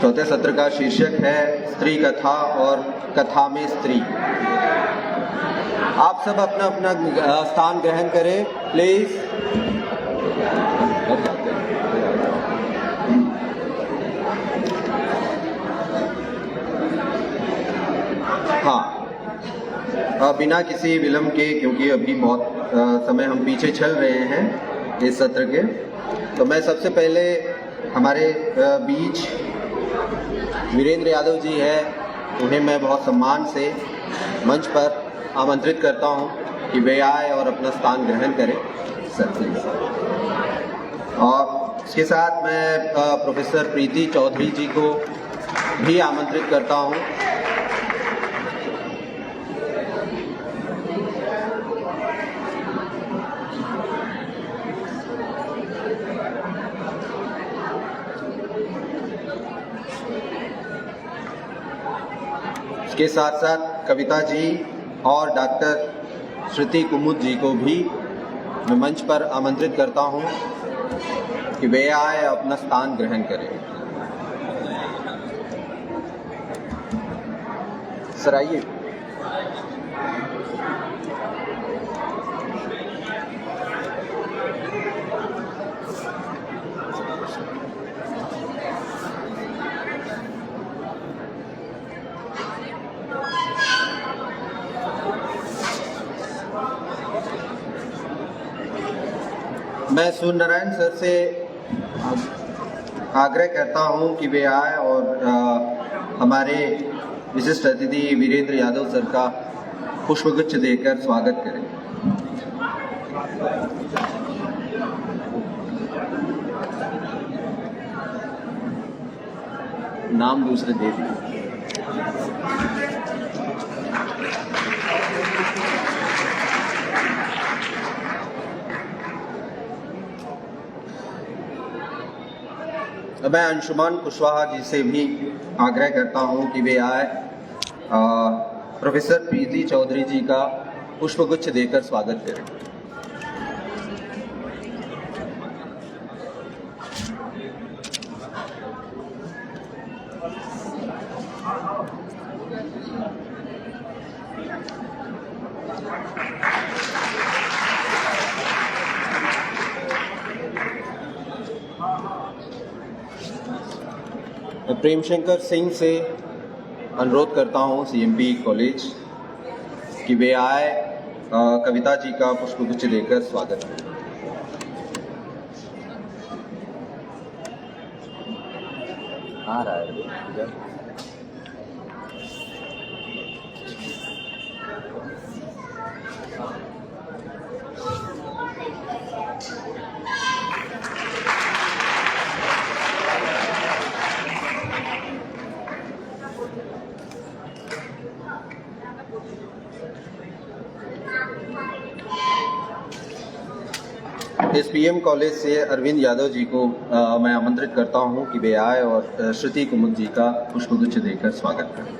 चौथे सत्र का शीर्षक है स्त्री कथा और कथा में स्त्री। आप सब अपना अपना स्थान ग्रहण करें प्लीज। हाँ, बिना किसी विलंब के, क्योंकि अभी बहुत समय हम पीछे चल रहे हैं इस सत्र के, तो मैं सबसे पहले हमारे बीच वीरेंद्र यादव जी है, उन्हें मैं बहुत सम्मान से मंच पर आमंत्रित करता हूं कि वे आए और अपना स्थान ग्रहण करें सत्र में। और इसके साथ मैं प्रोफेसर प्रीति चौधरी जी को भी आमंत्रित करता हूं। इसके साथ साथ कविता जी और डॉक्टर श्रुति कुमुद जी को भी मैं मंच पर आमंत्रित करता हूं कि वे आए अपना स्थान ग्रहण करें। सर आइए। मैं सूर्य नारायण सर से आग्रह करता हूं कि वे आए और हमारे विशिष्ट अतिथि वीरेंद्र यादव सर का पुष्पगुच्छ देकर स्वागत करें। नाम दूसरे दे दिए। मैं अंशुमान कुशवाहा जी से भी आग्रह करता हूं कि वे आए प्रोफेसर प्रीति चौधरी जी का पुष्पगुच्छ देकर स्वागत करें। प्रेम शंकर सिंह से अनुरोध करता हूं सीएमपी कॉलेज कि वे आए कविता जी का पुष्पगुच्छ देकर स्वागत करें। आ रहा है एसपीएम कॉलेज से अरविंद यादव जी को मैं आमंत्रित करता हूं कि वे आए और श्रुति कुमुद जी का पुष्पगुच्छ देकर स्वागत करें।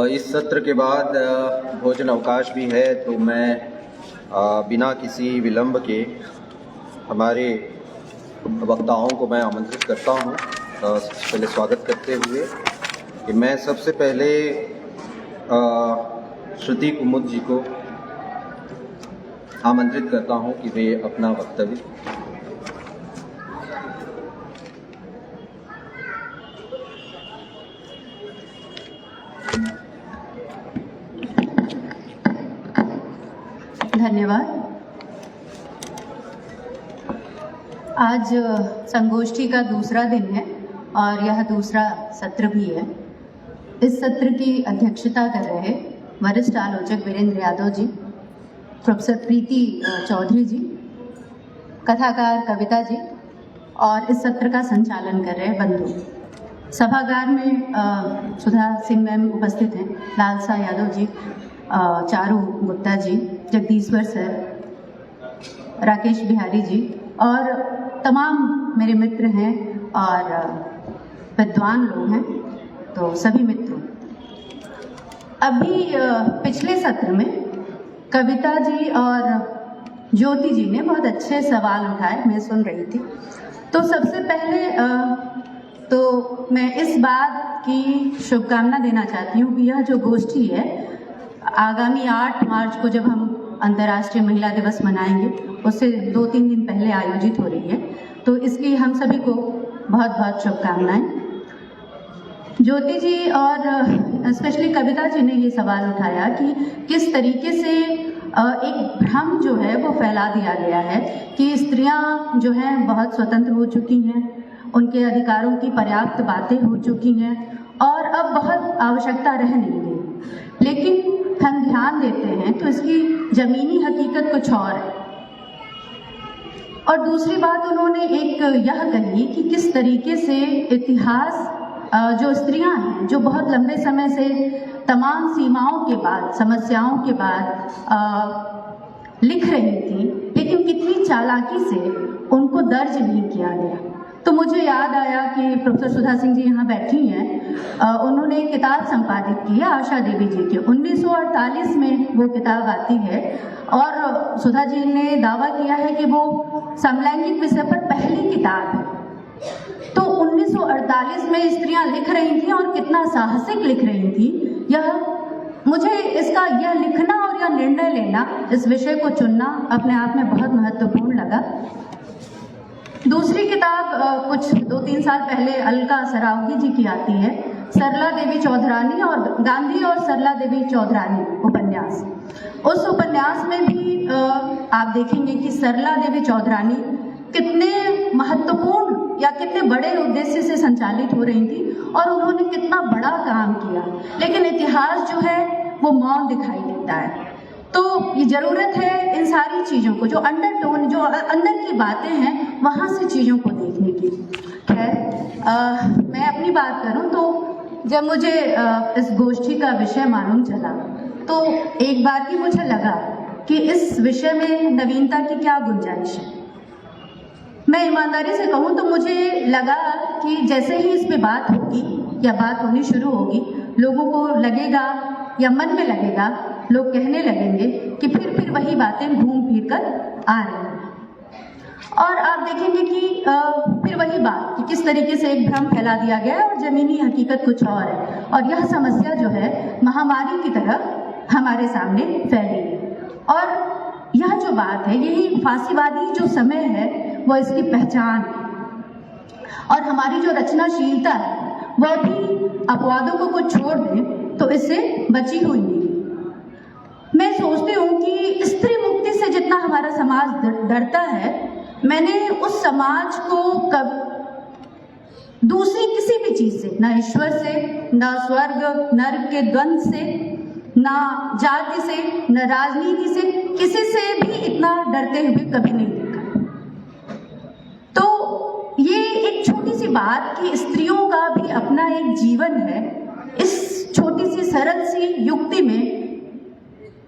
इस सत्र के बाद भोजन अवकाश भी है, तो मैं बिना किसी विलंब के हमारे वक्ताओं को मैं आमंत्रित करता हूं। सबसे पहले स्वागत करते हुए कि मैं सबसे पहले श्रुति कुमुद जी को आमंत्रित करता हूं कि वे अपना वक्तव्य धन्यवाद। आज संगोष्ठी का दूसरा दिन है और यह दूसरा सत्र भी है। इस सत्र की अध्यक्षता कर रहे वरिष्ठ आलोचक वीरेंद्र यादव जी, प्रोफेसर प्रीति चौधरी जी, कथाकार कविता जी और इस सत्र का संचालन कर रहे बंधु। सभागार में सुधा सिंह मैम उपस्थित हैं, लालसा यादव जी, चारू गुप्ता जी, जगदीश्वर सर, राकेश बिहारी जी और तमाम मेरे मित्र हैं और विद्वान लोग हैं, तो सभी मित्रों, अभी पिछले सत्र में कविता जी और ज्योति जी ने बहुत अच्छे सवाल उठाए, मैं सुन रही थी। तो सबसे पहले तो मैं इस बात की शुभकामना देना चाहती हूँ कि यह जो गोष्ठी है आगामी 8 मार्च को जब हम अंतर्राष्ट्रीय महिला दिवस मनाएंगे, उससे 2-3 दिन पहले आयोजित हो रही है, तो इसकी हम सभी को बहुत बहुत शुभकामनाएं। ज्योति जी और स्पेशली कविता जी ने ये सवाल उठाया कि किस तरीके से एक भ्रम जो है वो फैला दिया गया है कि स्त्रियां जो हैं बहुत स्वतंत्र हो चुकी हैं, उनके अधिकारों की पर्याप्त बातें हो चुकी हैं और अब बहुत आवश्यकता रह नहीं गई। लेकिन हम ध्यान देते हैं तो इसकी जमीनी हकीकत कुछ और है। और दूसरी बात उन्होंने एक यह कही कि किस तरीके से इतिहास जो स्त्रियां हैं जो बहुत लंबे समय से तमाम सीमाओं के बाद, समस्याओं के बाद लिख रही थी, लेकिन कितनी चालाकी से उनको दर्ज नहीं किया गया। तो मुझे याद आया कि प्रोफेसर सुधा सिंह जी यहाँ बैठी हैं, उन्होंने एक किताब संपादित की है आशा देवी जी की, 1948 में वो किताब आती है और सुधा जी ने दावा किया है कि वो समलैंगिक विषय पर पहली किताब है। तो 1948 में स्त्रियां लिख रही थी और कितना साहसिक लिख रही थी, यह मुझे इसका यह लिखना और यह निर्णय लेना, इस विषय को चुनना अपने आप में बहुत महत्वपूर्ण लगा। दूसरी किताब कुछ 2-3 साल पहले अलका सरावगी जी की आती है, सरला देवी चौधरानी और गांधी और सरला देवी चौधरानी उपन्यास। उस उपन्यास में भी आप देखेंगे कि सरला देवी चौधरानी कितने महत्वपूर्ण या कितने बड़े उद्देश्य से संचालित हो रही थी और उन्होंने कितना बड़ा काम किया, लेकिन इतिहास जो है वो मौन दिखाई देता है। तो ये ज़रूरत है इन सारी चीज़ों को, जो अंडरटोन, जो अंदर की बातें हैं, वहाँ से चीज़ों को देखने की। खैर, मैं अपनी बात करूँ तो जब मुझे इस गोष्ठी का विषय मालूम चला तो एक बार की मुझे लगा कि इस विषय में नवीनता की क्या गुंजाइश है। मैं ईमानदारी से कहूँ तो मुझे लगा कि जैसे ही इस पे बात होगी या बात होनी शुरू होगी, लोगों को लगेगा या मन में लगेगा, लोग कहने लगेंगे कि फिर वही बातें घूम फिर कर आ रही हैं। और आप देखेंगे कि फिर वही बात कि किस तरीके से एक भ्रम फैला दिया गया है और ज़मीनी हकीकत कुछ और है, और यह समस्या जो है महामारी की तरह हमारे सामने फैली है। और यह जो बात है, यही फांसीवादी जो समय है वो इसकी पहचान है। और हमारी जो रचनाशीलता है वह भी अपवादों को कुछ छोड़ दें तो इससे बची हुई नहीं। मैं सोचती हूँ कि स्त्री मुक्ति से जितना हमारा समाज डरता है, मैंने उस समाज को दूसरी किसी भी चीज से, ना ईश्वर से, ना स्वर्ग नर्क के द्वंद्व से, ना जाति से, न राजनीति से, किसी से भी इतना डरते हुए कभी नहीं देखा। तो ये एक छोटी सी बात कि स्त्रियों का भी अपना एक जीवन है, इस छोटी सी सरल सी युक्ति में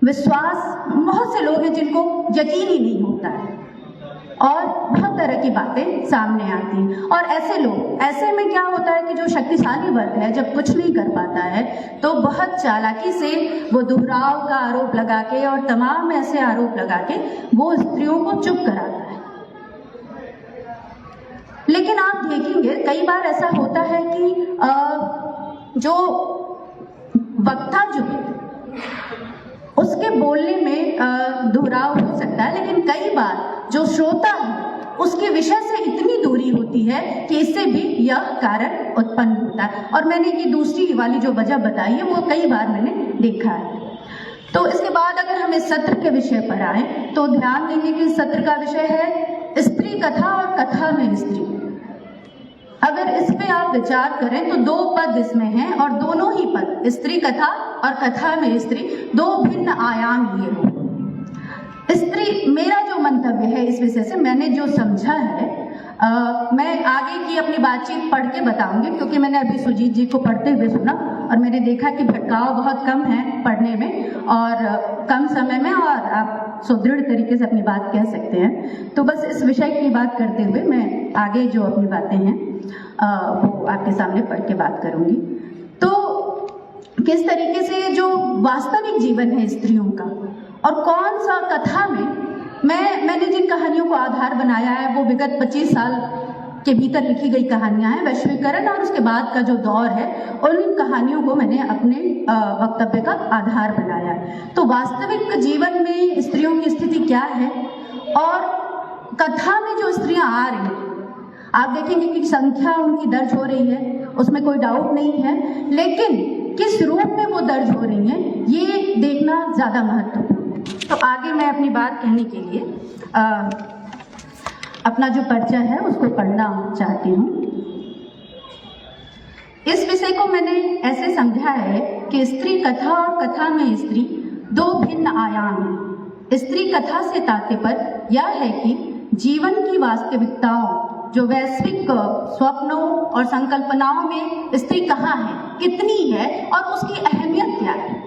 विश्वास बहुत से लोग हैं जिनको यकीन ही नहीं होता है और बहुत तरह की बातें सामने आती हैं। और ऐसे लोग, ऐसे में क्या होता है कि जो शक्तिशाली वर्ग है जब कुछ नहीं कर पाता है तो बहुत चालाकी से वो दोहराव का आरोप लगा के और तमाम ऐसे आरोप लगा के वो स्त्रियों को चुप कराता है। लेकिन आप देखेंगे कई बार ऐसा होता है कि जो वक्ता जो है उसके बोलने में दोहराव हो सकता है, लेकिन कई बार जो श्रोता है उसके विषय से इतनी दूरी होती है कि इससे भी यह कारण उत्पन्न होता है। और मैंने ये दूसरी वाली जो वजह बताई है वो कई बार मैंने देखा है। तो इसके बाद अगर हम इस सत्र के विषय पर आए तो ध्यान देंगे कि इस सत्र का विषय है स्त्री कथा और कथा में स्त्री। अगर इस पे आप विचार करें तो 2 पद इसमें हैं और दोनों ही पद, स्त्री कथा और कथा में स्त्री, 2 भिन्न आयाम लिए हुए। स्त्री, मेरा जो मंतव्य है इस विषय से, मैंने जो समझा है, मैं आगे की अपनी बातचीत पढ़ के बताऊंगी क्योंकि मैंने अभी सुजीत जी को पढ़ते हुए सुना और मैंने देखा कि भटकाव बहुत कम है पढ़ने में और कम समय में, और आप सुदृढ़ तरीके से अपनी बात कह सकते हैं। तो बस इस विषय की बात करते हुए मैं आगे जो अपनी बातें हैं वो आपके सामने पढ़ के बात करूंगी। तो किस तरीके से जो वास्तविक जीवन है स्त्रियों का, और कौन सा कथा में मैंने जिन कहानियों को आधार बनाया है वो विगत 25 साल के भीतर लिखी गई कहानियां हैं। वैश्वीकरण और उसके बाद का जो दौर है उन कहानियों को मैंने अपने वक्तव्य का आधार बनाया है। तो वास्तविक जीवन में स्त्रियों की स्थिति क्या है और कथा में जो स्त्रियां आ रही हैं, आप देखेंगे कि संख्या उनकी दर्ज हो रही है, उसमें कोई डाउट नहीं है, लेकिन किस रूप में वो दर्ज हो रही हैं ये देखना ज़्यादा महत्वपूर्ण है। तो आगे मैं अपनी बात कहने के लिए अपना जो परिचय है उसको पढ़ना चाहती हूँ। इस विषय को मैंने ऐसे समझा है कि स्त्री कथा और कथा में स्त्री दो भिन्न आयाम हैं। स्त्री कथा से तात्पर्य यह है कि जीवन की वास्तविकताओं, जो वैश्विक स्वप्नों और संकल्पनाओं में स्त्री कहाँ है, कितनी है और उसकी अहमियत क्या है।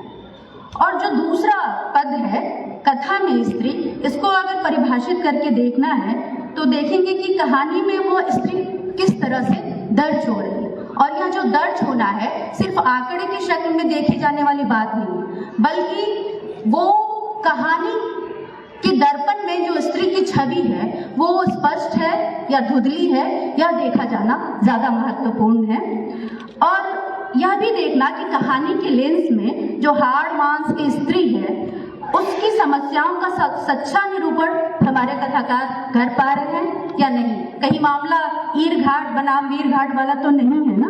और जो दूसरा पद है कथा में स्त्री, इसको अगर परिभाषित करके देखना है तो देखेंगे कि कहानी में वो स्त्री किस तरह से दर्ज हो रही है। और यह जो दर्ज होना है सिर्फ आंकड़े की शक्ल में देखी जाने वाली बात नहीं, बल्कि वो कहानी के दर्पण में जो स्त्री की छवि है वो स्पष्ट है या धुंधली है, यह देखा जाना ज़्यादा महत्वपूर्ण है। और यह भी देखना कि कहानी के लेंस में जो हाड़ मांस की स्त्री है उसकी समस्याओं का सच्चा निरूपण हमारे कथाकार कर पा रहे हैं या नहीं। कहीं मामला ईर घाट बनाम वीर घाट वाला तो नहीं है ना।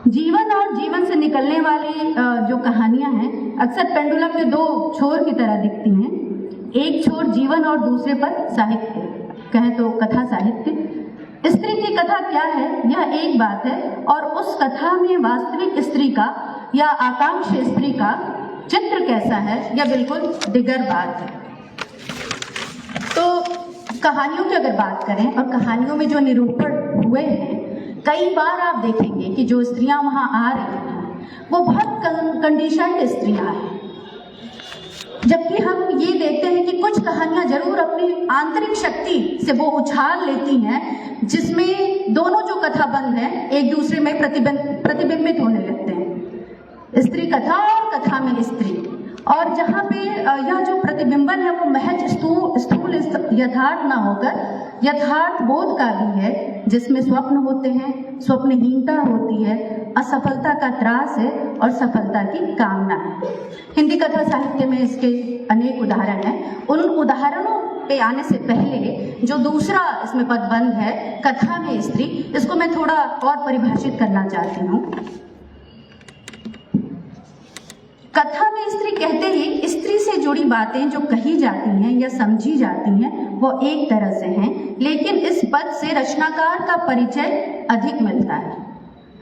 जीवन और जीवन से निकलने वाली जो कहानियां हैं अक्सर पेंडुलम के दो छोर की तरह दिखती हैं। एक छोर जीवन और दूसरे पर साहित्य, कहें तो कथा साहित्य। स्त्री की कथा क्या है यह एक बात है, और उस कथा में वास्तविक स्त्री का या आकांक्षी स्त्री का चित्र कैसा है यह बिल्कुल दिगर बात है। तो कहानियों की अगर बात करें और कहानियों में जो निरूपण हुए हैं, कई बार आप देखेंगे कि जो स्त्रियां वहां आ रही हैं वो बहुत कंडीशन्ड स्त्रियां हैं, जबकि हम ये देखते हैं कि कुछ कहानियां जरूर अपनी आंतरिक शक्ति से वो उछाल लेती हैं जिसमें दोनों जो कथाबंध हैं एक दूसरे में प्रतिबिंबित होने लगते हैं, स्त्री कथा और कथा में स्त्री। और जहाँ पे यह जो प्रतिबिंबन है वो महज स्थूल यथार्थ ना होकर यथार्थ बोध का भी है, जिसमें स्वप्न होते हैं, स्वप्नहीनता होती है, असफलता का त्रास है और सफलता की कामना है। हिंदी कथा साहित्य में इसके अनेक उदाहरण हैं। उन उदाहरणों पे आने से पहले जो दूसरा इसमें पदबंध है कथा में स्त्री, इसको मैं थोड़ा और परिभाषित करना चाहती हूँ। कथा में स्त्री कहते ही स्त्री से जुड़ी बातें जो कही जाती हैं या समझी जाती हैं वो एक तरह से हैं, लेकिन इस पद से रचनाकार का परिचय अधिक मिलता है।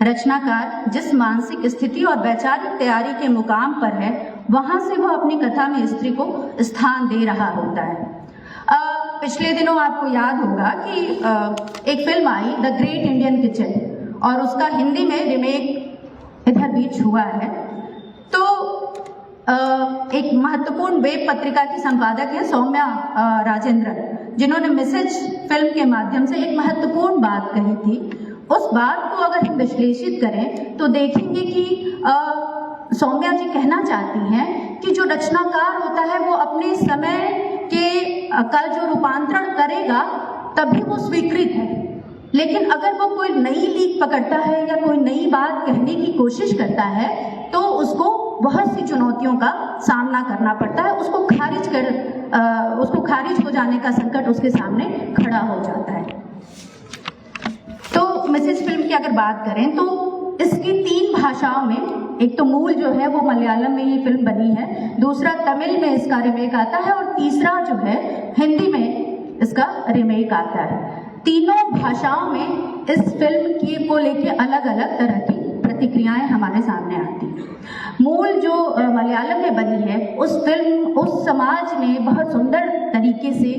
रचनाकार जिस मानसिक स्थिति और वैचारिक तैयारी के मुकाम पर है वहां से वह अपनी कथा में स्त्री को स्थान दे रहा होता है। पिछले दिनों आपको याद होगा कि एक film I the great Indian kitchen, और उसका हिंदी में रीमेक इधर बीच हुआ है। तो एक महत्वपूर्ण वेब पत्रिका की संपादक है सौम्या राजेंद्रन, जिन्होंने मैसेज फिल्म के माध्यम से एक महत्वपूर्ण बात कही थी। उस बात को अगर हम विश्लेषित करें तो देखेंगे कि सौम्या जी कहना चाहती हैं कि जो रचनाकार होता है वो अपने समय के का जो रूपांतरण करेगा तभी वो स्वीकृत है, लेकिन अगर वो कोई नई लीक पकड़ता है या कोई नई बात कहने की कोशिश करता है तो उसको बहुत सी चुनौतियों का सामना करना पड़ता है, उसको खारिज हो जाने का संकट उसके सामने खड़ा हो जाता है। तो मैसेज फिल्म की अगर बात करें तो इसकी 3 भाषाओं में, एक तो मूल जो है वो मलयालम में ये फिल्म बनी है, दूसरा तमिल में इसका रीमेक आता है और तीसरा जो है हिंदी में इसका रीमेक आता है। तीनों भाषाओं में इस फिल्म को लेके अलग अलग तरह की प्रतिक्रियाएं हमारे सामने आती हैं। मूल जो मलयालम में बनी है उस फिल्म उस समाज ने बहुत सुंदर तरीके से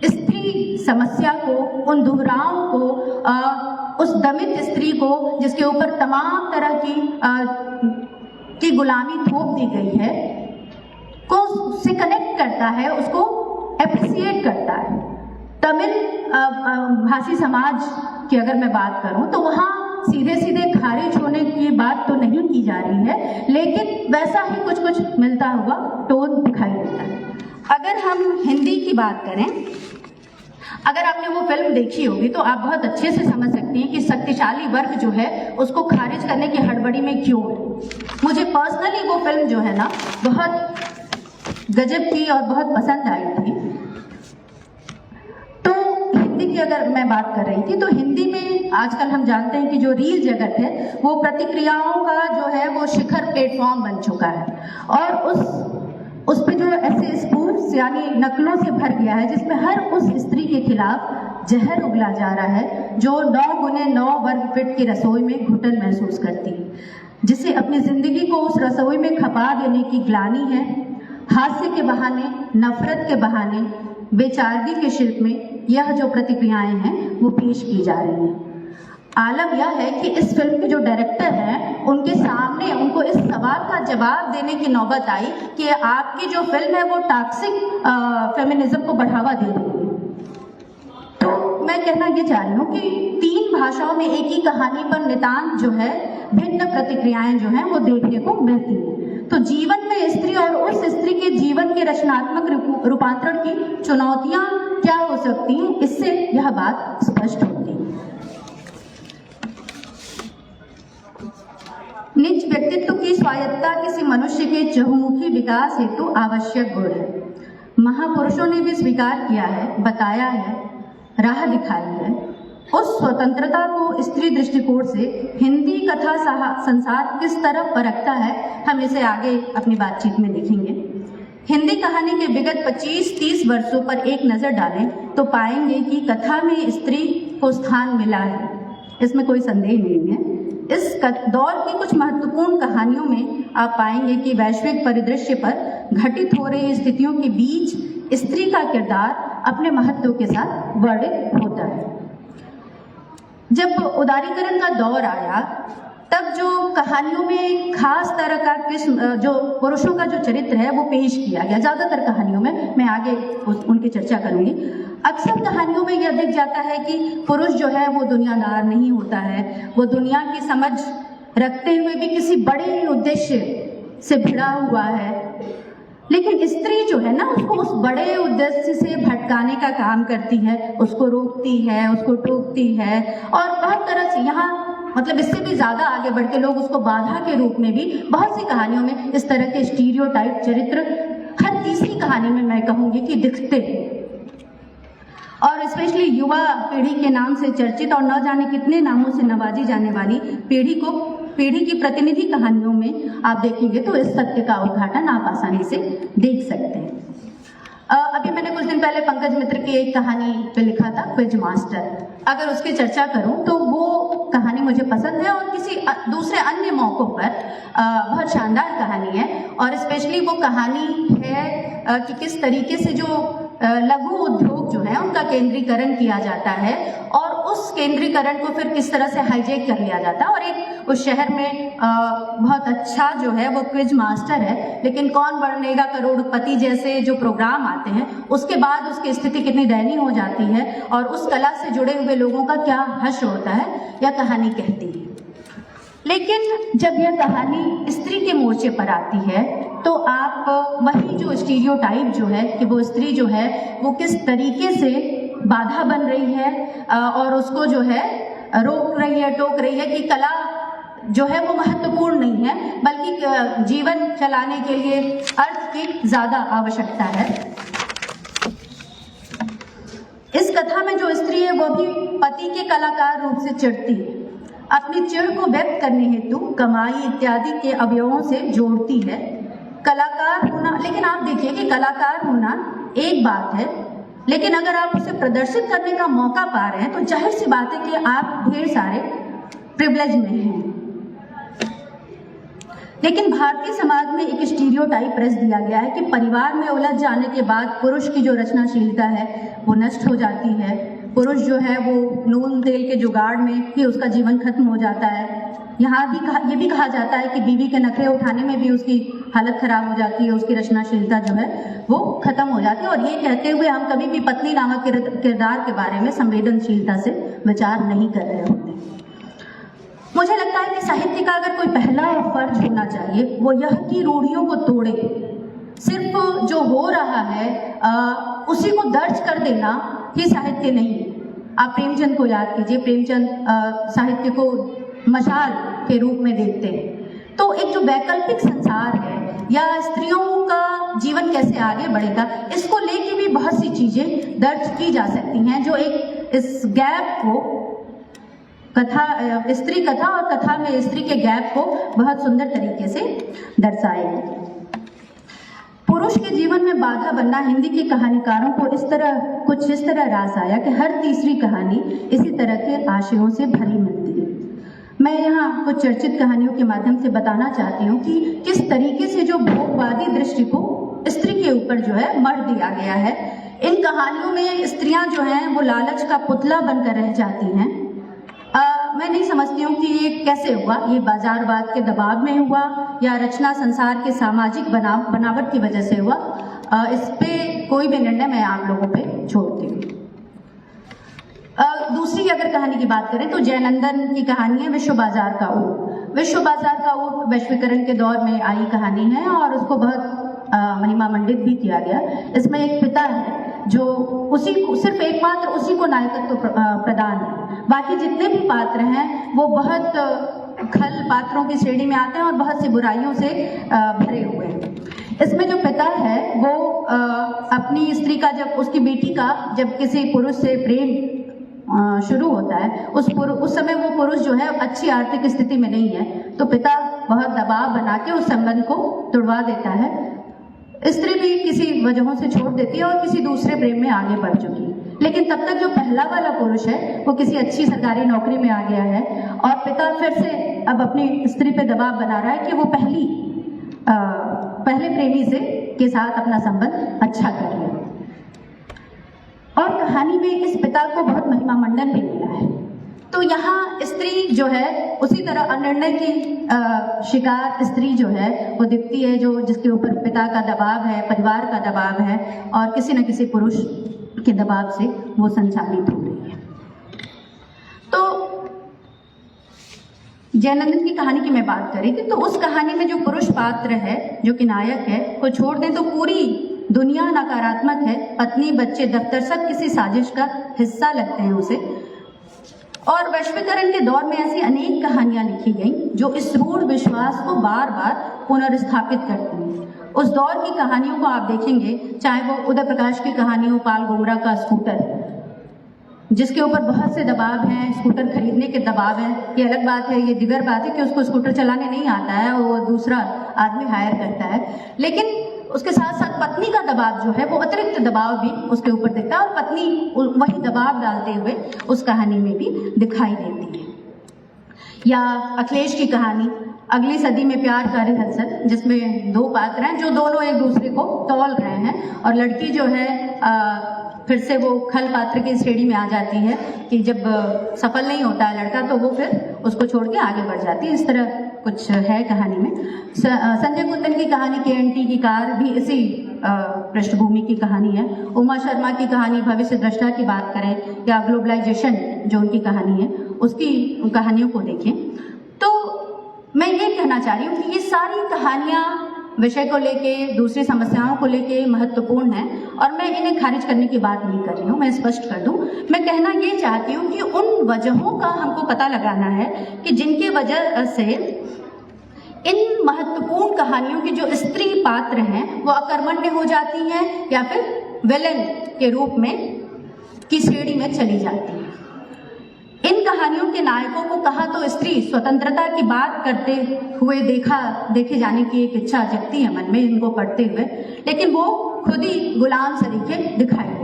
स्त्री समस्या को, उन दुहराव को, उस दमित स्त्री को जिसके ऊपर तमाम तरह की गुलामी थोप दी गई है, को उससे कनेक्ट करता है, उसको एप्रिसिएट करता है। तमिल भाषी समाज की अगर मैं बात करूं तो वहाँ सीधे सीधे खारिज होने की बात तो नहीं की जा रही है, लेकिन वैसा ही कुछ कुछ मिलता हुआ टोन दिखाई देता है। अगर हम हिंदी की बात करें, अगर आपने वो फिल्म देखी होगी तो आप बहुत अच्छे से समझ सकती हैं कि शक्तिशाली वर्ग जो है उसको खारिज करने की हड़बड़ी में क्यों है। मुझे पर्सनली वो फिल्म जो है ना बहुत गजब की और बहुत पसंद आई थी। तो हिंदी की अगर मैं बात कर रही थी तो हिंदी में आजकल हम जानते हैं कि जो रील जगत है वो प्रतिक्रियाओं का जो है वो शिखर प्लेटफॉर्म बन चुका है, और उस पे जो ऐसे स्पूफ्स यानी नकलों से भर गया है जिसमें हर उस स्त्री के खिलाफ जहर उगला जा रहा है जो 9x9 वर्ग फीट की रसोई में घुटन महसूस करती है, जिसे अपनी जिंदगी को उस रसोई में खपा देने की ग्लानि है। हास्य के बहाने, नफरत के बहाने, बेचारगी के शिल्प में यह जो प्रतिक्रियाएं हैं वो पेश की जा रही हैं। आलम यह है कि इस फिल्म के जो डायरेक्टर हैं उनके सामने उनको इस सवाल का जवाब देने की नौबत आई कि आपकी जो फिल्म है वो टॉक्सिक फेमिनिज्म को बढ़ावा दे रही है। तो मैं कहना ये चाह रही हूँ कि 3 भाषाओं में एक ही कहानी पर नितांत जो है भिन्न प्रतिक्रियाएं जो हैं वो देखने को मिलती हैं। तो जीवन में स्त्री और उस स्त्री के जीवन के रचनात्मक रूपांतरण की चुनौतियां क्या हो सकती हैं, इससे यह बात स्पष्ट होती है। निज व्यक्तित्व की स्वायत्तता किसी मनुष्य के चहुमुखी विकास हेतु आवश्यक गुण है। महापुरुषों ने भी स्वीकार किया है, बताया है, राह दिखाई है। उस स्वतंत्रता को स्त्री दृष्टिकोण से हिंदी कथा संसार किस तरह परखता है, हम इसे आगे अपनी बातचीत में देखेंगे। हिंदी कहानी के विगत 25-30 वर्षों पर एक नज़र डालें तो पाएंगे कि कथा में स्त्री को स्थान मिला है, इसमें कोई संदेह नहीं है। इस दौर की कुछ महत्वपूर्ण कहानियों में आप पाएंगे कि वैश्विक परिदृश्य पर घटित हो रही स्थितियों के बीच स्त्री का किरदार अपने महत्व के साथ वर्णित होता है। जब उदारीकरण का दौर आया तब जो कहानियों में खास तरह का किस्म जो पुरुषों का जो चरित्र है वो पेश किया गया, ज़्यादातर कहानियों में, मैं आगे उनकी चर्चा करूंगी। अक्सर कहानियों में यह दिख जाता है कि पुरुष जो है वो दुनियादार नहीं होता है, वो दुनिया की समझ रखते हुए भी किसी बड़े ही उद्देश्य से भिड़ा हुआ है, लेकिन स्त्री जो है ना उसको उस बड़े उद्देश्य से भटकाने का काम करती है, उसको रोकती है, उसको टोकती है, और बहुत तरह से यहाँ मतलब इससे भी ज़्यादा आगे बढ़ के लोग उसको बाधा के रूप में भी बहुत सी कहानियों में इस तरह के स्टीरियोटाइप चरित्र हर तीसरी कहानी में मैं कहूँगी कि दिखते हैं। और स्पेशली युवा पीढ़ी के नाम से चर्चित और न जाने कितने नामों से नवाजी जाने वाली पीढ़ी की प्रतिनिधि कहानियों में आप देखेंगे तो इस सत्य का उद्घाटन आप आसानी से देख सकते हैं। अभी मैंने कुछ दिन पहले पंकज मित्र की एक कहानी पे लिखा था, क्विज मास्टर। अगर उसकी चर्चा करूं तो वो कहानी मुझे पसंद है और किसी दूसरे अन्य मौकों पर बहुत शानदार कहानी है। और स्पेशली वो कहानी है कि किस तरीके से जो लघु उद्योग जो है उनका केंद्रीकरण किया जाता है और उस केंद्रीकरण को फिर किस तरह से हाईजैक कर लिया जाता है। और एक उस शहर में बहुत अच्छा जो है वो क्विज मास्टर है, लेकिन कौन बनेगा करोड़पति जैसे जो प्रोग्राम आते हैं उसके बाद उसकी स्थिति कितनी दयनीय हो जाती है और उस कला से जुड़े हुए लोगों का क्या हश्र होता है, यह कहानी कहती है। लेकिन जब यह कहानी स्त्री के मोर्चे पर आती है तो आप वही जो स्टीरियोटाइप जो है कि वो स्त्री जो है वो किस तरीके से बाधा बन रही है और उसको जो है रोक रही है, टोक रही है कि कला जो है वो महत्वपूर्ण नहीं है, बल्कि जीवन चलाने के लिए अर्थ की ज़्यादा आवश्यकता है। इस कथा में जो स्त्री है वो भी पति के कलाकार रूप से चिढ़ती है, अपनी चिढ़ को व्यक्त करने हेतु कमाई इत्यादि के अवयवों से जोड़ती है। कलाकार होना, लेकिन आप देखिए कि कलाकार होना एक बात है, लेकिन अगर आप उसे प्रदर्शित करने का मौका पा रहे हैं तो जाहिर सी बात है कि आप ढेर सारे प्रिविलेज में हैं। लेकिन भारतीय समाज में एक स्टीरियोटाइप रच दिया गया है कि परिवार में उलझ जाने के बाद पुरुष की जो रचनाशीलता है वो नष्ट हो जाती है। पुरुष जो है वो नून तेल के जुगाड़ में ही उसका जीवन खत्म हो जाता है। यहाँ भी ये भी कहा जाता है कि बीवी के नखरे उठाने में भी उसकी हालत खराब हो जाती है, उसकी रचनाशीलता जो है वो खत्म हो जाती है। और ये कहते हुए हम कभी भी पत्नी नामक किरदार के बारे में संवेदनशीलता से विचार नहीं कर रहे होते। मुझे लगता है कि साहित्य का अगर कोई पहला फर्ज होना चाहिए वो यह कि रूढ़ियों को तोड़े, सिर्फ जो हो रहा है उसी को दर्ज कर देना ही साहित्य नहीं है। आप प्रेमचंद को याद कीजिए, प्रेमचंद साहित्य को मशाल के रूप में देखते हैं। तो एक जो वैकल्पिक संसार है या स्त्रियों का जीवन कैसे आगे बढ़ेगा, इसको लेके भी बहुत सी चीजें दर्ज की जा सकती हैं जो एक इस गैप को कथा, स्त्री कथा और कथा में स्त्री के गैप को बहुत सुंदर तरीके से दर्शाएगी। पुरुष के जीवन में बाधा बनना हिंदी के कहानीकारों को कुछ इस तरह रास आया कि हर तीसरी कहानी इसी तरह के आशयों से भरी मिलती है। मैं यहाँ कुछ चर्चित कहानियों के माध्यम से बताना चाहती हूँ कि किस तरीके से जो भोगवादी दृष्टि को स्त्री के ऊपर जो है मढ़ दिया गया है। इन कहानियों में स्त्रियां जो हैं वो लालच का पुतला बनकर रह जाती हैं। मैं नहीं समझती हूँ कि ये कैसे हुआ, ये बाजारवाद के दबाव में हुआ या रचना संसार के सामाजिक बनावट की वजह से हुआ। इस पे कोई भी निर्णय मैं आप लोगों पे छोड़ती हूँ। दूसरी अगर कहानी की बात करें तो जयनंदन की कहानी है विश्व बाजार का ऊँट। विश्व बाजार का ऊँट वैश्वीकरण के दौर में आई कहानी है और उसको बहुत महिमा मंडित भी किया गया। इसमें एक पिता है जो उसी को सिर्फ एकमात्र उसी को नायकत्व प्रदान है, बाकी जितने भी पात्र हैं वो बहुत खल पात्रों की श्रेणी में आते हैं और बहुत सी बुराइयों से भरे हुए हैं। इसमें जो पिता है वो अपनी स्त्री का जब उसकी बेटी का जब किसी पुरुष से प्रेम शुरू होता है उस समय वो पुरुष जो है अच्छी आर्थिक स्थिति में नहीं है, तो पिता बहुत दबाव बना के उस संबंध को तुड़वा देता है। स्त्री भी किसी वजहों से छोड़ देती है और किसी दूसरे प्रेम में आगे बढ़ चुकी है। लेकिन तब तक जो पहला वाला पुरुष है वो किसी अच्छी सरकारी नौकरी में आ गया है और पिता फिर से अब अपनी स्त्री पे दबाव बना रहा है कि वो पहले प्रेमी के साथ अपना संबंध अच्छा कर ले। और कहानी में इस पिता को बहुत महिमा मंडन भी मिला है। तो यहाँ स्त्री जो है उसी तरह अनिर्णय की शिकार स्त्री जो है वो दिखती है, जो जिसके ऊपर पिता का दबाव है, परिवार का दबाव है और किसी न किसी पुरुष के दबाव से वो संचालित हो रही है। तो जयनंदन की कहानी की मैं बात करी थी, तो उस कहानी में जो पुरुष पात्र है जो कि नायक है को छोड़ दें तो पूरी दुनिया नकारात्मक है। पत्नी, बच्चे, दफ्तर सब किसी साजिश का हिस्सा लगते हैं उसे। और वैश्वीकरण के दौर में ऐसी अनेक कहानियां लिखी गईं जो इस रूढ़ विश्वास को बार बार पुनर्स्थापित करती हैं। उस दौर की कहानियों को आप देखेंगे, चाहे वो उदय प्रकाश की कहानी हो, पाल गोमरा का स्कूटर, जिसके ऊपर बहुत से दबाव हैं, स्कूटर खरीदने के दबाव हैं। ये अलग बात है, ये दिगर बात है कि उसको स्कूटर चलाने नहीं आता है और वो दूसरा आदमी हायर करता है। लेकिन उसके साथ साथ पत्नी का दबाव जो है वो अतिरिक्त दबाव भी उसके ऊपर दिखता है और पत्नी वही दबाव डालते हुए उस कहानी में भी दिखाई देती है। या अखिलेश की कहानी अगली सदी में प्यार का रिहर्सल, जिसमें दो पात्र हैं जो दोनों एक दूसरे को तौल रहे हैं और लड़की जो है फिर से वो खल पात्र की श्रेणी में आ जाती है कि जब सफल नहीं होता है लड़का तो वो फिर उसको छोड़ के आगे बढ़ जाती है। इस तरह कुछ है कहानी में। संजय कुंदन की कहानी KNT की कार भी इसी पृष्ठभूमि की कहानी है। उमा शर्मा की कहानी भविष्य दृष्टा की बात करें या ग्लोबलाइजेशन जो उनकी कहानी है उसकी कहानियों को देखें, तो मैं ये कहना चाह रही हूँ कि ये सारी कहानियाँ विषय को लेके, दूसरी समस्याओं को लेके महत्वपूर्ण है और मैं इन्हें खारिज करने की बात नहीं कर रही हूँ। मैं स्पष्ट कर दूँ, मैं कहना ये चाहती हूँ कि उन वजहों का हमको पता लगाना है कि जिनके वजह से इन महत्वपूर्ण कहानियों की जो स्त्री पात्र हैं वो अकर्मण्य हो जाती हैं या फिर विलेन के रूप में की श्रेणी में चली जाती हैं। इन कहानियों के नायकों को कहा तो स्त्री स्वतंत्रता की बात करते हुए देखे जाने की एक इच्छा जगती है मन में इनको पढ़ते हुए, लेकिन वो खुद ही गुलाम सरीखे दिखाई देते।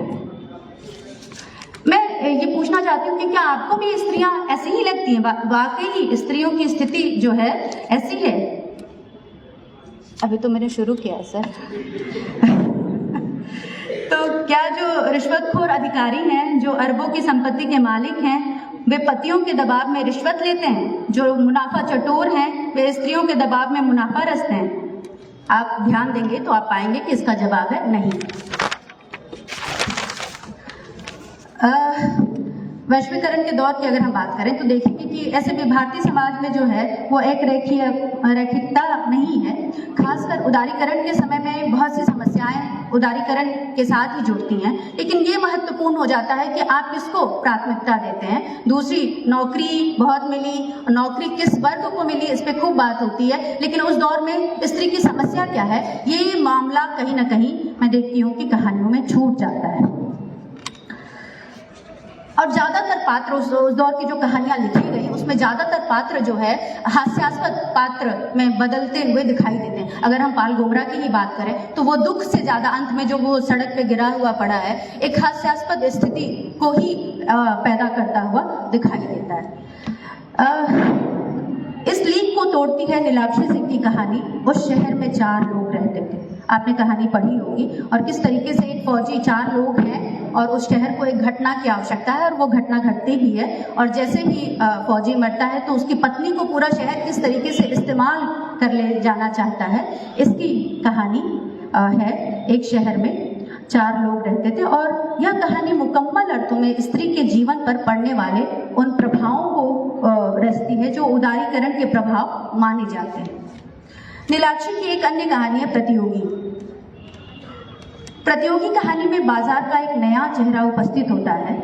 मैं ये पूछना चाहती हूँ कि क्या आपको भी स्त्रियां ऐसी ही लगती हैं? वाकई स्त्रियों की स्थिति जो है ऐसी है? अभी तो मैंने शुरू किया है सर। तो क्या जो रिश्वतखोर अधिकारी हैं, जो अरबों की संपत्ति के मालिक हैं, वे पतियों के दबाव में रिश्वत लेते हैं? जो मुनाफा चटोर हैं, वे स्त्रियों के दबाव में मुनाफा रचते हैं? आप ध्यान देंगे तो आप पाएंगे कि इसका जवाब है नहीं। वैश्वीकरण के दौर की अगर हम बात करें तो देखेंगे कि ऐसे भी भारतीय समाज में जो है वो एक रैखिकता नहीं है। खासकर उदारीकरण के समय में बहुत सी समस्याएं उदारीकरण के साथ ही जुड़ती हैं, लेकिन ये महत्वपूर्ण हो जाता है कि आप किसको प्राथमिकता देते हैं। दूसरी, नौकरी बहुत मिली, नौकरी किस वर्ग को मिली, इस पे खूब बात होती है, लेकिन उस दौर में स्त्री की समस्या क्या है, ये मामला कहीं ना कहीं मैं देखती हूँ कि कहानियों में छूट जाता है। और ज़्यादातर पात्र उस दौर की जो कहानियाँ लिखी गई उसमें ज़्यादातर पात्र जो है हास्यास्पद पात्र में बदलते हुए दिखाई देते हैं। अगर हम पाल गोमरा की ही बात करें तो वो दुख से ज़्यादा अंत में जो वो सड़क पे गिरा हुआ पड़ा है, एक हास्यास्पद स्थिति को ही पैदा करता हुआ दिखाई देता है। इस लीक को तोड़ती है नीलाक्षी सिंह की कहानी। उस शहर में 4 लोग रहते थे। आपने कहानी पढ़ी होगी और किस तरीके से एक फौजी, 4 लोग हैं और उस शहर को एक घटना की आवश्यकता है और वो घटना घटती भी है, और जैसे ही फौजी मरता है तो उसकी पत्नी को पूरा शहर किस तरीके से इस्तेमाल कर ले जाना चाहता है, इसकी कहानी है। एक शहर में 4 लोग रहते थे और यह कहानी मुकम्मल अर्थों में स्त्री के जीवन पर पड़ने वाले उन प्रभावों को रचती है जो उदारीकरण के प्रभाव माने जाते हैं। नीलाक्षी की एक अन्य कहानी है प्रतियोगी। प्रतियोगी कहानी में बाजार का एक नया चेहरा उपस्थित होता है।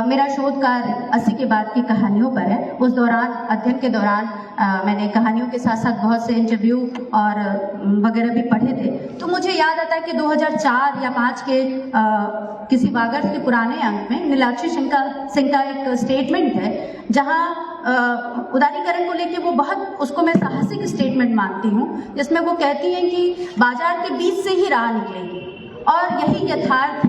मेरा शोध कार्य 80 के बाद की कहानियों पर है। उस दौरान, अध्ययन के दौरान मैंने कहानियों के साथ साथ बहुत से इंटरव्यू और वगैरह भी पढ़े थे, तो मुझे याद आता है कि 2004 या 5 के किसी बागर के पुराने अंक में नीलाक्षी सिंह का एक स्टेटमेंट है, जहाँ उदारीकरण को लेके वो बहुत, उसको मैं साहसिक स्टेटमेंट मानती हूँ, जिसमें वो कहती हैं कि बाजार के बीच से ही राह निकलेगी। और यही यथार्थ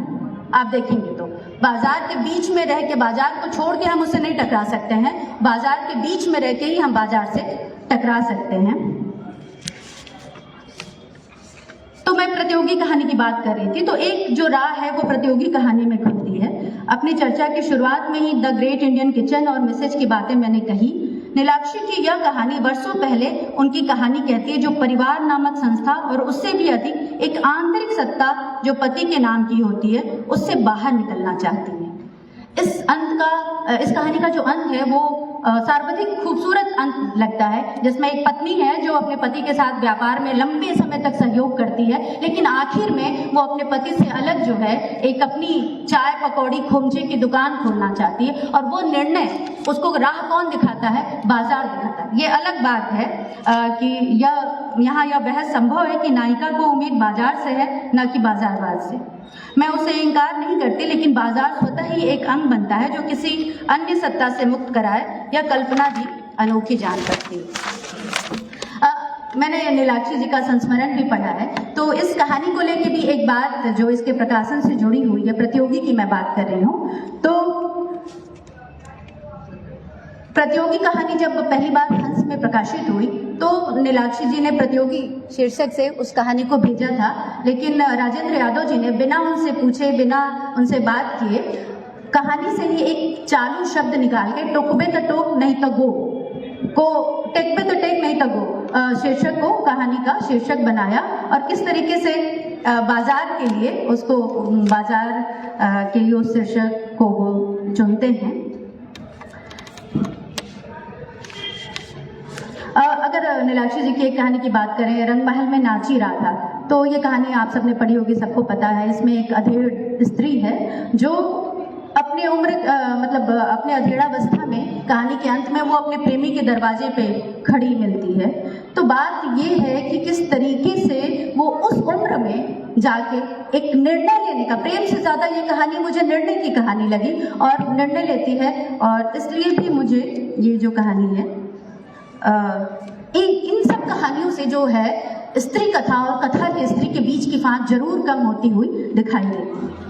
आप देखेंगे तो बाजार के बीच में रह के, बाजार को छोड़ के हम उससे नहीं टकरा सकते हैं, बाजार के बीच में रह के ही हम बाजार से टकरा सकते हैं। तो मैं प्रतियोगी कहानी की बात कर रही थी, तो एक जो राह है वो प्रतियोगी कहानी में खुलती है। अपनी चर्चा की शुरुआत में ही द ग्रेट इंडियन किचन और मिसेज की बातें मैंने कही। नीलाक्षी की यह कहानी वर्षों पहले उनकी कहानी कहती है, जो परिवार नामक संस्था और उससे भी अधिक एक आंतरिक सत्ता जो पति के नाम की होती है, उससे बाहर निकलना चाहती है। इस कहानी का जो अंत है वो सर्वाधिक खूबसूरत अंत लगता है, जिसमें एक पत्नी है जो अपने पति के साथ व्यापार में लंबे समय तक सहयोग करती है, लेकिन आखिर में वो अपने पति से अलग जो है एक अपनी चाय पकौड़ी खोमचे की दुकान खोलना चाहती है, और वो निर्णय उसको राह कौन दिखाता है? बाजार दिखाता है। ये अलग बात है कि यहाँ यह बहस संभव है कि नायिका को उम्मीद बाजार से है, न कि बाजारवाद से। मैं उसे इनकार नहीं करती, लेकिन बाजार स्वतः ही एक अंग बनता है जो किसी अन्य सत्ता से मुक्त कराए, या कल्पना भी अनोखी जान सकती है। मैंने नीलाक्षी जी का संस्मरण भी पढ़ा है, तो इस कहानी को लेके भी एक बात जो इसके प्रकाशन से जुड़ी हुई है, प्रतियोगी की मैं बात कर रही हूँ। तो प्रतियोगी कहानी जब पहली बार हंस में प्रकाशित हुई तो नीलाक्षी जी ने प्रतियोगी शीर्षक से उस कहानी को भेजा था, लेकिन राजेंद्र यादव जी ने बिना उनसे पूछे, बिना उनसे बात किए, कहानी से ही एक चालू शब्द निकाल के टोकबे तो टोक नहीं तो गो को टेकबे तो टेक नहीं तो गो शीर्षक को कहानी का शीर्षक बनाया, और किस तरीके से बाजार के लिए उसको, बाजार के लिए उस शीर्षक को वो चुनते हैं। अगर नीलाक्षी जी की एक कहानी की बात करें, रंगमहल में नाची राधा, तो ये कहानी आप सबने पढ़ी होगी, सबको पता है। इसमें एक अधेड़ स्त्री है जो अपने उम्र अपने अधेड़ावस्था में कहानी के अंत में वो अपने प्रेमी के दरवाजे पे खड़ी मिलती है। तो बात ये है कि किस तरीके से वो उस उम्र में जाके एक निर्णय लेने का, प्रेम से ज़्यादा ये कहानी मुझे निर्णय की कहानी लगी, और निर्णय लेती है। और इसलिए भी मुझे ये जो कहानी है, इन सब कहानियों से जो है स्त्री कथा और कथा के स्त्री के बीच की फांट जरूर कम होती हुई दिखाई देती है।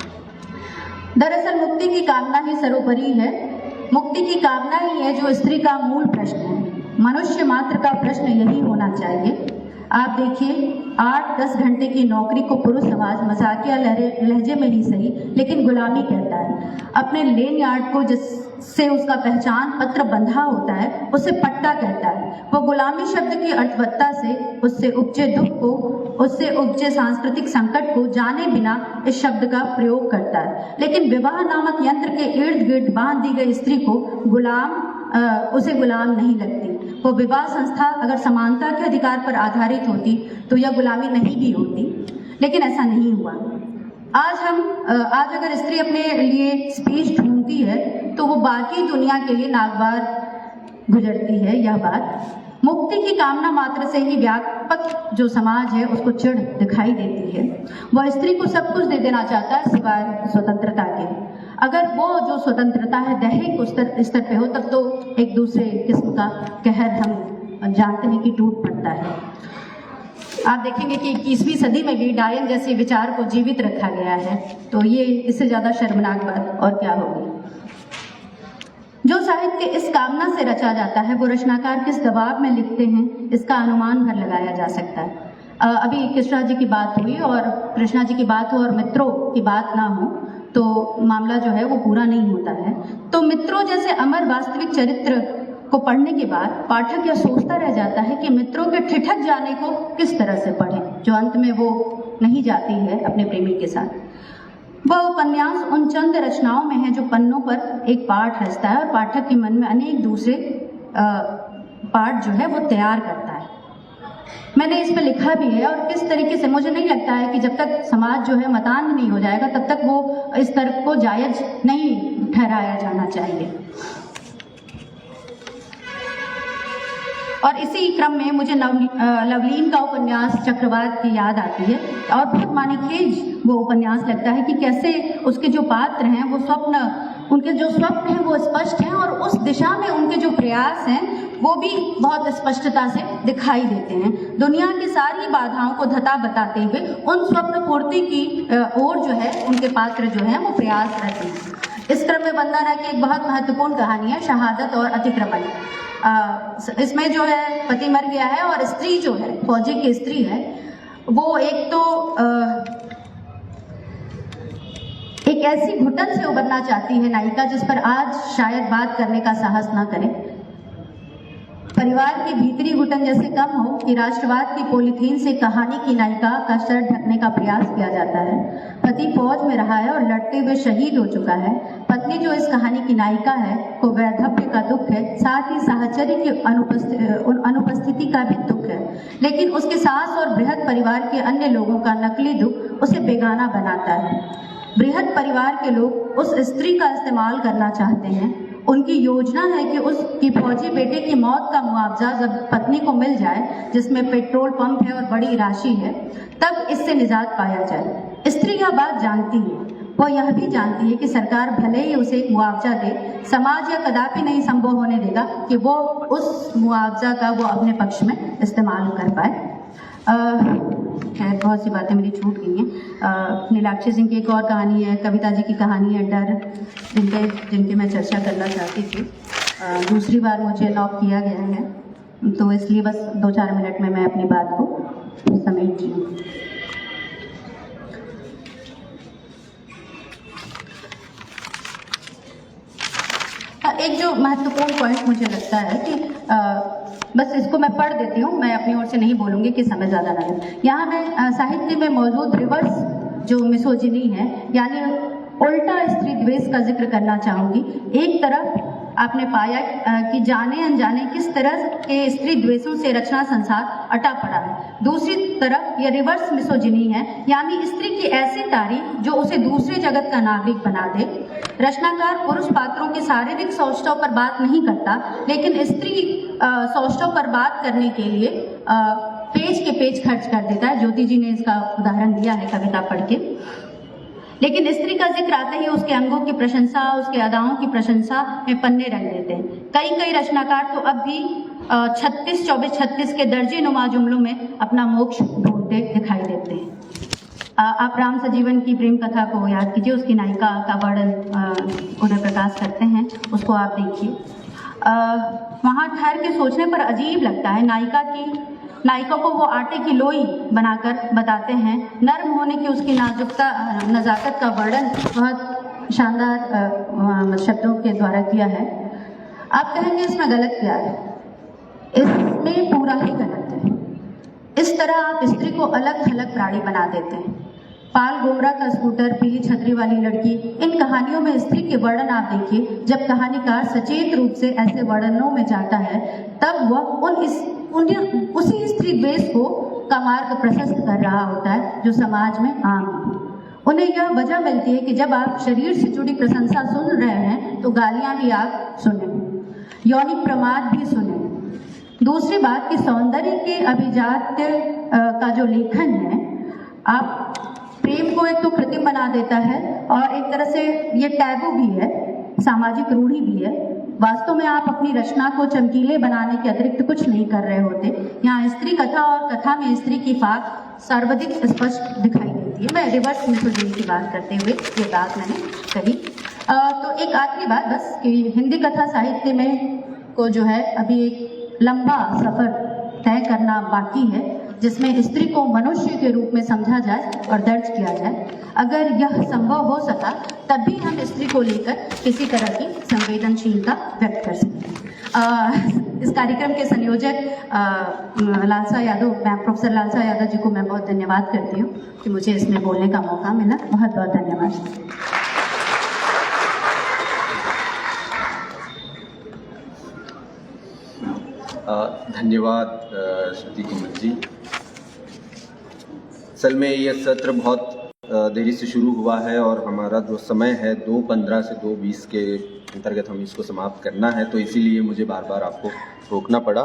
दरअसल मुक्ति की कामना ही सर्वोपरि है। मुक्ति की कामना ही है जो स्त्री का मूल प्रश्न है। मनुष्य मात्र का प्रश्न यही होना चाहिए। आप देखिए 8-10 घंटे की नौकरी को पुरुष समाज मजाकिया लहजे में ही सही लेकिन गुलामी कहता है। अपने लेन यार्ड को जिससे उसका पहचान पत्र बंधा होता है उसे पट्टा कहता है। वो गुलामी शब्द की अर्थवत्ता से उससे उपजे दुख को, उससे उपजे सांस्कृतिक संकट को जाने बिना इस शब्द का प्रयोग करता है। लेकिन विवाह नामक यंत्र के इर्द गिर्द बांध दी गई स्त्री को उसे गुलाम नहीं लगती। वो विवाह संस्था अगर समानता के अधिकार पर आधारित होती तो यह गुलामी नहीं भी होती, लेकिन ऐसा नहीं हुआ। आज अगर स्त्री अपने लिए स्पेस ढूंढती है तो वो बाकी दुनिया के लिए नागवार गुजरती है। यह बात मुक्ति की कामना मात्र से ही व्यापक जो समाज है उसको चिढ़ दिखाई देती है। वह स्त्री को सब कुछ दे देना चाहता है सिवाय स्वतंत्रता के। अगर वो जो स्वतंत्रता है दैहिक स्तर पे हो तब तो एक दूसरे किस्म का कहर हम जानते हैं कि टूट पड़ता है। आप देखेंगे कि 21वीं सदी में भी डायन जैसे विचार को जीवित रखा गया है, तो ये इससे ज़्यादा शर्मनाक बात और क्या होगी। जो साहित्य इस कामना से रचा जाता है वो रचनाकार किस दबाव में लिखते हैं इसका अनुमान भर लगाया जा सकता है। अभी कृष्णा जी की बात हुई और कृष्णा जी की बात हो और मित्रों की बात ना हो तो मामला जो है वो पूरा नहीं होता है। तो मित्रों जैसे अमर वास्तविक चरित्र को पढ़ने के बाद पाठक यह सोचता रह जाता है कि मित्रों के ठिठक जाने को किस तरह से पढ़ें, जो अंत में वो नहीं जाती है अपने प्रेमी के साथ। वह उपन्यास उन चंद रचनाओं में है जो पन्नों पर एक पाठ रचता है और पाठक के मन में अनेक दूसरे पाठ जो है वो तैयार करता है। मैंने इस पर लिखा भी है और किस तरीके से मुझे नहीं लगता है कि जब तक समाज जो है मतान्ध नहीं हो जाएगा तब तक वो इस तर्क को जायज नहीं ठहराया जाना चाहिए। और इसी क्रम में मुझे लवलीन का उपन्यास चक्रवात की याद आती है और बहुत मानीखेज वो उपन्यास लगता है कि कैसे उसके जो पात्र हैं वो उनके जो स्वप्न हैं वो स्पष्ट हैं और उस दिशा में उनके जो प्रयास हैं वो भी बहुत स्पष्टता से दिखाई देते हैं। दुनिया की सारी बाधाओं को धता बताते हुए उन स्वप्न पूर्ति की ओर जो है उनके पात्र जो हैं वो प्रयासरत हैं। इस क्रम में वंदना की एक बहुत महत्वपूर्ण कहानी है शहादत और अतिक्रमण। इसमें जो है पति मर गया है और स्त्री जो है फौजी की स्त्री है वो एक ऐसी घुटन से उबरना चाहती है नायिका जिस पर आज शायद बात करने का साहस ना करें। परिवार की भीतरी घुटन जैसे कम हो कि राष्ट्रवाद की पॉलीथीन से कहानी की नायिका का सर ढकने का प्रयास किया जाता है। पति फौज में रहा है और लड़ते हुए शहीद हो चुका है। पत्नी जो इस कहानी की नायिका है को वैधव्य का दुख है, साथ ही साहचर्य की अनुपस्थिति का भी दुख है, लेकिन उसके सास और बृहद परिवार के अन्य लोगों का नकली दुख उसे बेगाना बनाता है। बृहद परिवार के लोग उस स्त्री का इस्तेमाल करना चाहते हैं। उनकी योजना है कि उसकी फौजी बेटे की मौत का मुआवजा जब पत्नी को मिल जाए, जिसमें पेट्रोल पंप है और बड़ी राशि है, तब इससे निजात पाया जाए। स्त्री यह बात जानती है, वह यह भी जानती है कि सरकार भले ही उसे मुआवजा दे, समाज यह कदापि नहीं संभव होने देगा कि वो उस मुआवजा का वो अपने पक्ष में इस्तेमाल कर पाए। खैर बहुत सी बातें मेरी छूट गई हैं। नीलाक्षी सिंह की एक और कहानी है, कविता जी की कहानी है डर, जिनके मैं चर्चा करना चाहती थी। दूसरी बार मुझे लॉक किया गया है, तो इसलिए बस 2-4 मिनट में मैं अपनी बात को समेट रही हूँ। एक जो महत्वपूर्ण पॉइंट मुझे लगता है कि बस इसको मैं पढ़ देती हूँ, मैं अपनी ओर से नहीं बोलूँगी कि समय ज़्यादा लगे। यहाँ मैं साहित्य में मौजूद रिवर्स जो मिसोजिनी है यानी उल्टा स्त्री द्वेष का जिक्र करना चाहूँगी। एक तरफ आपने पाया कि जाने अनजाने किस तरह के स्त्री द्वेषों से रचना संसार अटा पड़ा है। दूसरी तरफ यह रिवर्स मिसोजिनी है यानी स्त्री की ऐसी तारीफ जो उसे दूसरे जगत का नागरिक बना दे। रचनाकार पुरुष पात्रों के शारीरिक सौष्ठव पर बात नहीं करता, लेकिन स्त्री सौष्ठव पर बात करने के लिए पेज के पेज खर्च कर देता है। ज्योति जी ने इसका उदाहरण दिया है कविता पढ़ के। लेकिन स्त्री का जिक्र आते ही उसके अंगों की प्रशंसा, उसके अदाओं की प्रशंसा में पन्ने रंग देते हैं। कई रचनाकार तो अब भी 36-24-36 के दर्जे नुमा जुमलों में अपना मोक्ष ढूंढते दिखाई देते हैं। आप राम सजीवन की प्रेम कथा को याद कीजिए, उसकी नायिका का वर्णन उदय प्रकाश करते हैं, उसको आप देखिए। वहाँ ठहर के सोचने पर अजीब लगता है नायिका की नायिका को वो आटे की लोई बनाकर बताते हैं। नर्म होने की उसकी नाजुकता नज़ाकत का वर्णन बहुत शानदार शब्दों के द्वारा किया है। आप कहेंगे इसमें गलत क्या है? इसमें पूरा ही गलत है। इस तरह आप स्त्री को अलग थलग प्राणी बना देते हैं। पाल गोमरा का स्कूटर, पीली छतरी वाली लड़की, इन कहानियों में स्त्री के वर्णन आप देखिए। जब कहानीकार सचेत रूप से ऐसे वर्णनों में जाता है तब वह उसी स्त्री द्वेष को का मार्ग प्रशस्त कर रहा होता है जो समाज में आम है। उन्हें यह वजह मिलती है कि जब आप शरीर से जुड़ी प्रशंसा सुन रहे हैं तो गालियां भी आप सुने, यौनिक प्रमाद भी सुने। दूसरी बात कि सौंदर्य के अभिजात्य का जो लेखन है, आप प्रेम को एक तो कृत्रिम बना देता है और एक तरह से ये टैबू भी है, सामाजिक रूढ़ी भी है। वास्तव में आप अपनी रचना को चमकीले बनाने के अतिरिक्त कुछ नहीं कर रहे होते। यहाँ स्त्री कथा और कथा में स्त्री की फाक सर्वाधिक स्पष्ट दिखाई देती है। मैं रिवर्स मिसोजिनी की बात करते हुए ये बात मैंने कही। तो एक आखिरी बात बस कि हिंदी कथा साहित्य में को जो है अभी एक लंबा सफर तय करना बाकी है, जिसमें स्त्री को मनुष्य के रूप में समझा जाए और दर्ज किया जाए। अगर यह संभव हो सका तभी हम स्त्री को लेकर किसी तरह की संवेदनशीलता व्यक्त कर सकते। इस कार्यक्रम के संयोजक लालसा यादव, प्रोफेसर लालसा यादव जी को मैं बहुत धन्यवाद करती हूँ कि मुझे इसमें बोलने का मौका मिला। बहुत बहुत धन्यवाद। धन्यवाद श्रुति कुमार जी। असल में यह सत्र बहुत देरी से शुरू हुआ है और हमारा जो समय है 2:15 से 2:20 के अंतर्गत हम इसको समाप्त करना है, तो इसीलिए मुझे बार बार आपको रोकना पड़ा।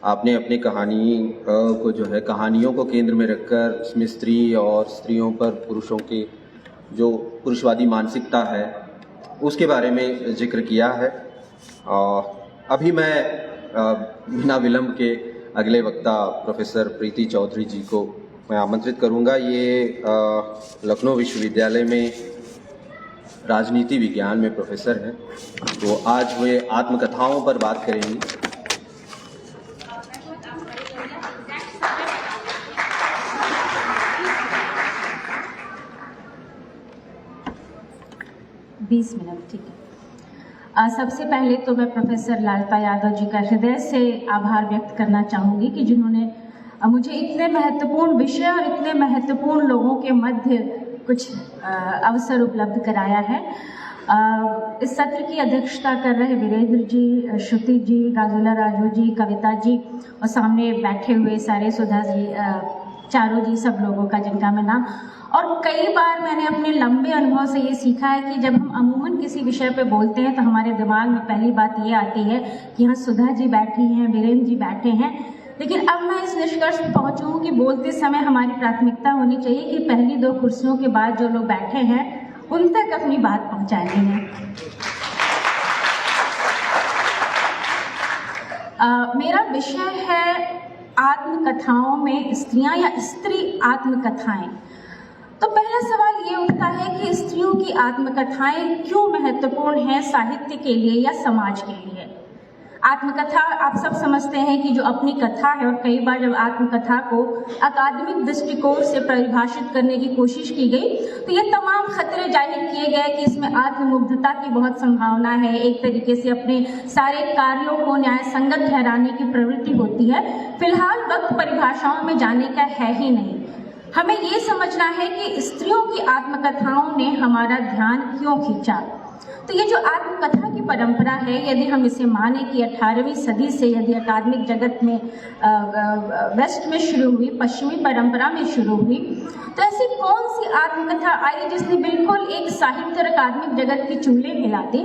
आपने अपनी कहानी को जो है कहानियों को केंद्र में रखकर उसमें स्त्री और स्त्रियों पर पुरुषों के जो पुरुषवादी मानसिकता है उसके बारे में जिक्र किया है। अभी मैं बिना विलंब के अगले वक्ता प्रोफेसर प्रीति चौधरी जी को मैं आमंत्रित करूंगा। ये लखनऊ विश्वविद्यालय में राजनीति विज्ञान में प्रोफेसर हैं। तो आज वे आत्मकथाओं पर बात करेंगी। बीस मिनट, ठीक है। सबसे पहले तो मैं प्रोफेसर लालता यादव जी का हृदय से आभार व्यक्त करना चाहूँगी कि जिन्होंने मुझे इतने महत्वपूर्ण विषय और इतने महत्वपूर्ण लोगों के मध्य कुछ अवसर उपलब्ध कराया है। इस सत्र की अध्यक्षता कर रहे वीरेंद्र जी, श्रुति जी, गाजुला राजू जी, कविता जी और सामने बैठे हुए सारे सुधा जी, चारों जी, सब लोगों का जिनका मैं नाम। और कई बार मैंने अपने लंबे अनुभव से ये सीखा है कि जब हम अमूमन किसी विषय पे बोलते हैं तो हमारे दिमाग में पहली बात ये आती है कि यहाँ सुधा जी बैठी हैं, वीरेंद्र जी बैठे हैं। लेकिन अब मैं इस निष्कर्ष पर पहुँची हूँ कि बोलते समय हमारी प्राथमिकता होनी चाहिए कि पहली दो कुर्सियों के बाद जो लोग बैठे हैं उन तक अपनी बात पहुँचानी है। मेरा विषय है आत्मकथाओं में स्त्रियाँ या स्त्री आत्मकथाएं। तो पहला सवाल ये उठता है कि स्त्रियों की आत्मकथाएं क्यों महत्वपूर्ण हैं साहित्य के लिए या समाज के लिए। आत्मकथा आप सब समझते हैं कि जो अपनी कथा है, और कई बार जब आत्मकथा को अकादमिक दृष्टिकोण से परिभाषित करने की कोशिश की गई तो ये तमाम खतरे जाहिर किए गए कि इसमें आत्ममुग्धता की बहुत संभावना है, एक तरीके से अपने सारे कार्यों को न्याय संगत ठहराने की प्रवृत्ति होती है। फिलहाल वक्त परिभाषाओं में जाने का है ही नहीं। हमें ये समझना है कि स्त्रियों की आत्मकथाओं ने हमारा ध्यान क्यों खींचा। तो ये जो आत्मकथा की परंपरा है, यदि हम इसे माने कि 18वीं सदी से यदि अकादमिक जगत में वेस्ट में शुरू हुई, पश्चिमी परंपरा में शुरू हुई, तो ऐसी कौन सी आत्मकथा आई जिसने बिल्कुल एक साहित्य और अकादमिक जगत की चूल्हे हिला दी।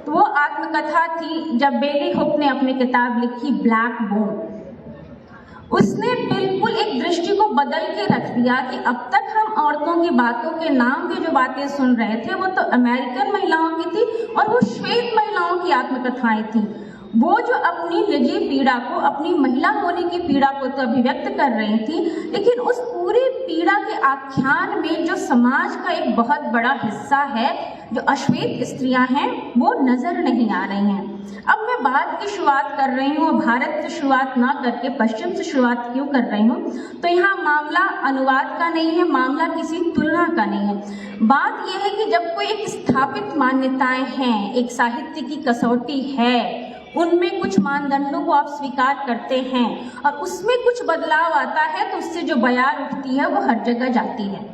तो वो आत्मकथा थी जब बेली हुक ने अपनी किताब लिखी ब्लैक बोन। उसने बिल्कुल एक दृष्टि को बदल के रख दिया कि अब तक हम औरतों की बातों के नाम की जो बातें सुन रहे थे वो तो अमेरिकन महिलाओं की थी और वो श्वेत महिलाओं की आत्मकथाएं थी। वो जो अपनी निजी पीड़ा को, अपनी महिला होने की पीड़ा को तो अभिव्यक्त कर रही थी, लेकिन उस पूरी पीड़ा के आख्यान में जो समाज का एक बहुत बड़ा हिस्सा है, जो अश्वेत स्त्रियां हैं, वो नजर नहीं आ रही हैं। अब मैं बात की शुरुआत कर रही हूँ, भारत से शुरुआत ना करके पश्चिम से शुरुआत क्यों कर रही हूँ, तो यहाँ मामला अनुवाद का नहीं है, मामला किसी तुलना का नहीं है। बात यह है कि जब कोई एक स्थापित मान्यताएं हैं, एक साहित्य की कसौटी है, उनमें कुछ मानदंडों को आप स्वीकार करते हैं और उसमें कुछ बदलाव आता है, तो उससे जो बयार उठती है वो हर जगह जाती है।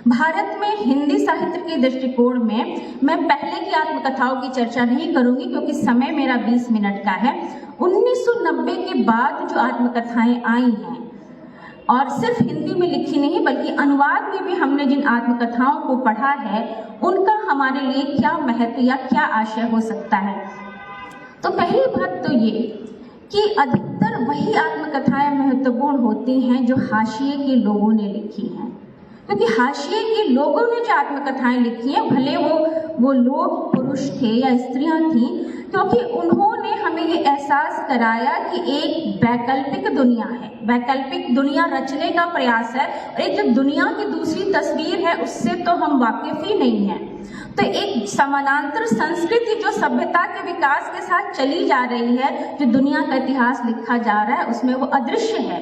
भारत में हिंदी साहित्य के दृष्टिकोण में मैं पहले की आत्मकथाओं की चर्चा नहीं करूंगी क्योंकि समय मेरा 20 मिनट का है। 1990 के बाद जो आत्मकथाएं आई हैं और सिर्फ हिंदी में लिखी नहीं बल्कि अनुवाद में भी हमने जिन आत्मकथाओं को पढ़ा है, उनका हमारे लिए क्या महत्व या क्या आशय हो सकता है। तो पहली बात तो ये कि अधिकतर वही आत्मकथाएं महत्वपूर्ण होती हैं जो हाशिए के लोगों ने लिखी हैं, क्योंकि हाशिए के लोगों ने जो आत्मकथाएं लिखी हैं, भले वो लोग पुरुष थे या स्त्रियां थीं, क्योंकि उन्होंने हमें ये एहसास कराया कि एक वैकल्पिक दुनिया है, वैकल्पिक दुनिया रचने का प्रयास है और एक जो दुनिया की दूसरी तस्वीर है उससे तो हम वाकिफ ही नहीं हैं। तो एक समानांतर संस्कृति जो सभ्यता के विकास के साथ चली जा रही है, जो दुनिया का इतिहास लिखा जा रहा है, उसमें वो अदृश्य है।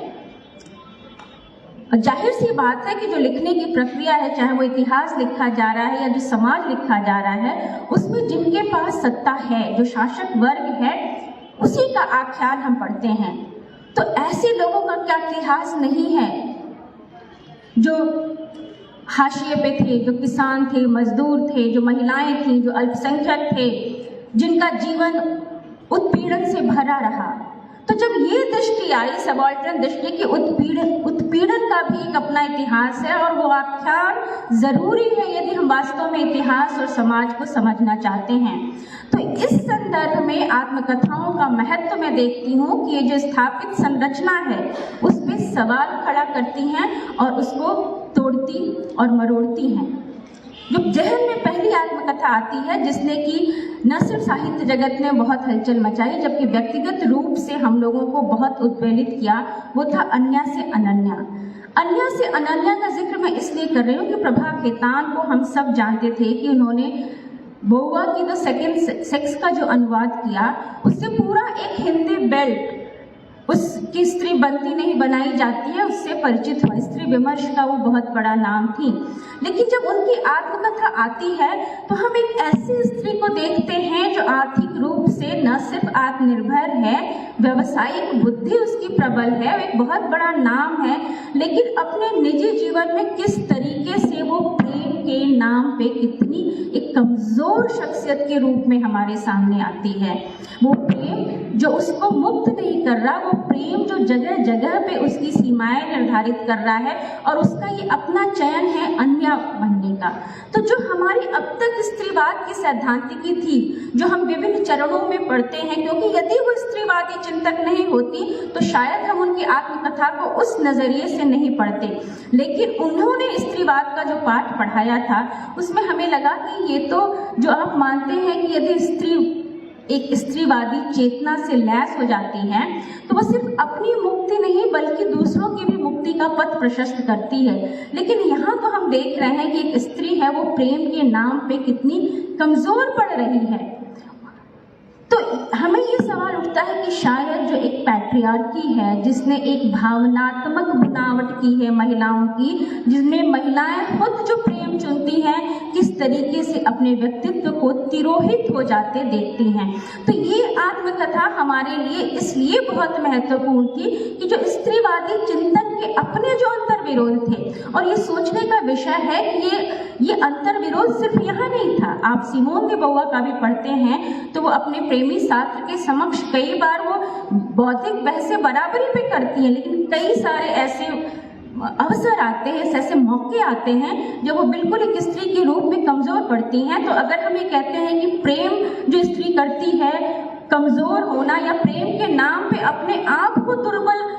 और जाहिर सी बात है कि जो लिखने की प्रक्रिया है, चाहे वो इतिहास लिखा जा रहा है या जो समाज लिखा जा रहा है, उसमें जिनके पास सत्ता है, जो शासक वर्ग है, उसी का आख्यान हम पढ़ते हैं। तो ऐसे लोगों का क्या इतिहास नहीं है जो हाशिए पे थे, जो किसान थे, मजदूर थे, जो महिलाएं थीं, जो अल्पसंख्यक थे, जिनका जीवन उत्पीड़न से भरा रहा। तो जब ये दृष्टि आई, सबाल्टर्न दृष्टि की उत्पीड़न का भी एक अपना इतिहास है और वो आख्यान जरूरी है यदि हम वास्तव में इतिहास और समाज को समझना चाहते हैं। तो इस संदर्भ में आत्मकथाओं का महत्व मैं देखती हूँ कि ये जो स्थापित संरचना है उस पर सवाल खड़ा करती हैं और उसको तोड़ती और मरोड़ती हैं। जो जहन में पहली आत्मकथा आती है जिसने कि न सिर्फ साहित्य जगत में बहुत हलचल मचाई जबकि व्यक्तिगत रूप से हम लोगों को बहुत उत्प्रेरित किया, वो था अन्या से अनन्या। अन्या से अनन्या का जिक्र मैं इसलिए कर रही हूँ कि प्रभा खेतान को हम सब जानते थे कि उन्होंने बउआ की तो सेकंड सेक्स का जो अनुवाद किया, उससे पूरा एक हिंदी बेल्ट, उसकी स्त्री बनती नहीं बनाई जाती है, उससे परिचित हुआ। स्त्री विमर्श का वो बहुत बड़ा नाम थी। लेकिन जब उनकी आत्मकथा आती है तो हम एक ऐसी स्त्री को देखते हैं जो आर्थिक रूप से न सिर्फ आत्मनिर्भर है, व्यावसायिक बुद्धि उसकी प्रबल है, एक बहुत बड़ा नाम है, लेकिन अपने निजी जीवन में किस तरीके से वो प्रेम के नाम पे कितनी एक कमजोर शख्सियत के रूप में हमारे सामने आती है। वो प्रेम जो उसको मुक्त नहीं कर रहा, वो प्रेम जो जगह जगह पे उसकी सीमाएं निर्धारित कर रहा है और उसका ये अपना चयन है अन्य बनने का। तो जो हमारी अब तक स्त्रीवाद की सैद्धांतिकी थी, जो हम विभिन्न चरणों में पढ़ते हैं, क्योंकि यदि वो स्त्रीवादी चिंतक नहीं होती तो शायद हम उनकी आत्मकथा को उस नजरिए से नहीं पढ़ते, लेकिन उन्होंने स्त्रीवाद का जो पाठ पढ़ाया था उसमें हमें लगा कि ये तो जो आप मानते हैं कि यदि स्त्री एक स्त्रीवादी चेतना से लैस हो जाती है तो वह सिर्फ अपनी मुक्ति नहीं बल्कि दूसरों की भी मुक्ति का पथ प्रशस्त करती है। लेकिन यहाँ तो हम देख रहे हैं कि एक स्त्री है वो प्रेम के नाम पे कितनी कमजोर पड़ रही है। तो हमें ये सवाल उठता है कि शायद जो एक पैट्रियार्की है जिसने एक भावनात्मक बनावट की है महिलाओं की, जिसमें महिलाएं खुद जो प्रेम चुनती हैं किस तरीके से अपने व्यक्तित्व को तिरोहित हो जाते देखती हैं। तो ये आत्मकथा हमारे लिए इसलिए बहुत महत्वपूर्ण थी कि जो स्त्रीवादी चिंतन के अपने जो अंतर्विरोध थे, और ये सोचने का विषय है कि ये अंतर्विरोध सिर्फ यहाँ नहीं था। आप सिमोन दे बउआ का भी पढ़ते हैं तो वो अपने प्रेमी साथी के समक्ष कई बार वो बौद्धिक बहसें बराबरी पे करती हैं, लेकिन कई सारे ऐसे अवसर आते हैं, ऐसे मौके आते हैं जब वो बिल्कुल एक स्त्री के रूप में कमजोर पड़ती हैं। तो अगर हम ये कहते हैं कि प्रेम जो स्त्री करती है कमजोर होना या प्रेम के नाम पे अपने आप को दुर्बल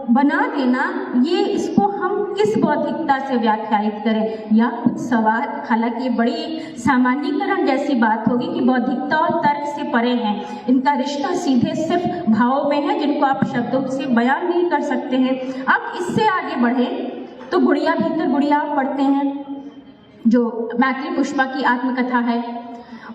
बना देना, ये इसको हम किस बौद्धिकता से व्याख्यायित करें या कुछ सवाल, हालांकि ये बड़ी सामान्यीकरण जैसी बात होगी कि बौद्धिकता और तर्क से परे हैं, इनका रिश्ता सीधे सिर्फ भावों में है जिनको आप शब्दों से बयान नहीं कर सकते हैं। आप इससे आगे बढ़े तो गुड़िया भीतर गुड़िया पढ़ते हैं जो मैथिली पुष्पा की आत्मकथा है,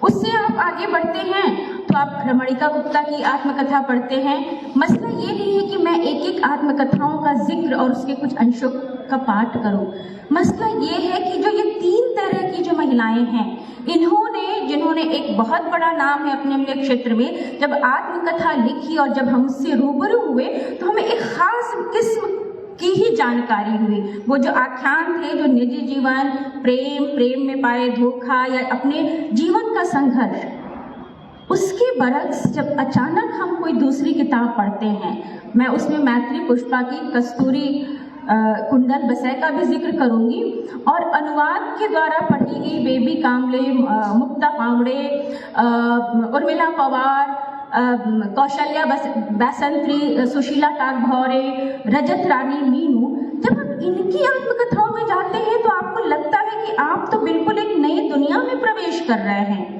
उससे आप आगे बढ़ते हैं तो आप रमणिका गुप्ता की आत्मकथा पढ़ते हैं। मसला ये नहीं है कि मैं एक एक आत्मकथाओं का जिक्र और उसके कुछ अंशों का पाठ करूं। मसला ये है कि जो ये 3 तरह की जो महिलाएं हैं, इन्होंने जिन्होंने एक बहुत बड़ा नाम है अपने अपने क्षेत्र में, जब आत्मकथा लिखी और जब हम उससे रूबरू हुए तो हमें एक खास किस्म की ही जानकारी हुई। वो जो आख्यान थे, जो निजी जीवन, प्रेम में पाए धोखा या अपने जीवन का संघर्ष, उसके बरक्स जब अचानक हम कोई दूसरी किताब पढ़ते हैं, मैं उसमें मैथिली पुष्पा की कस्तूरी कुंडल बसै का भी जिक्र करूंगी और अनुवाद के द्वारा पढ़ी गई बेबी कामले, मुक्ता पावड़े, उर्मिला पवार, कौशल्या बसंत्री, सुशीला टागभौरे, रजत रानी मीनू, जब आप इनकी आत्मकथाओं में जाते हैं तो आपको लगता है कि आप तो बिल्कुल एक नई दुनिया में प्रवेश कर रहे हैं।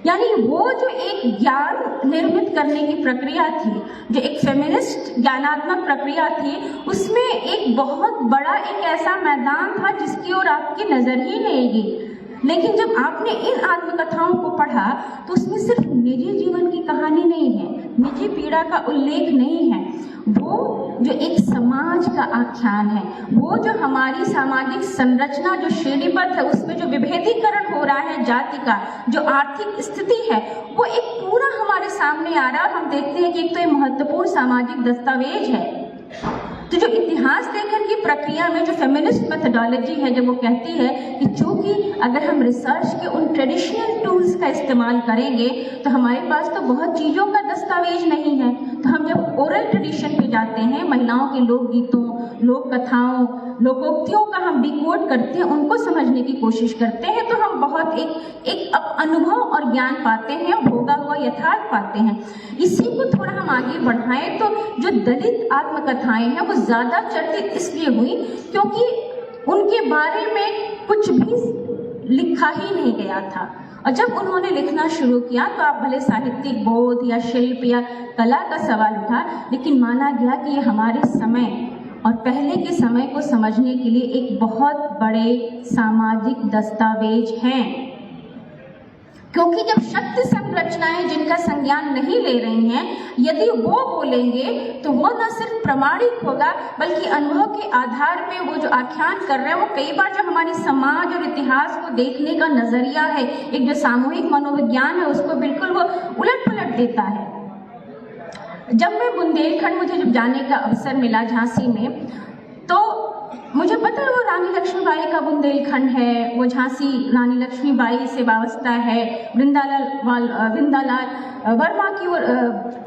यानी वो जो एक ज्ञान निर्मित करने की प्रक्रिया थी, जो एक फेमिनिस्ट ज्ञानात्मक प्रक्रिया थी, उसमें एक बहुत बड़ा एक ऐसा मैदान था जिसकी ओर आपकी नजर ही नहीं गई। लेकिन जब आपने इन आत्मकथाओं को पढ़ा तो उसमें सिर्फ निजी जीवन की कहानी नहीं है, निजी पीड़ा का उल्लेख नहीं है, वो जो एक समाज का आख्यान है, वो जो हमारी सामाजिक संरचना जो श्रेणीबद्ध है, उसमें जो विभेदीकरण हो रहा है जाति का, जो आर्थिक स्थिति है, वो एक पूरा हमारे सामने आ रहा है और हम देखते हैं कि एक तो ये महत्वपूर्ण सामाजिक दस्तावेज है। तो जो इतिहास लेखन की प्रक्रिया में जो फेमिनिस्ट मेथोडोलॉजी है, जब वो कहती है कि चूंकि अगर हम रिसर्च के उन ट्रेडिशनल टूल्स का इस्तेमाल करेंगे तो हमारे पास तो बहुत चीज़ों का दस्तावेज नहीं है, तो हम जब ओरल ट्रेडिशन पे जाते हैं, महिलाओं के लोकगीतों, लोक कथाओं, लोकोक्तियों का हम डिकोड करते हैं, उनको समझने की कोशिश करते हैं, तो हम बहुत एक अनुभव और ज्ञान पाते हैं, भोगा हुआ यथार्थ पाते हैं। इसी को थोड़ा हम आगे बढ़ाएं तो जो दलित आत्मकथाएं हैं वो ज़्यादा चर्चित इसलिए हुई क्योंकि उनके बारे में कुछ भी लिखा ही नहीं गया था, और जब उन्होंने लिखना शुरू किया तो आप भले साहित्यिक बोध या शिल्प या कला का सवाल उठा, लेकिन माना गया कि ये हमारे समय और पहले के समय को समझने के लिए एक बहुत बड़े सामाजिक दस्तावेज हैं। क्योंकि जब शक्ति संरचनाएं जिनका संज्ञान नहीं ले रही हैं, यदि वो बोलेंगे तो वो न सिर्फ प्रमाणिक होगा बल्कि अनुभव के आधार पे वो जो आख्यान कर रहे हैं, वो कई बार जो हमारी समाज और इतिहास को देखने का नजरिया है, एक जो सामूहिक मनोविज्ञान है, उसको बिल्कुल वो उलट पलट देता है। जब मैं बुंदेलखंड, मुझे जब जाने का अवसर मिला झांसी में, तो मुझे पता है वो रानी लक्ष्मीबाई का बुंदेलखंड है, वो झांसी रानी लक्ष्मीबाई से वाबस्ता है, वृंदालाल वर्मा की ओर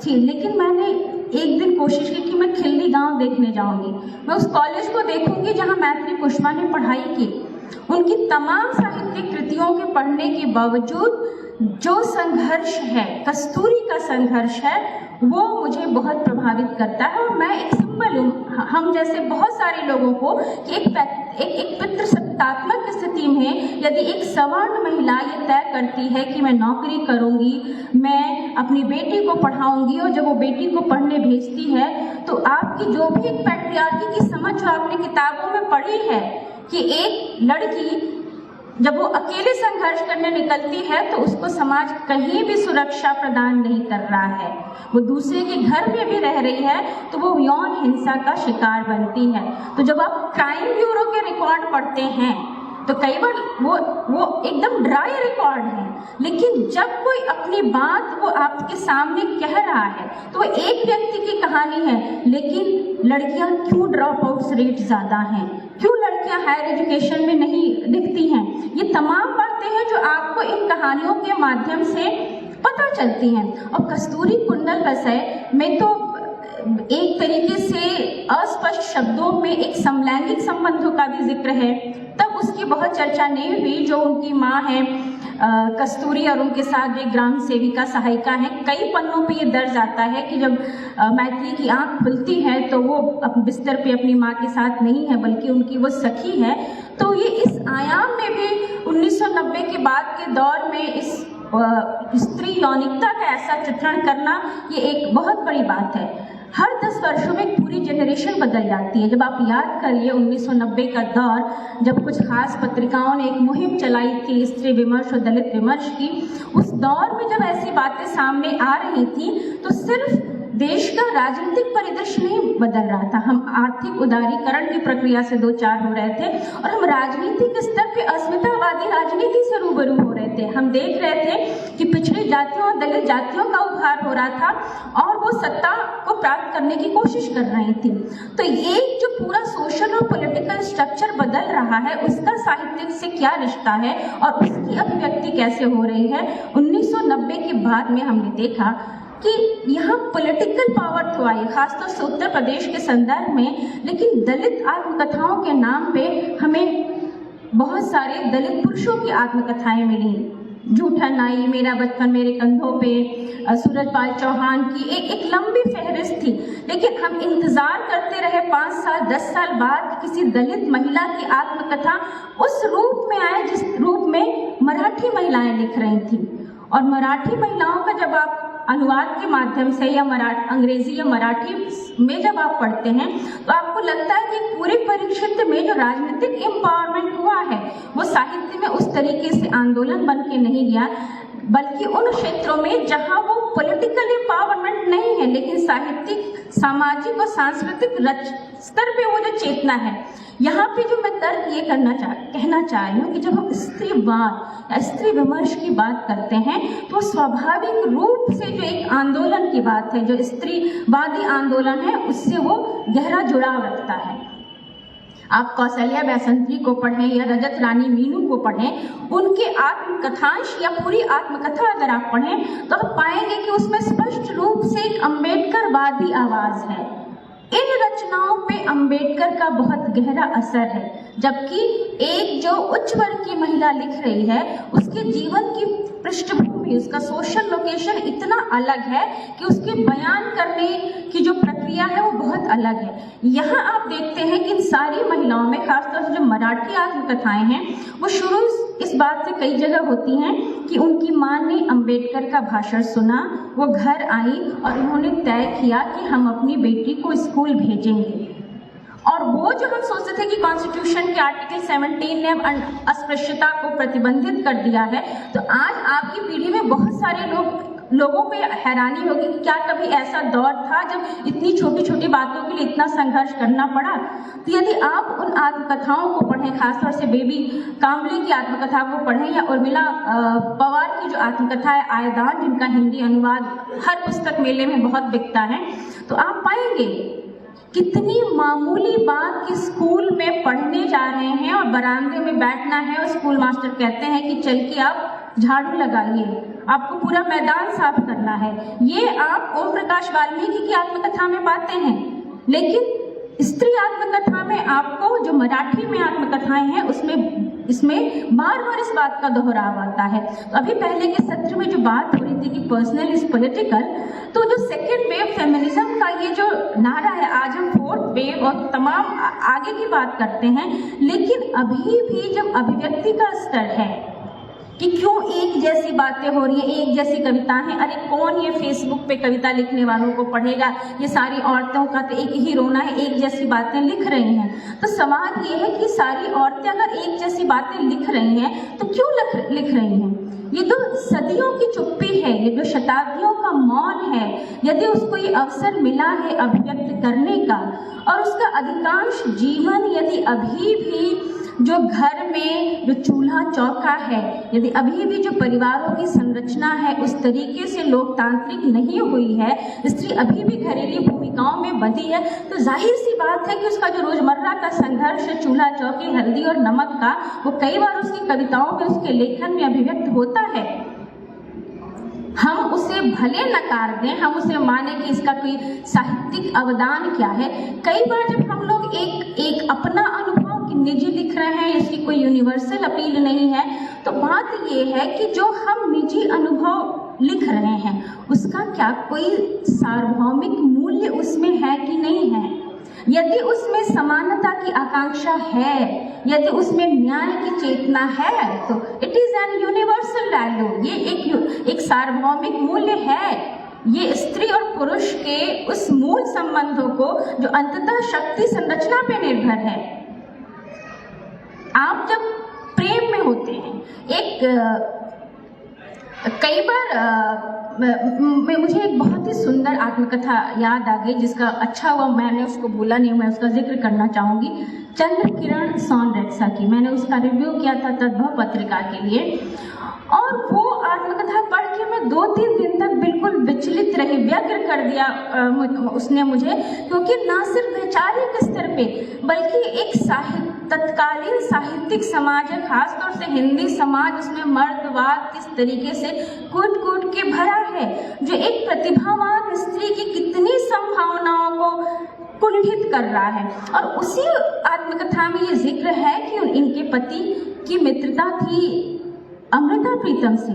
थी। लेकिन मैंने एक दिन कोशिश की कि मैं खिल्ली गांव देखने जाऊंगी, मैं उस कॉलेज को देखूंगी जहां मैथिली पुष्पा ने पढ़ाई की। उनकी तमाम साहित्यिक कृतियों के पढ़ने के बावजूद जो संघर्ष है, कस्तूरी का संघर्ष है, वो मुझे बहुत प्रभावित करता है। और मैं एक सिंबल हूँ हम जैसे बहुत सारे लोगों को कि एक पितृसत्तात्मक स्थिति में यदि एक सवर्ण महिला ये तय करती है कि मैं नौकरी करूँगी, मैं अपनी बेटी को पढ़ाऊँगी, और जब वो बेटी को पढ़ने भेजती है तो आपकी जो भी एक पैट्रियार्की की समझ जो आपने किताबों में पढ़ी है कि एक लड़की जब वो अकेले संघर्ष करने निकलती है तो उसको समाज कहीं भी सुरक्षा प्रदान नहीं कर रहा है, वो दूसरे के घर में भी रह रही है तो वो यौन हिंसा का शिकार बनती है। तो जब आप क्राइम ब्यूरो के रिकॉर्ड पढ़ते हैं तो कई बार वो एकदम ड्राई रिकॉर्ड है, लेकिन जब कोई अपनी बात वो आपके सामने कह रहा है तो वो एक व्यक्ति की कहानी है, लेकिन लड़कियां क्यों ड्रॉप आउट रेट ज़्यादा हैं, क्यों लड़कियां हायर एजुकेशन में नहीं दिखती हैं, ये तमाम बातें हैं जो आपको इन कहानियों के माध्यम से पता चलती हैं। और कस्तूरी कुंडल बसै में तो एक तरीके से अस्पष्ट शब्दों में एक समलैंगिक संबंधों का भी जिक्र है, तब उसकी बहुत चर्चा नहीं हुई। जो उनकी माँ है कस्तूरी और उनके साथ जो ग्राम सेविका सहायिका है, कई पन्नों पे ये दर्ज आता है कि जब मैथिली की आंख खुलती है तो वो बिस्तर पे अपनी माँ के साथ नहीं है बल्कि उनकी वो सखी है। तो ये इस आयाम में भी 1990 के बाद के दौर में इस स्त्री यौनिकता का ऐसा चित्रण करना ये एक बहुत बड़ी बात है। हर 10 वर्षों में पूरी जनरेशन बदल जाती है। जब आप याद करिए 1990 का दौर, जब कुछ खास पत्रिकाओं ने एक मुहिम चलाई थी स्त्री विमर्श और दलित विमर्श की, उस दौर में जब ऐसी बातें सामने आ रही थी तो सिर्फ देश का राजनीतिक परिदृश्य नहीं बदल रहा था, हम आर्थिक उदारीकरण की प्रक्रिया से दो चार हो रहे थे और हम राजनीतिक स्तर पे अस्मितावादी राजनीति से रूबरू हो रहे थे। हम देख रहे थे कि पिछड़ी जातियों और दलित जातियों का उभार हो रहा था और वो सत्ता को प्राप्त करने की कोशिश कर रही थी। तो ये जो पूरा सोशल और पॉलिटिकल स्ट्रक्चर बदल रहा है उसका साहित्य से क्या रिश्ता है और उसकी अभिव्यक्ति कैसे हो रही है। 1990 के बाद में हमने देखा कि यहाँ पॉलिटिकल पावर तो आई, खासतौर से उत्तर प्रदेश के संदर्भ में, लेकिन दलित आत्मकथाओं के नाम पे हमें बहुत सारे दलित पुरुषों की आत्मकथाएं मिली। जूठा नाई, मेरा बचपन मेरे कंधों पे, सूरजपाल चौहान की एक लंबी फहरिस्त थी। लेकिन हम इंतजार करते रहे 5 साल 10 साल बाद किसी दलित महिला की आत्मकथा उस रूप में आए जिस रूप में मराठी महिलाएं लिख रही थी। और मराठी महिलाओं का जब आप अनुवाद के माध्यम से या अंग्रेजी या मराठी में जब आप पढ़ते हैं तो आपको लगता है कि पूरे परिक्षेत्र में जो राजनीतिक एम्पावरमेंट हुआ है वो साहित्य में उस तरीके से आंदोलन बन के नहीं गया, बल्कि उन क्षेत्रों में जहां वो पॉलिटिकल एम्पावरमेंट नहीं है लेकिन साहित्यिक, सामाजिक और सांस्कृतिक स्तर पे वो जो चेतना है, यहाँ पे जो मैं तर्क ये कहना चाह रही हूँ कि जब हम स्त्रीवाद या स्त्री विमर्श की बात करते हैं तो स्वाभाविक रूप से जो एक आंदोलन की बात है, जो स्त्रीवादी आंदोलन है, उससे वो गहरा जुड़ाव रखता है। आप कौशल्या बैसंत्री को पढ़ें या रजत रानी मीनू को पढ़ें, उनके आत्मकथांश या पूरी आत्मकथा अगर आप पढ़ें तो आप पाएंगे कि उसमें स्पष्ट रूप से एक अम्बेडकरवादी आवाज है। इन रचनाओं पे अंबेडकर का बहुत गहरा असर है, जबकि एक जो उच्च वर्ग की महिला लिख रही है उसके जीवन की पृष्ठभूमि, उसका सोशल लोकेशन इतना अलग है कि उसके बयान करने की जो प्रक्रिया है वो बहुत अलग है। यहाँ आप देखते हैं कि इन सारी महिलाओं में, खासतौर से जो मराठी आत्मकथाएं हैं, वो शुरू इस बात से कई जगह होती हैं कि उनकी माँ ने अंबेडकर का भाषण सुना, वो घर आई और उन्होंने तय किया कि हम अपनी बेटी को स्कूल भेजेंगे। और वो जो हम सोचते थे कि कॉन्स्टिट्यूशन के आर्टिकल 17 ने अस्पृश्यता को प्रतिबंधित कर दिया है, तो आज आपकी पीढ़ी में बहुत सारे लोगों पे हैरानी होगी कि क्या कभी ऐसा दौर था जब इतनी छोटी छोटी बातों के लिए इतना संघर्ष करना पड़ा। तो यदि आप उन आत्मकथाओं को पढ़ें, खासतौर से बेबी कामले की आत्मकथा को पढ़ें या उर्मिला पवार की जो आत्मकथा है आयदान, जिनका हिंदी अनुवाद हर पुस्तक मेले में बहुत बिकता है, तो आप पाएंगे कितनी मामूली बात कि स्कूल में पढ़ने जा रहे हैं और बरामदे में बैठना है और स्कूल मास्टर कहते हैं कि चल के आप झाड़ू लगाइए, आपको पूरा मैदान साफ करना है। ये आप ओम प्रकाश वाल्मीकि की आत्मकथा में पाते हैं, लेकिन स्त्री आत्मकथा में आपको जो मराठी में आत्मकथाएं हैं इसमें बार बार इस बात का दोहराव आता है। तो अभी पहले के सत्र में जो बात हो रही थी कि पर्सनल इज पॉलिटिकल, तो जो सेकेंड वेव फेमिनिज्म का ये जो नारा है, आज हम फोर्थ वेव और तमाम आगे की बात करते हैं, लेकिन अभी भी जब अभिव्यक्ति का स्तर है कि क्यों एक जैसी बातें हो रही है, एक जैसी कविताएं हैं, अरे कौन ये फेसबुक पे कविता लिखने वालों को पढ़ेगा, ये सारी औरतों का तो एक ही रोना है, एक जैसी बातें लिख रही हैं। तो सवाल ये है कि सारी औरतें अगर एक जैसी बातें लिख रही हैं तो क्यों लिख रही हैं? ये तो सदियों की चुप्पी है, ये जो शताब्दियों का मौन है, यदि उसको ये अवसर मिला है अभिव्यक्त करने का और उसका अधिकांश जीवन यदि अभी भी जो घर में जो चूल्हा चौका है, यदि अभी भी जो परिवारों की संरचना है उस तरीके से लोकतांत्रिक नहीं हुई है, स्त्री अभी भी घरेलू भूमिकाओं में बंधी है, तो जाहिर सी बात है कि उसका जो रोजमर्रा का संघर्ष है चूल्हा चौकी, हल्दी और नमक का, वो कई बार उसकी कविताओं में, उसके लेखन में अभिव्यक्त होता है। हम उसे भले नकार दें, हम उसे माने कि इसका कोई साहित्यिक अवदान क्या है। कई बार जब हम लोग एक अपना अनुभव निजी लिख रहे हैं, इसकी कोई यूनिवर्सल अपील नहीं है, तो बात ये है कि जो हम निजी अनुभव लिख रहे हैं उसका क्या कोई सार्वभौमिक मूल्य उसमें है कि नहीं है। यदि उसमें समानता की आकांक्षा है, यदि उसमें न्याय की चेतना है, तो it is an universal value, ये एक सार्वभौमिक मूल्य है। ये स्त्री और पुरुष के उस मूल संबंधों को जो अंततः शक्ति संरचना पे निर्भर है। आप जब प्रेम में होते हैं, एक कई बार मुझे एक बहुत ही सुंदर आत्मकथा याद आ गई, जिसका अच्छा हुआ मैंने उसको बोला नहीं, मैं उसका जिक्र करना चाहूँगी। चंद्र किरण सॉनरेक्सा की मैंने उसका रिव्यू किया था तद्भव पत्रिका के लिए, और वो आत्मकथा पढ़ के मैं 2-3 दिन तक बिल्कुल विचलित रही, व्यग्र कर दिया उसने मुझे, क्योंकि ना सिर्फ वैचारिक स्तर पे बल्कि एक तत्कालीन साहित्यिक समाज है, खासतौर से हिंदी समाज, उसमें मर्दवाद किस तरीके से कूट कूट के भरा है, जो एक प्रतिभावान स्त्री की कितनी संभावनाओं को कुंठित कर रहा है। और उसी आत्मकथा में ये जिक्र है कि इनके पति की मित्रता थी अमृता प्रीतम से,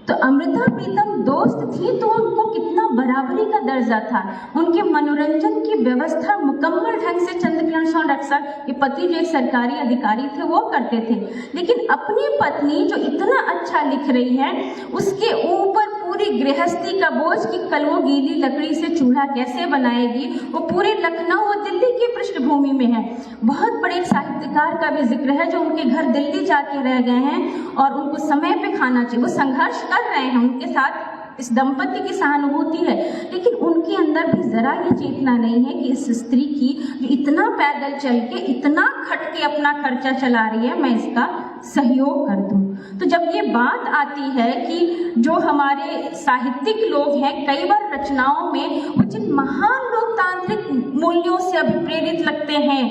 तो अमृता प्रीतम दोस्त थी तो उनको कितना बराबरी का दर्जा था, उनके मनोरंजन की व्यवस्था मुकम्मल ढंग से चंद्रकिरण सॉनरेक्सा के पति जो एक सरकारी अधिकारी थे वो करते थे। लेकिन अपनी पत्नी जो इतना अच्छा लिख रही है, उसके ऊपर पूरी गृहस्थी का बोझ कि कल वो गीली लकड़ी से चूल्हा कैसे बनाएगी, वो पूरे लखनऊ और दिल्ली की पृष्ठभूमि में है। बहुत बड़े साहित्यकार का भी जिक्र है जो उनके घर दिल्ली जाके रह गए हैं और उनको समय पे खाना चाहिए, वो संघर्ष कर रहे हैं, उनके साथ इस दंपति की सहानुभूति है, लेकिन उनके अंदर भी जरा ये चेतना नहीं है कि इस स्त्री की जो इतना पैदल चल के इतना खट के अपना खर्चा चला रही है, मैं इसका सहयोग कर दूं। तो जब ये बात आती है कि जो हमारे साहित्यिक लोग हैं कई बार रचनाओं में वो जिन महान लोकतांत्रिक मूल्यों से अभिप्रेरित लगते हैं,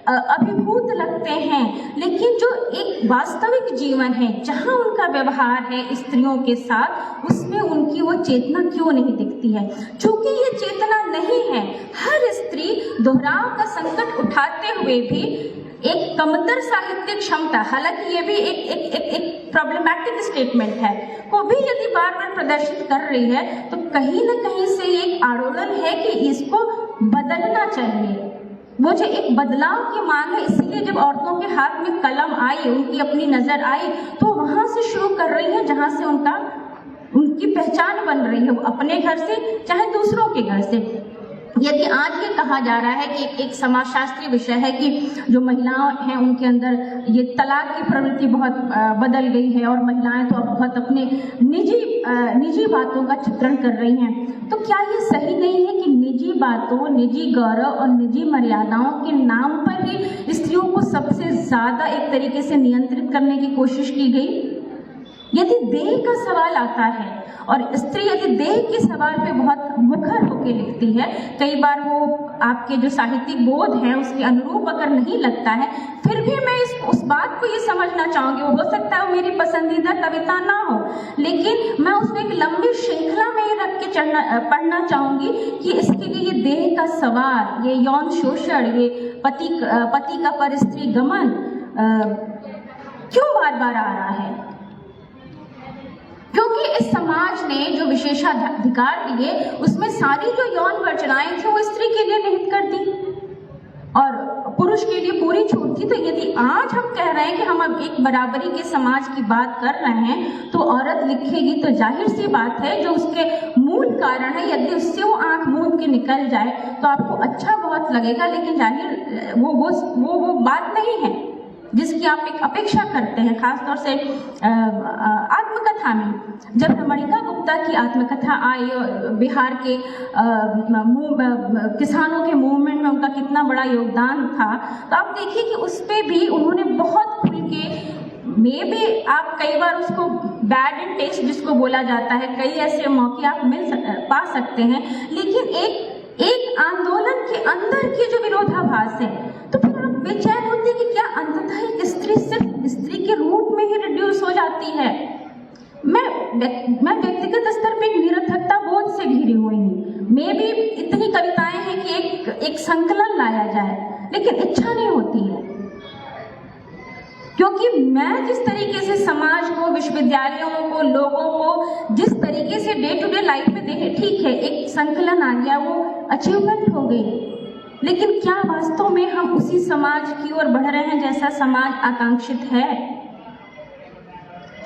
अभिभूत लगते हैं, लेकिन जो एक वास्तविक जीवन है जहां उनका व्यवहार है स्त्रियों के साथ, उसमें उनकी वो चेतना क्यों नहीं दिखती है? चूंकि ये चेतना नहीं है, हर स्त्री दोहराव का संकट उठाते हुए भी एक कमतर साहित्यिक क्षमता, हालांकि ये भी एक प्रॉब्लमैटिक स्टेटमेंट है, को भी यदि बार बार प्रदर्शित कर रही है तो कहीं न कहीं से एक आंदोलन है कि इसको बदलना चाहिए। वो जो एक बदलाव की मांग है, इसलिए जब औरतों के हाथ में कलम आई, उनकी अपनी नजर आई, तो वहां से शुरू कर रही है जहां से उनकी पहचान बन रही है, वो अपने घर से चाहे दूसरों के घर से। यदि आज ये कहा जा रहा है कि एक समाजशास्त्रीय विषय है कि जो महिलाएं हैं उनके अंदर ये तलाक की प्रवृत्ति बहुत बदल गई है और महिलाएं तो अब बहुत अपने निजी बातों का चित्रण कर रही हैं, तो क्या ये सही नहीं है कि निजी बातों, निजी गौरव और निजी मर्यादाओं के नाम पर ही स्त्रियों को सबसे ज्यादा एक तरीके से नियंत्रित करने की कोशिश की गई? यदि देह का सवाल आता है और स्त्री यदि देह के सवाल पे बहुत मुखर होकर लिखती है, कई बार वो आपके जो साहित्यिक बोध है उसके अनुरूप अगर नहीं लगता है, फिर भी मैं उस बात को ये समझना चाहूँगी, वो हो सकता है वो मेरी पसंदीदा कविता ना हो, लेकिन मैं उसको एक लंबी श्रृंखला में ही रख के पढ़ना चाहूँगी कि इसके लिए ये देह का सवाल, ये यौन शोषण, ये पति का पर स्त्री गमन क्यों बार बार आ रहा है? क्योंकि इस समाज ने जो विशेषाधिकार दिए उसमें सारी जो यौन वर्चनाएं थी वो स्त्री के लिए निहित कर दी और पुरुष के लिए पूरी छूट थी। तो यदि आज हम कह रहे हैं कि हम अब एक बराबरी के समाज की बात कर रहे हैं, तो औरत लिखेगी तो जाहिर सी बात है जो उसके मूल कारण है, यदि उससे वो आंख मूंद के निकल जाए तो आपको अच्छा बहुत लगेगा, लेकिन जाहिर वो बात नहीं है जिसकी आप एक अपेक्षा करते हैं। खासतौर से आत्मकथा में जब रमणिका गुप्ता की आत्मकथा आई, बिहार के किसानों के मूवमेंट में उनका कितना बड़ा योगदान था, तो आप देखिए कि उस पर भी उन्होंने बहुत खुल के, मे भी आप कई बार उसको बैड इन टेस्ट जिसको बोला जाता है, कई ऐसे मौके आप पा सकते हैं, लेकिन एक आंदोलन के अंदर के जो विरोधाभास है, तो फिर आप बेचैन होते हैं कि क्या अंततः एक स्त्री सिर्फ स्त्री के रूप में ही रिड्यूस हो जाती है? मैं व्यक्तिगत स्तर पे निरर्थकता बोध से घिरी हुई हूँ। मे भी इतनी कविताएं हैं कि एक संकलन लाया जाए, लेकिन इच्छा नहीं होती है, क्योंकि मैं जिस तरीके से समाज को, विश्वविद्यालयों को, लोगों को जिस तरीके से डे टू डे लाइफ में देखे, ठीक है एक संकलन आ गया, वो अचीवमेंट हो गई, लेकिन क्या वास्तव में हम उसी समाज की ओर बढ़ रहे हैं जैसा समाज आकांक्षित है?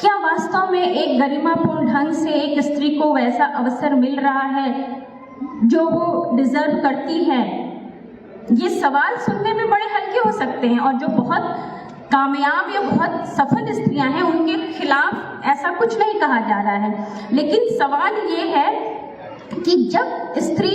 क्या वास्तव में एक गरिमापूर्ण ढंग से एक स्त्री को वैसा अवसर मिल रहा है जो वो डिजर्व करती है? ये सवाल सुनने में बड़े हल्के हो सकते हैं और जो बहुत कामयाब या बहुत सफल स्त्रियां हैं, उनके खिलाफ ऐसा कुछ नहीं कहा जा रहा है। लेकिन सवाल ये है कि जब स्त्री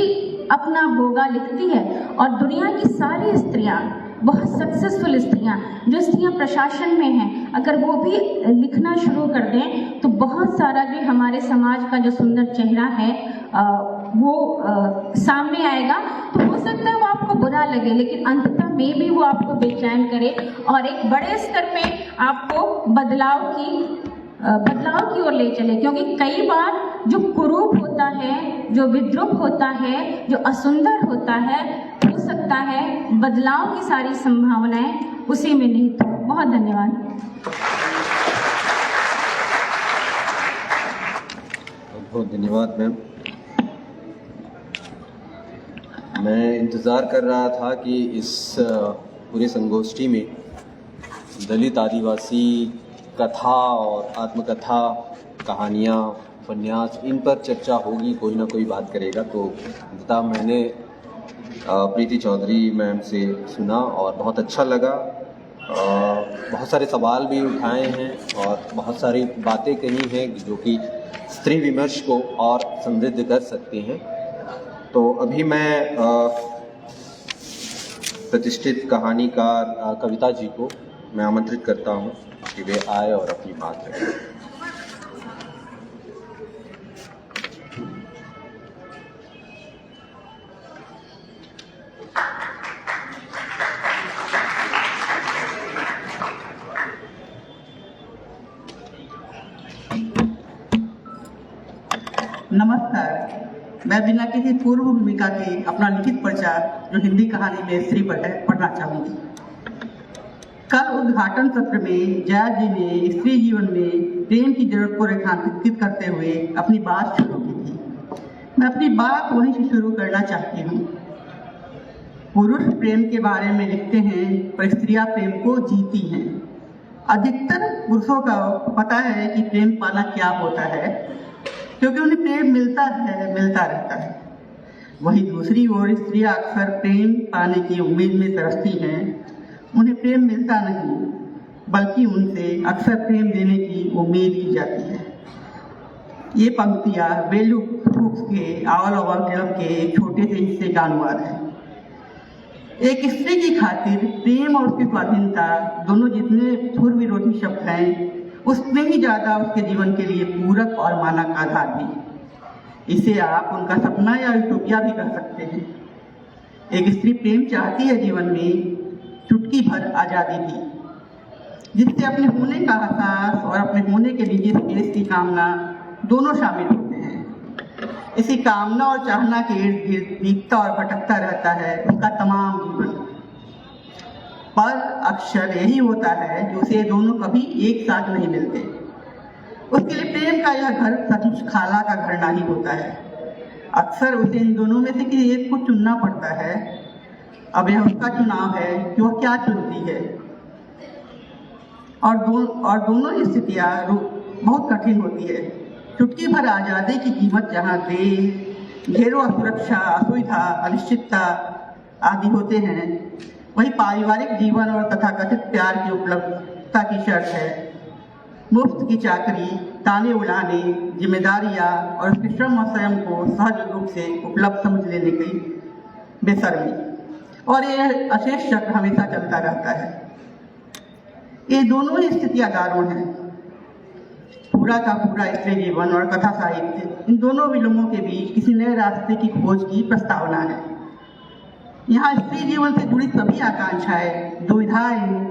अपना बोगा लिखती है और दुनिया की सारी स्त्रियां, बहुत सक्सेसफुल स्त्रियां, जो स्त्रियां प्रशासन में हैं, अगर वो भी लिखना शुरू कर दें तो बहुत सारा जो हमारे समाज का जो सुंदर चेहरा है वो सामने आएगा। तो हो सकता है वो आपको बुरा लगे, लेकिन अंततः में भी वो आपको बेचैन करे और एक बड़े स्तर पे आपको बदलाव की ओर ले चले। क्योंकि कई बार जो कुरूप होता है, जो विद्रूप होता है, जो असुंदर होता है, हो सकता है बदलाव की सारी संभावनाएं उसी में निहित हो। बहुत धन्यवाद। बहुत धन्यवाद मैम। मैं इंतज़ार कर रहा था कि इस पूरे संगोष्ठी में दलित आदिवासी कथा और आत्मकथा, कहानियाँ, उपन्यास, इन पर चर्चा होगी, कोई ना कोई बात करेगा। तो तथा मैंने प्रीति चौधरी मैम से सुना और बहुत अच्छा लगा। बहुत सारे सवाल भी उठाए हैं और बहुत सारी बातें कही हैं जो कि स्त्री विमर्श को और समृद्ध कर सकती हैं। तो अभी मैं प्रतिष्ठित कहानीकार कविता जी को मैं आमंत्रित करता हूं कि वे आए और अपनी बात रखें। नमस्कार। मैं बिना किसी पूर्व भूमिका के अपना लिखित पर्चा जो हिंदी कहानी में स्त्री पर है पढ़ना चाहूँगी। कल उद्घाटन सत्र में जया जी ने स्त्री जीवन में प्रेम की जरूरत को रेखांकित करते हुए अपनी बात शुरू की थी। मैं अपनी बात वहीं से शुरू करना चाहती हूँ। पुरुष प्रेम के बारे में लिखते हैं पर स्त्रियाँ प्रेम को जीती हैं। अधिकतर पुरुषों का पता है कि प्रेम पाना क्या होता है, क्योंकि उन्हें प्रेम मिलता रहता है। वहीं दूसरी ओर स्त्रियां अक्सर प्रेम पाने की उम्मीद में तरसती हैं। उन्हें प्रेम मिलता नहीं, बल्कि उनसे अक्सर प्रेम देने की उम्मीद की जाती है। ये पंक्तियां बेलू हुक्स के ऑल ओवर फिल्म के एक छोटे से हिस्से का अनुवाद है। एक स्त्री की खातिर प्रेम और उसकी स्वाधीनता दोनों जितने सुर विरोधी शब्द हैं, उसमें ही ज़्यादा उसके जीवन के लिए पूरक और मानक आधार भी। इसे आप उनका सपना या यूटोपिया भी कह सकते हैं। एक स्त्री प्रेम चाहती है जीवन में चुटकी भर आज़ादी भी, जिससे अपने होने का एहसास और अपने होने के लिए स्पेस की कामना दोनों शामिल होते हैं। इसी कामना और चाहना के इर्द गिर्द बीतता और भटकता रहता है उसका तमाम जीवन। पर अक्सर यही होता है कि उसे दोनों कभी एक साथ नहीं मिलते। उसके लिए प्रेम का यह घर सचमुच खाला का घर नहीं होता है। अक्सर उसे इन दोनों में से किसी एक को चुनना पड़ता है। अब यह उसका चुनाव है कि वह क्या चुनती है। और दोनों ही स्थितियाँ बहुत कठिन होती है। चुटकी भर आज़ादी की कीमत जहाँ देह, ढेरों असुरक्षा, असुविधा, अनिश्चितता आदि होते हैं, वही पारिवारिक जीवन और तथाकथित प्यार की उपलब्धता की शर्त है मुफ्त की चाकरी, ताने उड़ाने, जिम्मेदारियाँ और उसके श्रम और स्वयं को सहज रूप से उपलब्ध समझ लेने की बेशर्मी। और यह अशेष चक्र हमेशा चलता रहता है। ये दोनों ही स्थितियाँ दारुण हैं। पूरा का पूरा स्त्री जीवन और कथा साहित्य, इन दोनों विलम्बों के बीच किसी नए रास्ते की खोज की प्रस्तावना है। यहाँ स्त्री जीवन से जुड़ी सभी आकांक्षाएं, दुविधाएं,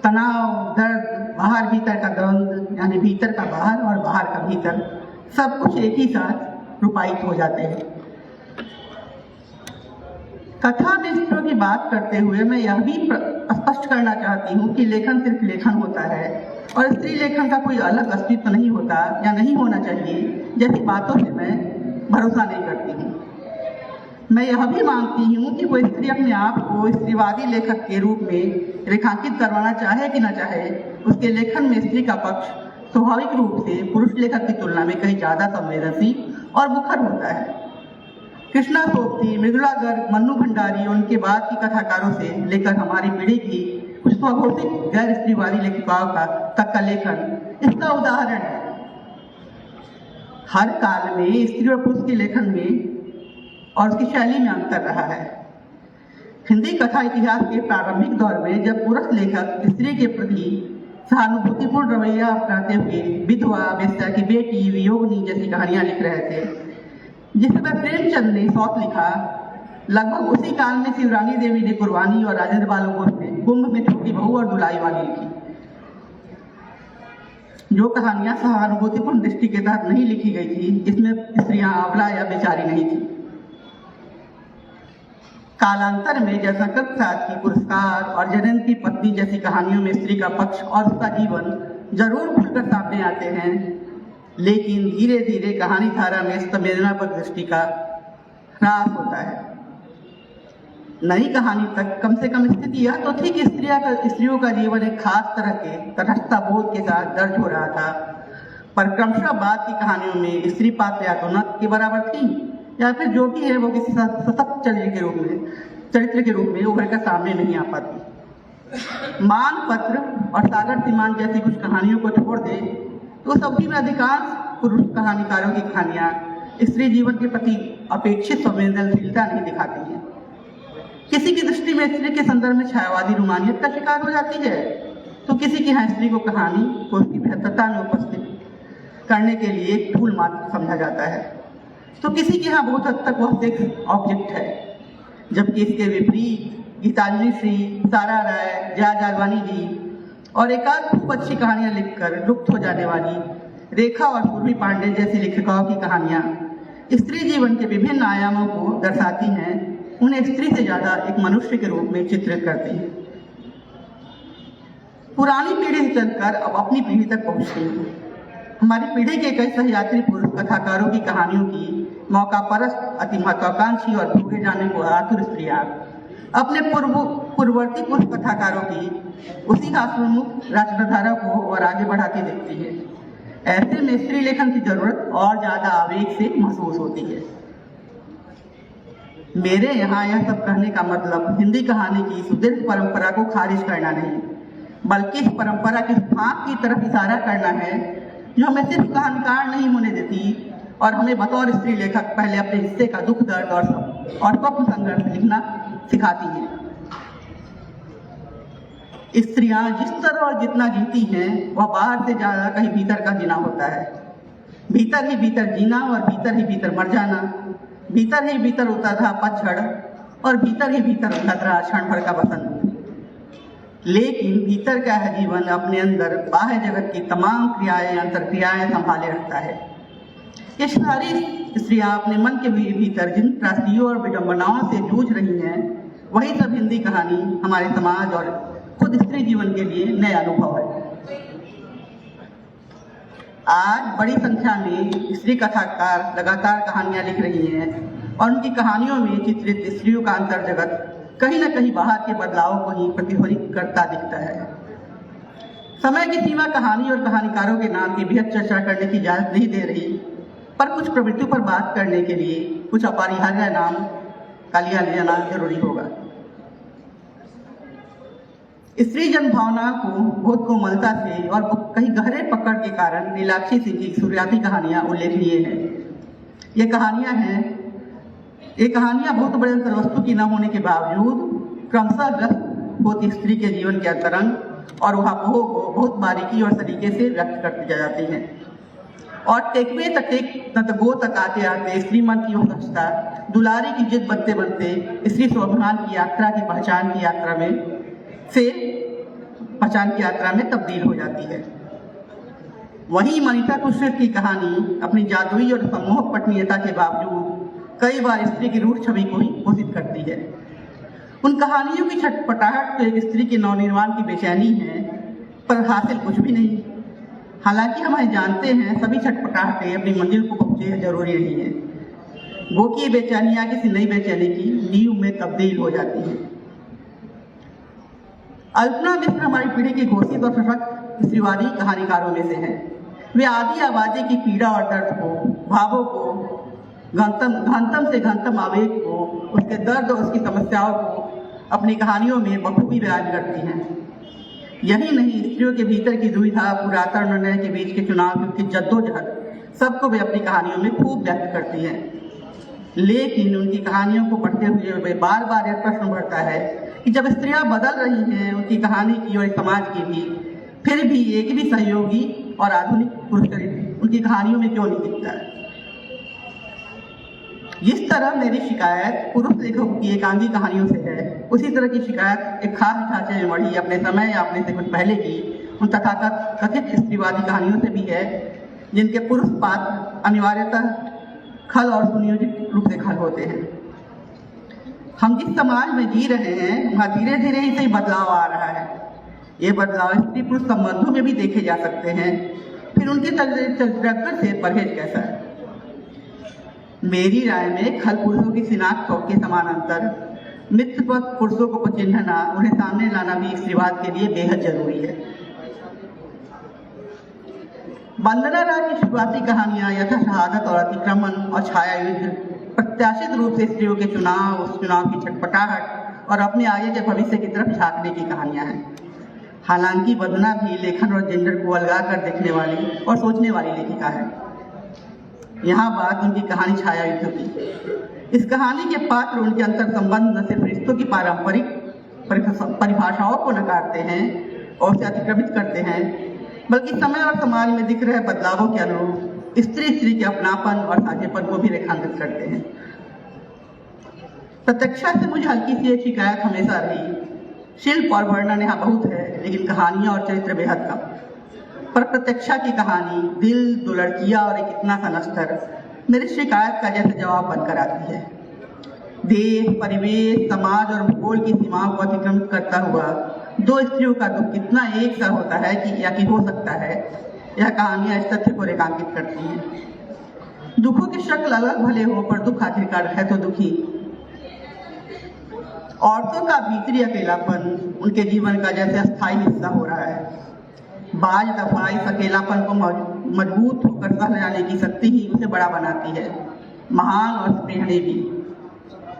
तनाव, दर्द, बाहर भीतर का द्वंद्व, यानी भीतर का बाहर और बाहर का भीतर, सब कुछ एक ही साथ रूपायित हो जाते हैं। कथा में स्त्रियों की बात करते हुए मैं यह भी स्पष्ट करना चाहती हूँ कि लेखन सिर्फ लेखन होता है और स्त्री लेखन का कोई अलग अस्तित्व नहीं होता या नहीं होना चाहिए, जैसी बातों से मैं भरोसा नहीं करती हूँ। मैं यह भी मानती हूँ कि कोई स्त्री अपने आप को स्त्रीवादी लेखक के रूप में रेखांकित करवाना चाहे कि न चाहे, उसके लेखन में स्त्री का पक्ष स्वाभाविक रूप से पुरुष लेखक की तुलना में कहीं ज़्यादा संवेदनशील और मुखर होता है। कृष्णा सोबती, मृदुला गर्ग, मन्नू भंडारी और उनके बाद की कथाकारों से लेकर हमारी पीढ़ी की कुछ स्वघोषित गैर स्त्रीवादी लेखिकाओं का लेखन इसका उदाहरण है। हर काल में स्त्री और पुरुष के लेखन में और उसकी शैली में अंतर रहा है। हिंदी कथा इतिहास के प्रारंभिक दौर में जब पुरुष लेखक स्त्री के प्रति सहानुभूतिपूर्ण रवैया अपनाते हुए विधवा, वेश्या की बेटी, वियोगनी जैसी कहानियां लिख रहे थे, जिस समय प्रेमचंद ने सौत लिखा, लगभग उसी काल में शिवरानी देवी ने कुर्बानी और राजेंद्र बालोगोस ने कुंभ में छोटी बहू और दुलाई वाली लिखी, जो कहानियां सहानुभूतिपूर्ण दृष्टि के तहत नहीं लिखी गई थी, जिसमें स्त्रियां अबला या बेचारी नहीं थी। कालांतर में जयशंकर प्रसाद की पुरस्कार और जयंत की पत्नी जैसी कहानियों में स्त्री का पक्ष और उसका जीवन जरूर खुलकर सामने आते हैं, लेकिन धीरे धीरे कहानी धारा में संवेदना पर दृष्टि का ह्रास होता है। नई कहानी तक कम से कम स्थिति यह तो थी कि स्त्रियों का जीवन एक खास तरह के तटस्थता बोध के साथ दर्ज हो रहा था, पर क्रमशः बाद की कहानियों में स्त्री पात्र या तो नत के बराबर थी या फिर जो भी है वो किसी सशक्त चरित्र के रूप में उभर कर सामने नहीं आ पाती। मान पत्र और सागर सीमान जैसी कुछ कहानियों को छोड़ दे तो उस अवधि में अधिकांश पुरुष कहानीकारों की कहानियां स्त्री जीवन के प्रति अपेक्षित संवेदनशीलता नहीं दिखाती हैं। किसी की दृष्टि में स्त्री के संदर्भ में छायावादी रोमानियत का शिकार हो जाती है, तो किसी की यहाँ स्त्री को कहानी को उसकी बेहतरता में उपस्थित करने के लिए एक टूल मात्र समझा जाता है, तो किसी के यहाँ बहुत हद तक वह सेक्स ऑब्जेक्ट है। जबकि इसके विपरीत गीतांजलि श्री, सारा राय, जया जागवानी जी और एकाध खूब अच्छी कहानियां लिखकर लुप्त हो जाने वाली रेखा और पूर्वी पांडे जैसी लेखिकाओं की कहानियां स्त्री जीवन के विभिन्न आयामों को दर्शाती हैं, उन्हें स्त्री से ज्यादा एक मनुष्य के रूप में चित्रित करती हैं। पुरानी पीढ़ी से चलकर अब अपनी पीढ़ी तक पहुंचती हैं। हमारी पीढ़ी के कई सहयात्री पुरुष कथाकारों की कहानियों की मौका परस्त, अति महत्वाकांक्षी और भूखे जाने को आतुर स्त्रियां अपने पूर्ववर्ती पुरुष कथाकारों की उसी हास्योन्मुख रचनाधारा को और आगे बढ़ाती दिखती है। ऐसे में स्त्री लेखन की जरूरत और ज्यादा आवेग से महसूस होती है। मेरे यहाँ यह सब कहने का मतलब हिंदी कहानी की सुदीर्घ परंपरा को खारिज करना नहीं, बल्कि इस परंपरा के फाक की तरफ इशारा करना है जो हमें सिर्फ कहानीकार नहीं होने देती और हमें बतौर स्त्री लेखक पहले अपने हिस्से का दुख, दर्द और स्वप्न संघर्ष लिखना सिखाती है। स्त्रियां जिस तरह और जितना जीती हैं वह बाहर से ज्यादा कहीं भीतर का जीना होता है। भीतर ही भीतर जीना और भीतर ही भीतर मर जाना, भीतर ही भीतर उतरा पतझड़ और भीतर ही भीतर उतरा क्षण भर का बसंत। लेकिन भीतर का है जीवन अपने अंदर बाह्य जगत की तमाम क्रियाएं, अंतरक्रियाएं संभाले रखता है। ये सारी स्त्रियां अपने मन के भीतर जिन त्रासदियों और विडंबनाओं से जूझ रही हैं, वही सब हिंदी कहानी हमारे समाज और खुद स्त्री जीवन के लिए नया अनुभव है। आज बड़ी संख्या में स्त्री कथाकार लगातार कहानियां लिख रही हैं और उनकी कहानियों में चित्रित स्त्रियों का अंतर जगत कहीं न कहीं बाहर के बदलावों को ही प्रतिफलित करता दिखता है। समय की सीमा कहानी और कहानीकारों के नाम की बेहद चर्चा करने की इजाजत नहीं दे रही, पर कुछ प्रवृत्तियों पर बात करने के लिए कुछ अपरिहार्य नाम का लिया जाना जरूरी होगा। स्त्री जन भावना को बहुत कोमलता से और कहीं गहरे पकड़ के कारण नीलाक्षी सिंह की शुरुआती कहानियां उल्लेखनीय हैं। ये कहानियां बहुत बड़े अंतर्वस्तु की न होने के बावजूद क्रमशः ग्रस्त होती स्त्री के जीवन के अंतरंग और वहापोह को बहुत बारीकी और सलीके से व्यक्त करती जाती हैं। और टेकवे तक आते आते स्त्री मन की दक्षता दुलारी की जिद बनते बनते स्त्री स्वाभिमान की यात्रा की पहचान की यात्रा में तब्दील हो जाती है। वहीं मनीषा कुशवाहा की कहानी अपनी जादुई और सम्मोहक पठनीयता के बावजूद कई बार स्त्री की रूढ़ छवि को ही घोषित करती है। उन कहानियों की छटपटाहट तो एक स्त्री के नवनिर्माण की बेचैनी है, पर हासिल कुछ भी नहीं। हालांकि हम जानते हैं सभी छटपटाहटें अपनी मंजिल को पहुंचे जरूरी नहीं है, वो कि बेचैनियां किसी नई बेचैनी की नींव में तब्दील हो जाती है। अल्पना मिश्र हमारी पीढ़ी की घोषित और सशक्त स्त्रीवादी कहानीकारों में से हैं। वे आदि आबादी की पीड़ा और दर्द को, भावों को, घनतम से घनतम आवेग को, उसके दर्द और उसकी समस्याओं को अपनी कहानियों में बखूबी बयान करती हैं। यही नहीं, स्त्रियों के भीतर की दुविधा, पुरातन निर्णय के बीच के चुनाव की जद्दोजहद सबको वे अपनी कहानियों में खूब व्यक्त करती हैं। लेकिन उनकी कहानियों को पढ़ते हुए वे बार बार यह प्रश्न उभरता है कि जब स्त्रियां बदल रही हैं उनकी कहानी की और समाज की भी, फिर भी एक भी सहयोगी और आधुनिक पुरुष चरित्र उनकी कहानियों में क्यों नहीं दिखता है। जिस तरह मेरी शिकायत पुरुष लेखकों की एकांगी कहानियों से है, उसी तरह की शिकायत एक खास ढांचे में मढ़ी अपने समय या अपने से कुछ पहले की उन तथाकथित स्त्रीवादी कहानियों से भी है, जिनके पुरुष पात्र अनिवार्यतः खल और सुनियोजित रूप से खल होते हैं। हम जिस समाज में जी रहे हैं वहाँ धीरे धीरे ही सही बदलाव आ रहा है। ये बदलाव स्त्री पुरुष संबंधों में भी देखे जा सकते हैं। फिर उनके चरित्र से परहेज कैसा है? मेरी राय में खल पुरुषों की शिनाख्त के समानांतर मित्र पुरुषों को पचिन्हना, उन्हें सामने लाना भी स्त्रीवाद के लिए बेहद जरूरी है। वंदना राय की शुरुआती कहानियां यथा शहादत और अतिक्रमण और छाया युद्ध प्रत्याशित रूप से स्त्रियों के चुनाव, उस चुनाव की छटपटाहट और अपने आगे के भविष्य की तरफ झांकने की कहानियां हैं। हालांकि वंदना भी लेखन और जेंडर को अलगा कर देखने वाली और सोचने वाली लेखिका है। यहाँ बात उनकी कहानी छाया युद्ध की। इस कहानी के पात्र उनके अंतर संबंध न सिर्फ रिश्तों की पारंपरिक परिभाषाओं को नकारते हैं और उसे अतिक्रमित करते हैं, बल्कि समय और समाज में दिख रहे बदलावों के अनुरूप स्त्री के अपनापन और साझेपन को भी रेखांकित करते हैं। प्रत्यक्षा से मुझे हल्की सी एक शिकायत हमेशा रही। शिल्प और वर्णन यहाँ बहुत है, लेकिन कहानियां और चरित्र बेहद कम। पर प्रत्यक्षा की कहानी दिल, दो लड़कियां और एक इतना सा नस्तर मेरी शिकायत का जैसे जवाब बनकर आती है। देश, परिवेश, समाज और भूगोल की सीमाओं को अतिक्रमित करता हुआ दो स्त्रियों का दुख कितना एक सा होता है कि या कि हो सकता है, यह कहानियां इस तथ्य को रेखांकित करती हैं। दुखों की शक्ल अलग भले हो, पर दुख आखिरकार है तो दुखी। औरतों का भीतरी अकेलापन उनके जीवन का जैसे अस्थायी हिस्सा हो रहा है। बाज दफा इस अकेलापन को मजबूत होकर सह जाने की शक्ति ही उसे बड़ा बनाती है, महान और स्नेहणी भी।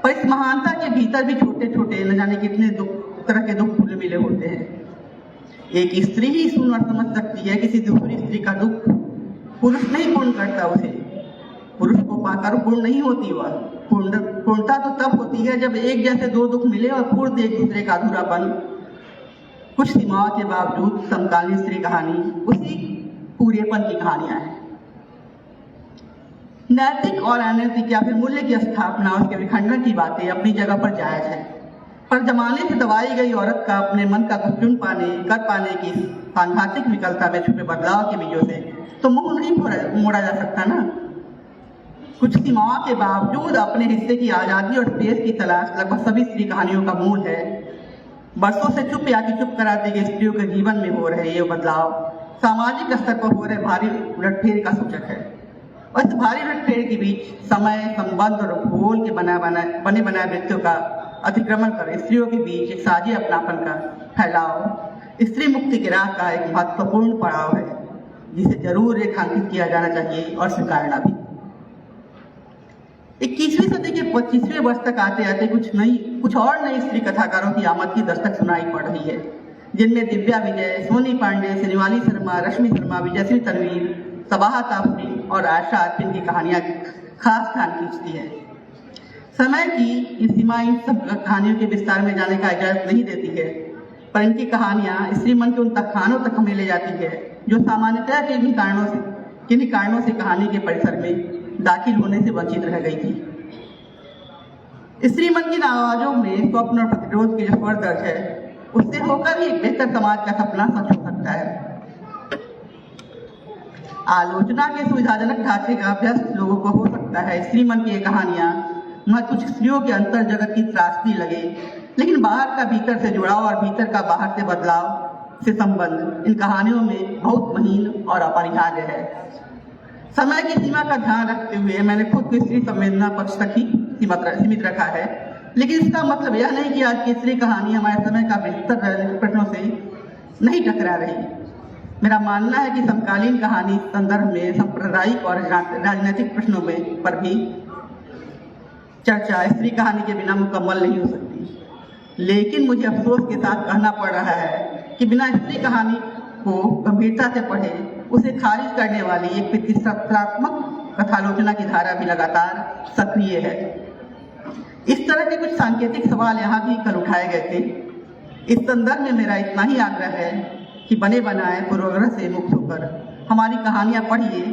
पर इस महानता के भीतर भी छोटे छोटे न जाने कितने तरह के दुख खुले मिले होते हैं। एक स्त्री ही सुन और समझ सकती है किसी दूसरी स्त्री का दुख। पुरुष नहीं पूर्ण करता उसे। पुरुष को पाकर पूर्ण नहीं होती वह। पूर्णता तो तब होती है जब एक जैसे दो दुख मिले और पूर्ण एक दूसरे का अधूरापन। कुछ सीमाओं के बावजूद समकालीन स्त्री कहानी उसी पूरेपन की कहानियां हैं। नैतिक और अनैतिक या फिर मूल्य की स्थापना, उसके विखंडन की बातें अपनी जगह पर जायज है, पर जमाने से दबाई गई औरत का अपने मन का कुछ चुन कर पाने की सांघातिक विकलता में छुपे बदलाव के बीजों से तो मुंह नहीं मोड़ा जा सकता ना। कुछ सीमाओं के बावजूद अपने हिस्से की आज़ादी और स्पेस की तलाश लगभग सभी स्त्री कहानियों का मूल है। बरसों से चुप या कि चुप करा दी गई स्त्रियों के जीवन में हो रहे ये बदलाव सामाजिक स्तर पर हो रहे भारी उलटफेर का सूचक है। और इस भारी उलटफेर के बीच समय, संबंध और भूगोल के बने बनाए वृत्तों का अतिक्रमण कर स्त्रियों के बीच एक साझे अपनापन का फैलाव स्त्री मुक्ति की राह का एक महत्वपूर्ण पड़ाव है, जिसे जरूर रेखांकित किया जाना चाहिए और स्वीकारना भी। 21वीं सदी के 25वें वर्ष तक आते आते कुछ और नई स्त्री कथाकारों की आमद की दस्तक सुनाई पड़ रही है, जिनमें दिव्या विजय, सोनी पांडे, सिनेवाली शर्मा, रश्मि शर्मा, विजयश्री तनवीर, सबाहा ताफरी और आयशा आरफिन की कहानियां खास स्थान खींचती है। समय की इन सीमा इन सब कहानियों के विस्तार में जाने का इजाजत नहीं देती है, पर इनकी कहानियां स्त्री मन के उन तखानों तक हमें ले जाती है जो सामान्यतः किन्हीं कारणों से कहानी के परिसर में दाखिल होने से वंचित रह गई थी। स्त्री मन की आवाजों में स्वप्न और प्रतिरोध के जो स्वर दर्ज है, उससे होकर ही एक बेहतर समाज का सपना सच हो सकता है। आलोचना के सुविधाजनक ढांचे का अभ्यास लोगों को हो सकता है। स्त्री मन की ये कहानियां वह कुछ स्त्रियों के अंतर जगत की त्रासदी लगे, लेकिन बाहर का भीतर से जुड़ाव और भीतर का बाहर से बदलाव से संबंध इन कहानियों में बहुत महीन और अपरिहार्य है। समय की सीमा का ध्यान रखते हुए मैंने खुद को स्त्री संवेदना पक्ष तक ही सीमित रखा है, लेकिन इसका मतलब यह नहीं कि आज की स्त्री कहानी हमारे समय का बेहतर राजनीतिक प्रश्नों से नहीं टकरा रही। मेरा मानना है कि समकालीन कहानी संदर्भ में सांप्रदायिक और राजनीतिक प्रश्नों में पर भी चर्चा स्त्री कहानी के बिना मुकम्मल नहीं हो सकती। लेकिन मुझे अफसोस के साथ कहना पड़ रहा है कि बिना स्त्री कहानी को गंभीरता से पढ़े उसे खारिज करने वाली एक प्रतिष्ठात्मक कथालोचना की धारा भी लगातार सक्रिय है। इस तरह के कुछ सांकेतिक सवाल यहाँ भी कल उठाए गए थे। इस संदर्भ में मेरा इतना ही आग्रह है कि बने बनाए पूर्वाग्रह से मुक्त होकर हमारी कहानियाँ पढ़िए।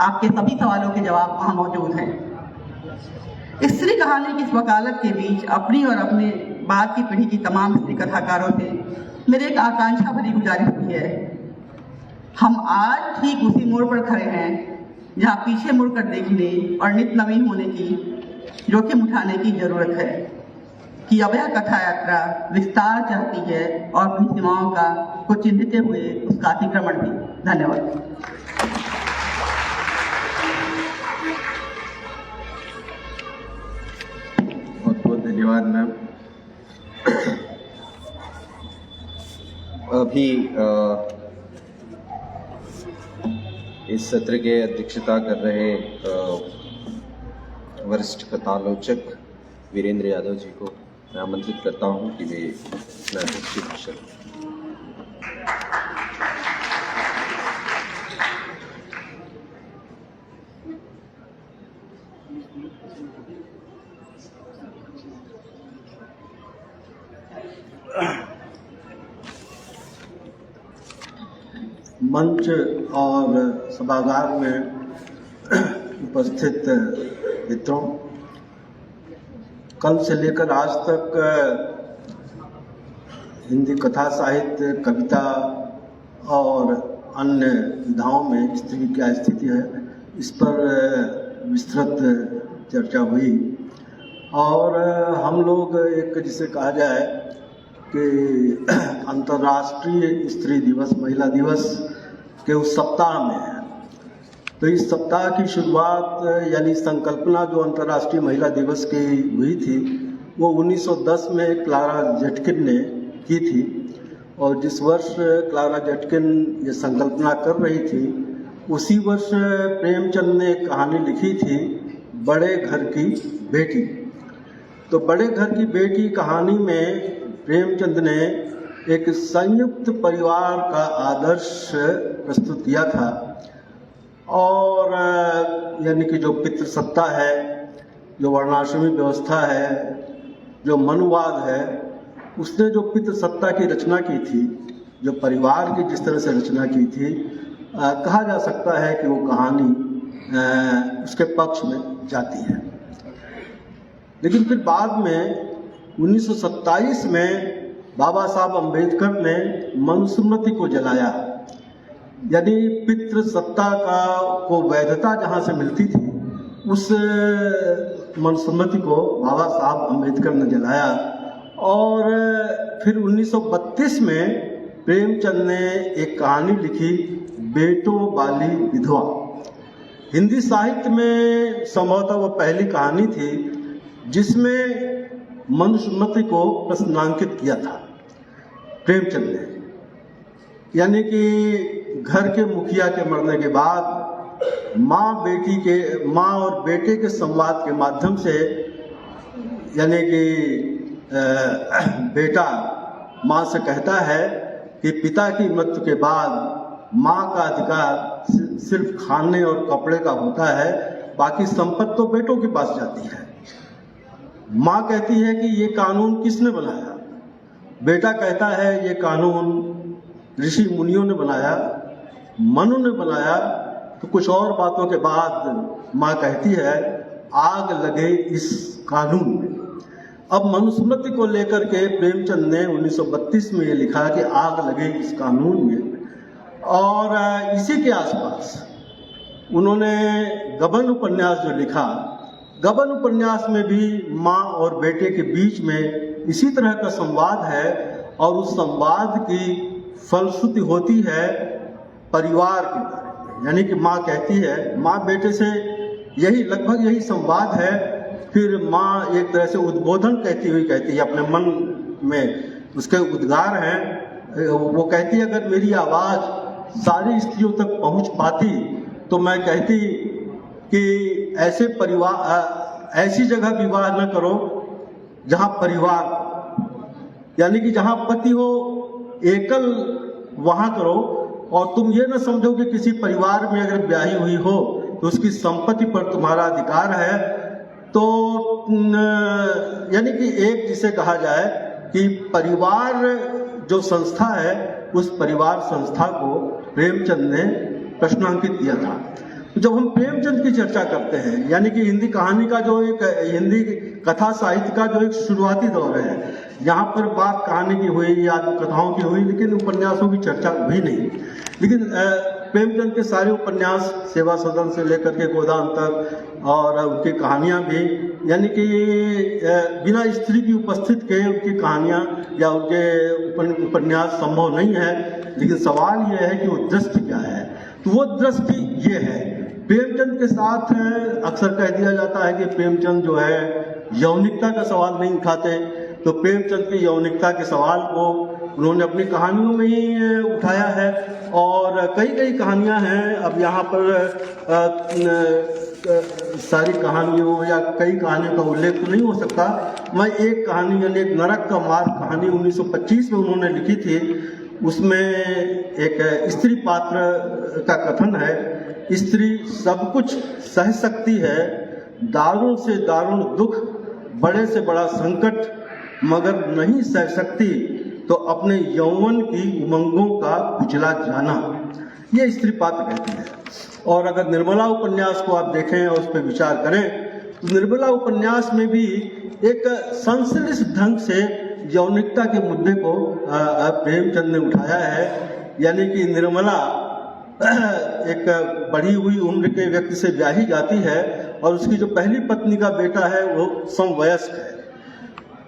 आपके सभी सवालों के जवाब वहाँ मौजूद हैं। स्त्री कहानी की इस वकालत के बीच अपनी और अपने बाद की पीढ़ी की तमाम स्त्री कथाकारों से मेरे एक आकांक्षा भरी गुजारिश हुई है। हम आज ठीक उसी मोड़ पर खड़े हैं जहाँ पीछे मुड़कर देखने और नित नवीन होने की जोखिम उठाने की जरूरत है कि अब यह कथा यात्रा विस्तार चाहती है और अपनी सीमाओं का को चिन्हित हुए उसका अतिक्रमण भी। धन्यवाद। बहुत बहुत धन्यवाद मैम। अभी इस सत्र के अध्यक्षता कर रहे वरिष्ठ कथालोचक वीरेंद्र यादव जी को मैं आमंत्रित करता हूं कि वे अपना अध्यक्षीय मंच और सभागार में उपस्थित मित्रों, कल से लेकर आज तक हिंदी कथा साहित्य, कविता और अन्य विधाओं में स्त्री की क्या स्थिति है, इस पर विस्तृत चर्चा हुई। और हम लोग एक जिसे कहा जाए कि अंतर्राष्ट्रीय स्त्री दिवस, महिला दिवस के उस सप्ताह में है। तो इस सप्ताह की शुरुआत यानी संकल्पना जो अंतर्राष्ट्रीय महिला दिवस की हुई थी वो 1910 में क्लारा जेटकिन ने की थी। और जिस वर्ष क्लारा जेटकिन ये संकल्पना कर रही थी उसी वर्ष प्रेमचंद ने एक कहानी लिखी थी, बड़े घर की बेटी। तो बड़े घर की बेटी कहानी में प्रेमचंद ने एक संयुक्त परिवार का आदर्श प्रस्तुत किया था। और यानी कि जो पितृसत्ता है, जो वर्णाश्रमी व्यवस्था है, जो मनुवाद है, उसने जो पितृसत्ता की रचना की थी, जो परिवार की जिस तरह से रचना की थी, कहा जा सकता है कि वो कहानी उसके पक्ष में जाती है। लेकिन फिर बाद में 1927 में बाबा साहब अम्बेडकर ने मनुस्मृति को जलाया, यानी पितृसत्ता को वैधता जहाँ से मिलती थी उस मनुस्मृति को बाबा साहब अम्बेडकर ने जलाया। और फिर 1932 में प्रेमचंद ने एक कहानी लिखी, बेटों वाली विधवा। हिंदी साहित्य में संभवतः वो पहली कहानी थी जिसमें मनुस्मृति को प्रश्नांकित किया था प्रेमचंद ने। यानी कि घर के मुखिया के मरने के बाद माँ और बेटे के संवाद के माध्यम से, यानी कि बेटा माँ से कहता है कि पिता की मृत्यु के बाद माँ का अधिकार सिर्फ खाने और कपड़े का होता है, बाकी संपत्ति तो बेटों के पास जाती है। माँ कहती है कि ये कानून किसने बनाया? बेटा कहता है ये कानून ऋषि मुनियों ने बनाया, मनु ने बनाया। तो कुछ और बातों के बाद माँ कहती है आग लगे इस कानून में। अब मनुस्मृति को लेकर के प्रेमचंद ने 1932 में ये लिखा कि आग लगे इस कानून में। और इसी के आसपास उन्होंने गबन उपन्यास जो लिखा, गबन उपन्यास में भी माँ और बेटे के बीच में इसी तरह का संवाद है। और उस संवाद की फलश्रुति होती है परिवार के बारे में, यानी कि माँ कहती है, माँ बेटे से यही लगभग यही संवाद है। फिर माँ एक तरह से उद्बोधन कहती है अपने मन में, उसके उद्गार हैं। वो कहती है अगर मेरी आवाज़ सारी स्त्रियों तक पहुँच पाती तो मैं कहती कि ऐसे परिवार, ऐसी जगह विवाह न करो जहाँ परिवार, यानी कि जहाँ पति हो एकल वहां करो, और तुम ये न समझो कि किसी परिवार में अगर ब्याही हुई हो तो उसकी संपत्ति पर तुम्हारा अधिकार है। तो यानी कि एक जिसे कहा जाए कि परिवार जो संस्था है, उस परिवार संस्था को प्रेमचंद ने प्रश्नांकित किया था। तो जब हम प्रेमचंद की चर्चा करते हैं, यानी कि हिंदी कहानी का जो एक हिंदी कथा साहित्य का जो एक शुरुआती दौर है, यहाँ पर बात कहानी की हुई या कथाओं की हुई, लेकिन उपन्यासों की चर्चा हुई नहीं। लेकिन प्रेमचंद के सारे उपन्यास, सेवा सदन से लेकर के गोदांतर और उनकी कहानियाँ भी, यानी कि बिना स्त्री की उपस्थित के उनकी कहानियाँ या उनके उपन्यास संभव नहीं है। लेकिन सवाल ये है कि वो दृष्टि क्या है। तो वो दृष्टि ये है, प्रेमचंद के साथ अक्सर कह दिया जाता है कि प्रेमचंद जो है यौनिकता का सवाल नहीं उठाते। तो प्रेमचंद की यौनिकता के सवाल को उन्होंने अपनी कहानियों में ही उठाया है, और कई कहानियां हैं। अब यहाँ पर सारी कहानियों या कई कहानियों का उल्लेख तो नहीं हो सकता। मैं एक कहानी, यानी एक नरक का मार्ग कहानी 1925 में उन्होंने लिखी थी। उसमें एक स्त्री पात्र का कथन है, स्त्री सब कुछ सह सकती है, दारुण से दारुण दुख, बड़े से बड़ा संकट, मगर नहीं सह सकती तो अपने यौवन की उमंगों का कुचला जाना। ये स्त्री पात्र कहती है। और अगर निर्मला उपन्यास को आप देखें और उस पर विचार करें, तो निर्मला उपन्यास में भी एक संश्लिष्ट ढंग से यौनिकता के मुद्दे को प्रेमचंद ने उठाया है। यानी कि निर्मला एक बढ़ी हुई उम्र के व्यक्ति से ब्याही जाती है, और उसकी जो पहली पत्नी का बेटा है वो समवयस्क है।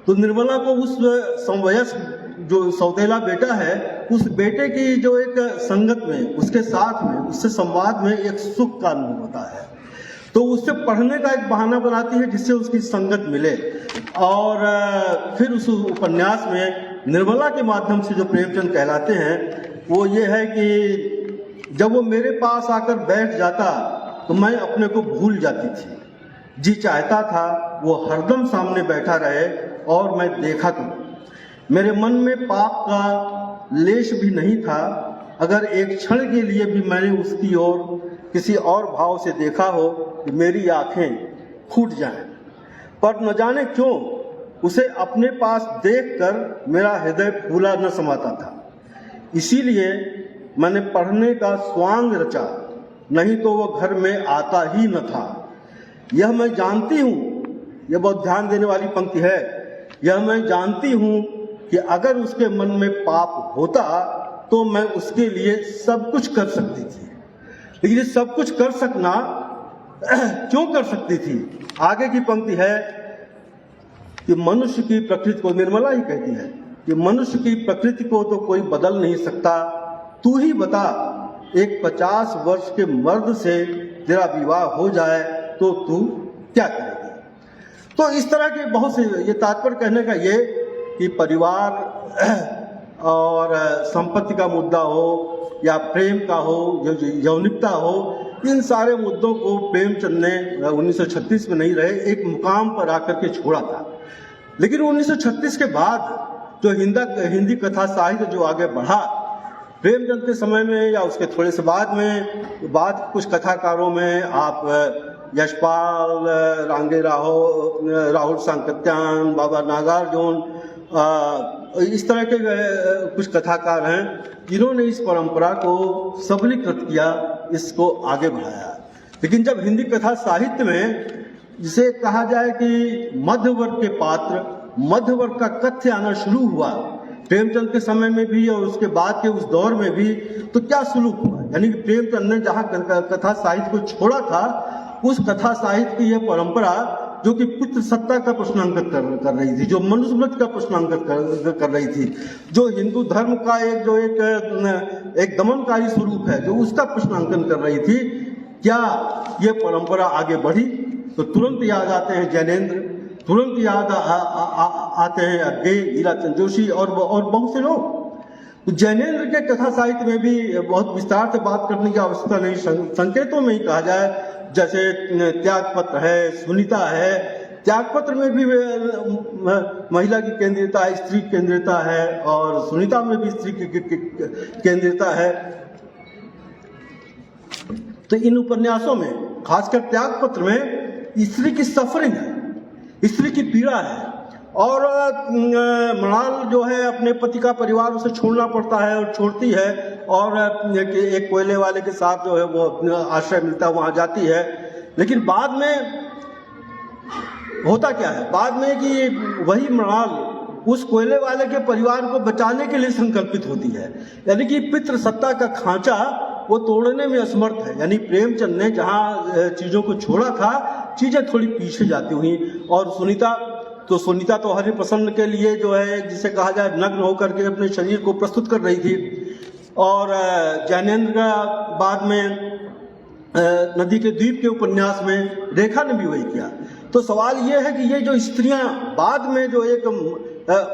तो निर्मला को उस समवयस्क जो सौतेला बेटा है, उस बेटे की जो एक संगत में, उसके साथ में, उससे संवाद में एक सुख का अनुभव होता है। तो उससे पढ़ने का एक बहाना बनाती है जिससे उसकी संगत मिले। और फिर उस उपन्यास में निर्मला के माध्यम से जो प्रेमचंद कहलाते हैं वो ये है कि जब वो मेरे पास आकर बैठ जाता तो मैं अपने को भूल जाती थी। जी चाहता था वो हरदम सामने बैठा रहे और मैं देखा करूं। मेरे मन में पाप का लेश भी नहीं था। अगर एक क्षण के लिए भी मैंने उसकी ओर किसी और भाव से देखा हो कि मेरी आंखें फूट जाएं। पर न जाने क्यों उसे अपने पास देखकर मेरा हृदय फूला न समाता था। इसीलिए मैंने पढ़ने का स्वांग रचा, नहीं तो वो घर में आता ही न था। यह मैं जानती हूँ, यह बहुत ध्यान देने वाली पंक्ति है, यह मैं जानती हूँ कि अगर उसके मन में पाप होता तो मैं उसके लिए सब कुछ कर सकती थी। लेकिन ये सब कुछ कर सकना क्यों कर सकती थी? आगे की पंक्ति है कि मनुष्य की प्रकृति को, निर्मला ही कहती है कि मनुष्य की प्रकृति को तो कोई बदल नहीं सकता। तू ही बता, एक 50 वर्ष के मर्द से तेरा विवाह हो जाए तो तू क्या करेगी? तो इस तरह के बहुत से, ये तात्पर्य कहने का ये कि परिवार और संपत्ति का मुद्दा हो या प्रेम का हो, यौनिकता हो, इन सारे मुद्दों को प्रेमचंद ने 1936 में नहीं रहे, एक मुकाम पर आकर के छोड़ा था। लेकिन 1936 के बाद जो हिंदी कथा साहित्य जो आगे बढ़ा, प्रेमचंद के समय में या उसके थोड़े से बाद कुछ कथाकारों में आप यशपाल, रांगे राहुल सांकत्यान, बाबा नागार्जुन, इस तरह के कुछ कथाकार हैं जिन्होंने इस परंपरा को सबलीकृत किया, इसको आगे बढ़ाया। लेकिन जब हिंदी कथा साहित्य में जिसे कहा जाए कि मध्य वर्ग के पात्र, मध्य वर्ग का कथ्य आना शुरू हुआ प्रेमचंद के समय में भी और उसके बाद के उस दौर में भी, तो क्या सुलूक हुआ? यानी कि प्रेमचंद ने जहाँ कथा साहित्य को छोड़ा था, उस कथा साहित्य की यह परंपरा जो कि पुत्र सत्ता का प्रश्नांकित कर रही थी, जो मनुस्मृति का प्रश्नांकित कर रही थी, जो हिंदू धर्म का एक दमनकारी स्वरूप है, जो उसका प्रश्नांकन कर रही थी, क्या ये परंपरा आगे बढ़ी? तो तुरंत याद आते हैं जैनेन्द्र, तुरंत याद आते हैं अज्ञेय, लीलाचंद जोशी और बहुत से लोग। तो जैनेन्द्र के कथा साहित्य में भी बहुत विस्तार से बात करने की आवश्यकता नहीं, संकेतों में ही कहा जाए, जैसे त्यागपत्र है, सुनीता है, त्यागपत्र में भी महिला की केंद्रीयता है, स्त्री केंद्रीयता है, और सुनीता में भी स्त्री की केंद्रीयता है। तो इन उपन्यासों में, खासकर त्यागपत्र में, स्त्री की सफरिंग है, स्त्री की पीड़ा है। और मृणाल जो है अपने पति का परिवार उसे छोड़ना पड़ता है और छोड़ती है, और एक कोयले वाले के साथ जो है वो आश्रय मिलता है, वहां जाती है। लेकिन बाद में होता क्या है, बाद में कि वही मृणाल उस कोयले वाले के परिवार को बचाने के लिए संकल्पित होती है, यानी कि पितृ सत्ता का खांचा वो तोड़ने में असमर्थ है। यानी प्रेमचंद ने जहां चीजों को छोड़ा था, चीजें थोड़ी पीछे जाती हुई। और सुनीता तो हरिप्रसन्न के लिए जो है, जिसे कहा जाए, नग्न होकर के अपने शरीर को प्रस्तुत कर रही थी। और जैनेन्द्र का बाद में नदी के द्वीप के उपन्यास में रेखा ने भी वही किया। तो सवाल यह है कि ये जो स्त्रियां बाद में जो एक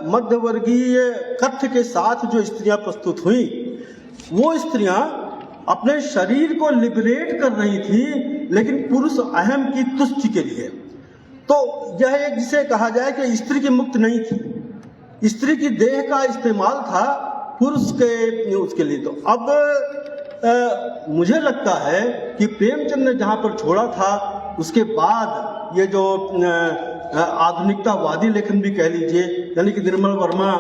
मध्यवर्गीय कथ्य के साथ जो स्त्रियां प्रस्तुत हुई, वो स्त्रियां अपने शरीर को लिबरेट कर रही थी, लेकिन पुरुष अहम की तुष्टि के लिए। तो यह एक, जिसे कहा जाए कि स्त्री की मुक्त नहीं थी, स्त्री की देह का इस्तेमाल था पुरुष के उसके लिए। तो अब मुझे लगता है कि प्रेमचंद ने जहां पर छोड़ा था, उसके बाद ये जो आधुनिकतावादी लेखन भी कह लीजिए, यानी कि निर्मल वर्मा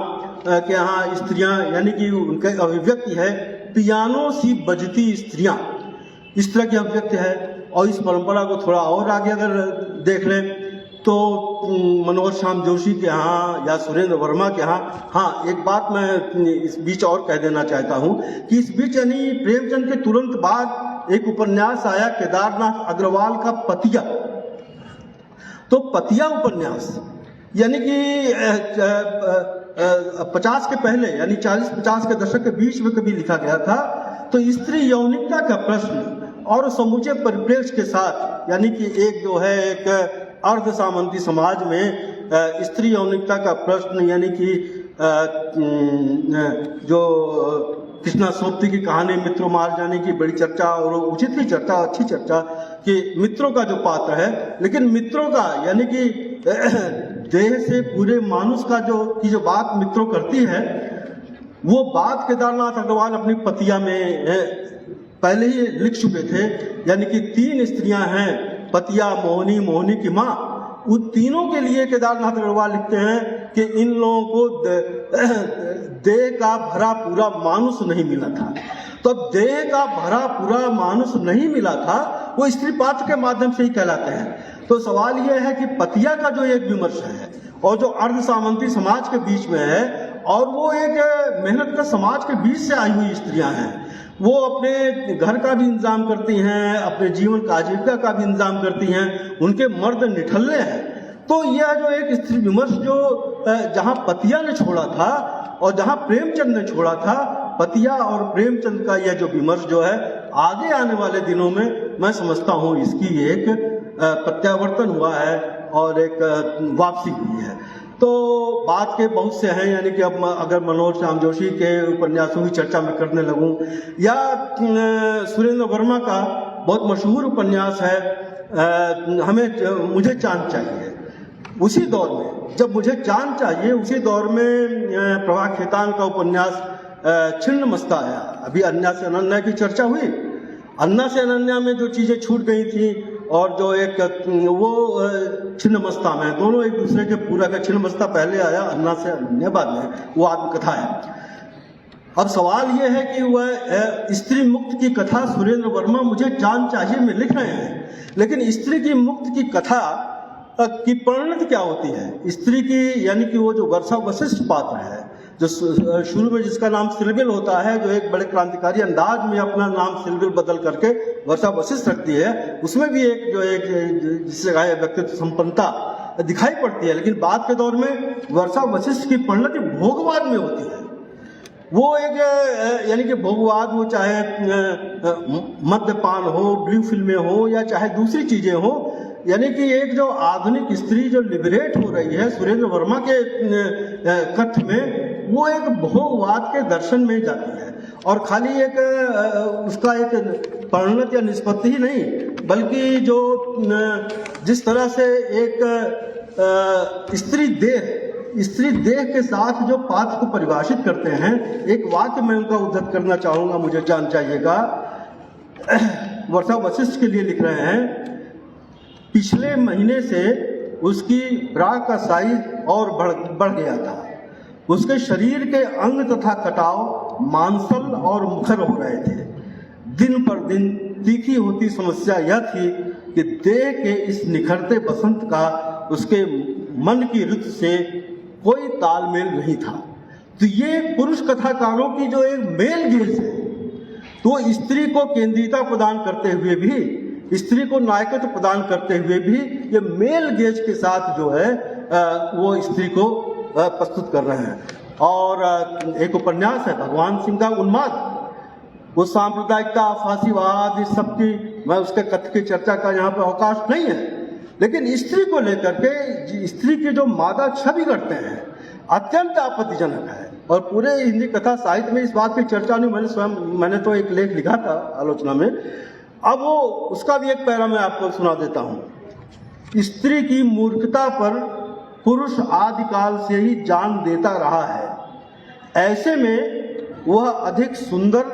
के यहाँ स्त्रियां, यानी कि उनका अभिव्यक्ति है पियानो सी बजती स्त्रियां, इस तरह की अभिव्यक्ति है। और इस परंपरा को थोड़ा और आगे अगर देख लें तो मनोहर श्याम जोशी के यहाँ या सुरेंद्र वर्मा के यहाँ, हाँ एक बात मैं इस बीच और कह देना चाहता हूँ कि इस बीच यानी प्रेमचंद के तुरंत बाद एक उपन्यास आया केदारनाथ अग्रवाल का पतिया। तो पतिया उपन्यास यानी कि 50 के पहले, यानी 40-50 के दशक के बीच में कभी लिखा गया था। तो स्त्री यौनिकता का प्रश्न और समूचे परिप्रेक्ष्य के साथ, यानी कि एक जो है एक अर्ध सामंती समाज में स्त्री यौनिकता का प्रश्न, यानी कि जो कृष्णा सोप्ती की कहानी मित्रों मार जाने की बड़ी चर्चा, और उचित भी चर्चा, अच्छी चर्चा, कि मित्रों का जो पात्र है, लेकिन मित्रों का यानी कि देह से पूरे मानुष का जो बात मित्रों करती है, वो बात केदारनाथ अग्रवाल अपनी पतिया में पहले ही लिख चुके थे। यानी कि 3 स्त्रियां हैं, पतिया, मोहनी, मोहनी की माँ। उन तीनों के लिए केदारनाथ अग्रवाल लिखते हैं कि इन लोगों को देह का भरा पूरा मानुष नहीं मिला था। तो देह का भरा पूरा मानुष नहीं मिला था, वो स्त्री पात्र के माध्यम से ही कहलाते हैं। तो सवाल यह है कि पतिया का जो एक विमर्श है और जो अर्ध सामंती समाज के बीच में है, और वो एक मेहनत का समाज के बीच से आई हुई स्त्रियां हैं, वो अपने घर का भी इंतजाम करती हैं, अपने जीवन का आजीविका का भी इंतजाम करती हैं, उनके मर्द निठल्ले हैं। तो यह जो एक स्त्री विमर्श जो जहां पतिया ने छोड़ा था और जहां प्रेमचंद ने छोड़ा था, पतिया और प्रेमचंद का यह जो विमर्श जो है, आगे आने वाले दिनों में मैं समझता हूं इसकी एक प्रत्यावर्तन हुआ है और एक वापसी हुई है। तो बात के बहुत से हैं, यानी कि अब अगर मनोहर श्याम जोशी के उपन्यासों की चर्चा मैं करने लगूं, या सुरेंद्र वर्मा का बहुत मशहूर उपन्यास है मुझे चांद चाहिए। उसी दौर में, जब मुझे चांद चाहिए, उसी दौर में प्रभा खेतान का उपन्यास छिन्नमस्ता आया। अभी अन्या से अनन्या की चर्चा हुई, अन्ना से अनन्या में जो चीजें छूट गई थी और जो एक वो छिन्नमस्ता में, दोनों एक दूसरे के पूरक है। छिन्नमस्ता पहले आया, अन्ना से अनन्या बाद में, वो आत्मकथा है। अब सवाल ये है कि वह स्त्री मुक्त की कथा सुरेंद्र वर्मा मुझे चांद चाहिए में लिख रहे हैं, लेकिन स्त्री की मुक्त की कथा की परिणति क्या होती है स्त्री की, यानी कि वो जो वर्षा वशिष्ठ पात्र है, जो शुरू में जिसका नाम सिलबिल होता है, जो एक बड़े क्रांतिकारी अंदाज में अपना नाम सिलबिल बदल करके वर्षा वशिष्ठ रखती है, उसमें भी एक जो एक जिससे कहा व्यक्तित्व संपन्नता दिखाई पड़ती है। लेकिन बाद के दौर में वर्षा वशिष्ठ की परिणति भोगवाद में होती है। वो एक यानी कि भोगवाद, वो चाहे मद्यपान हो, ब्लू फिल्में हो, या चाहे दूसरी चीजें हो, यानी कि एक जो आधुनिक स्त्री जो लिबरेट हो रही है सुरेंद्र वर्मा के कथ्य में, वो एक भोगवाद के दर्शन में जाती है। और खाली एक उसका एक परिणत या निष्पत्ति ही नहीं, बल्कि जो जिस तरह से एक स्त्री देह के साथ जो पात्र को परिभाषित करते हैं, एक वाक्य मैं उनका उद्धृत करना चाहूँगा, मुझे जान चाहिएगा। वर्षा वशिष्ठ के लिए लिख रहे हैं, पिछले महीने से उसकी ब्रा का साइज और बढ़ गया था। उसके शरीर के अंग तथा कटाव मांसल और मुखर हो रहे थे। दिन पर दिन तीखी होती समस्या यह थी कि देह के इस निखरते बसंत का उसके मन की ऋतु से कोई तालमेल नहीं था। तो ये पुरुष कथाकारों की जो एक मेल गेज है, तो स्त्री को केंद्रीयता प्रदान करते हुए भी, स्त्री को नायकत्व प्रदान करते हुए भी ये मेल गेज के साथ जो है वो स्त्री को प्रस्तुत कर रहे हैं। और एक उपन्यास है भगवान सिंह का उन्माद, वो सांप्रदायिकता, फांसीवाद, इस सब की मैं उसके कथ्य की चर्चा का यहाँ पे अवकाश नहीं है, लेकिन स्त्री को लेकर के स्त्री की जो मादा छवि करते हैं अत्यंत आपत्तिजनक है। और पूरे हिंदी कथा साहित्य में इस बात की चर्चा नहीं, मैंने तो एक लेख लिखा था आलोचना में। अब वो उसका भी एक पैरा मैं आपको सुना देता हूँ। स्त्री की मूर्खता पर पुरुष आदिकाल से ही जान देता रहा है। ऐसे में वह अधिक सुंदर,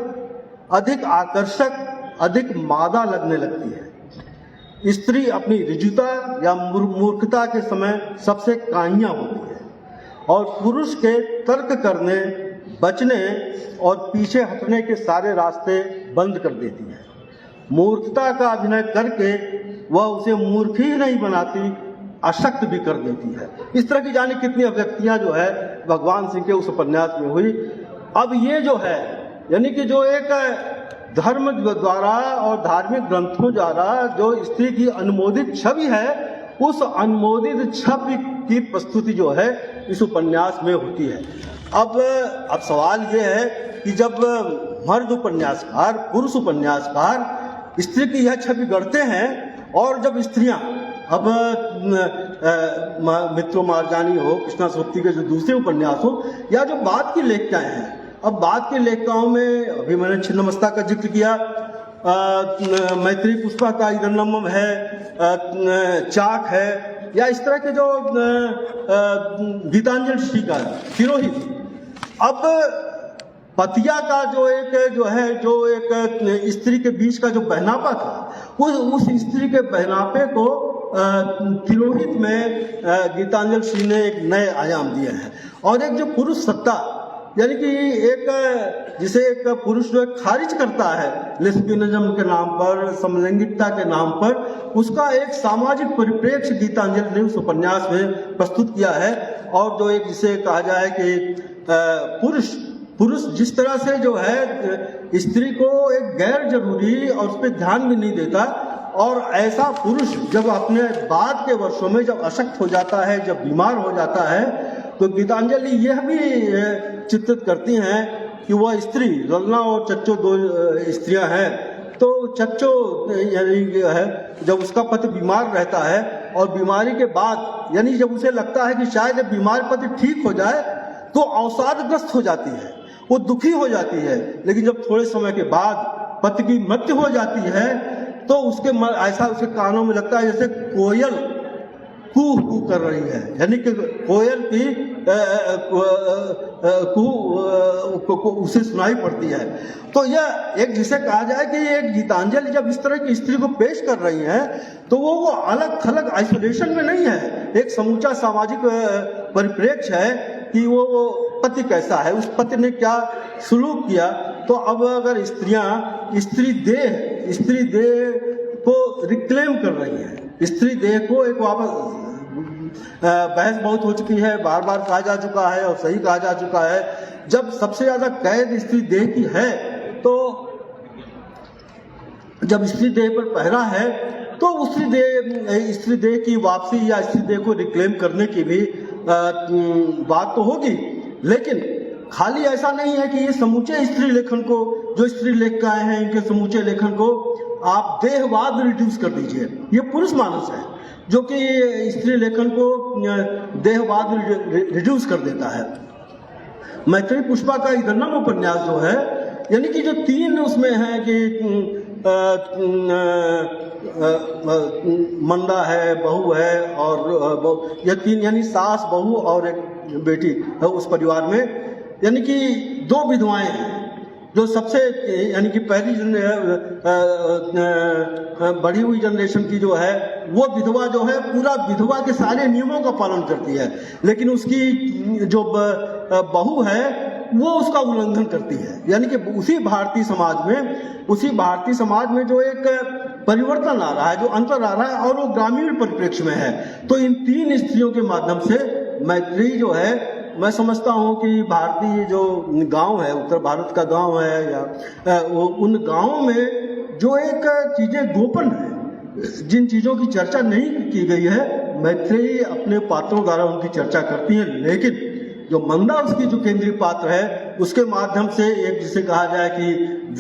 अधिक आकर्षक, अधिक मादा लगने लगती है। स्त्री अपनी ऋजुता या मूर्खता के समय सबसे काहियाँ होती है और पुरुष के तर्क करने, बचने और पीछे हटने के सारे रास्ते बंद कर देती है। मूर्खता का अभिनय करके वह उसे मूर्ख ही नहीं बनाती, अशक्त भी कर देती है। इस तरह की जाने कितनी अभिव्यक्तियां जो है भगवान सिंह के उस उपन्यास में हुई। अब ये जो है, यानी कि जो एक धर्म द्वारा और धार्मिक ग्रंथों द्वारा जो स्त्री की अनुमोदित छवि है, उस अनुमोदित छवि की प्रस्तुति जो है इस उपन्यास में होती है। अब सवाल ये है कि जब मर्द उपन्यासकार, पुरुष उपन्यासकार स्त्री की यह छवि गढ़ते हैं, और जब स्त्रियां, अब मित्रो मारजानी हो, कृष्णा सोप्ती के जो दूसरे उपन्यास हो, या जो बाद की लेखिकाएं हैं, अब बाद के लेखिकाओं में अभी मैंने छिन्नमस्ता का जिक्र किया, मैत्री पुष्पा का इदन्नम है, चाक है, या इस तरह के जो गीतांजलि श्री का तिरोहित। अब पतिया का जो एक स्त्री के बीच का जो बहनापा था, उस स्त्री के बहनापे को तिरोहित में गीतांजलि श्री ने एक नए आयाम दिए हैं। और एक जो पुरुष सत्ता, यानी कि जिसे एक पुरुष जो खारिज करता है लेस्बियनिज्म के नाम पर, समलैंगिकता के नाम पर, उसका एक सामाजिक परिप्रेक्ष्य गीतांजलि ने उस उपन्यास में प्रस्तुत किया है। और जो एक जिसे कहा जाए कि पुरुष जिस तरह से जो है स्त्री को एक गैर जरूरी और उस पर ध्यान भी नहीं देता, और ऐसा पुरुष जब अपने बाद के वर्षों में जब अशक्त हो जाता है, जब बीमार हो जाता है, तो गीतांजलि यह भी चित्रित करती हैं कि वह स्त्री, ललना और चच्चो दो स्त्रियां हैं। तो चच्चो यानी है जब उसका पति बीमार रहता है, और बीमारी के बाद यानी जब उसे लगता है कि शायद बीमार पति ठीक हो जाए, तो अवसादग्रस्त हो जाती है, वो दुखी हो जाती है। लेकिन जब थोड़े समय के बाद पति की मृत्यु हो जाती है, तो ऐसा उसके कानों में लगता है जैसे कोयल कूह कूह कर रही है, यानी कि कोयल की उसे सुनाई पड़ती है। तो यह एक जिसे कहा जाए कि एक गीतांजलि जब इस तरह की स्त्री को पेश कर रही है, तो वो अलग थलग आइसोलेशन में नहीं है, एक समूचा सामाजिक परिप्रेक्ष्य है कि वो पति कैसा है, उस पति ने क्या सलूक किया। तो अब अगर स्त्री देह को रिक्लेम कर रही है, स्त्री देह को एक वापस, बहस बहुत हो चुकी है, बार बार कहा जा चुका है और सही कहा जा चुका है, जब सबसे ज्यादा कैद स्त्री देह की है, तो जब स्त्री देह पर पहरा है, तो स्त्री देह की वापसी या स्त्री देह को रिक्लेम करने की भी बात तो होगी। लेकिन खाली ऐसा नहीं है कि ये समूचे स्त्री लेखन को, जो स्त्री लेखिकाएं हैं, इनके समूचे लेखन को आप देहवाद रिड्यूस कर दीजिए। ये पुरुष मानस है जो कि स्त्री लेखन को देहवाद रिड्यूस कर देता है। मैत्री पुष्पा का इदन्नम उपन्यास जो है, यानी कि जो तीन उसमें है कि मंदा है, बहू है और ये तीन यानी सास, बहू और एक बेटी है उस परिवार में, यानी कि दो विधवाएं हैं। जो सबसे यानी कि पहली बढ़ी हुई जनरेशन की जो है वो विधवा जो है पूरा विधवा के सारे नियमों का पालन करती है, लेकिन उसकी जो बहू है वो उसका उल्लंघन करती है। यानी कि उसी भारतीय समाज में जो एक परिवर्तन आ रहा है, जो अंतर आ रहा है, और वो ग्रामीण परिप्रेक्ष्य में है। तो इन तीन स्त्रियों के माध्यम से मैत्री जो है, मैं समझता हूँ कि भारतीय जो गांव है, उत्तर भारत का गांव है या उन गांवों में जो एक चीजें गोपन है, जिन चीजों की चर्चा नहीं की गई है, मैत्री अपने पात्रों द्वारा उनकी चर्चा करती है। लेकिन जो मंदा उसकी जो केंद्रीय पात्र है उसके माध्यम से एक जिसे कहा जाए कि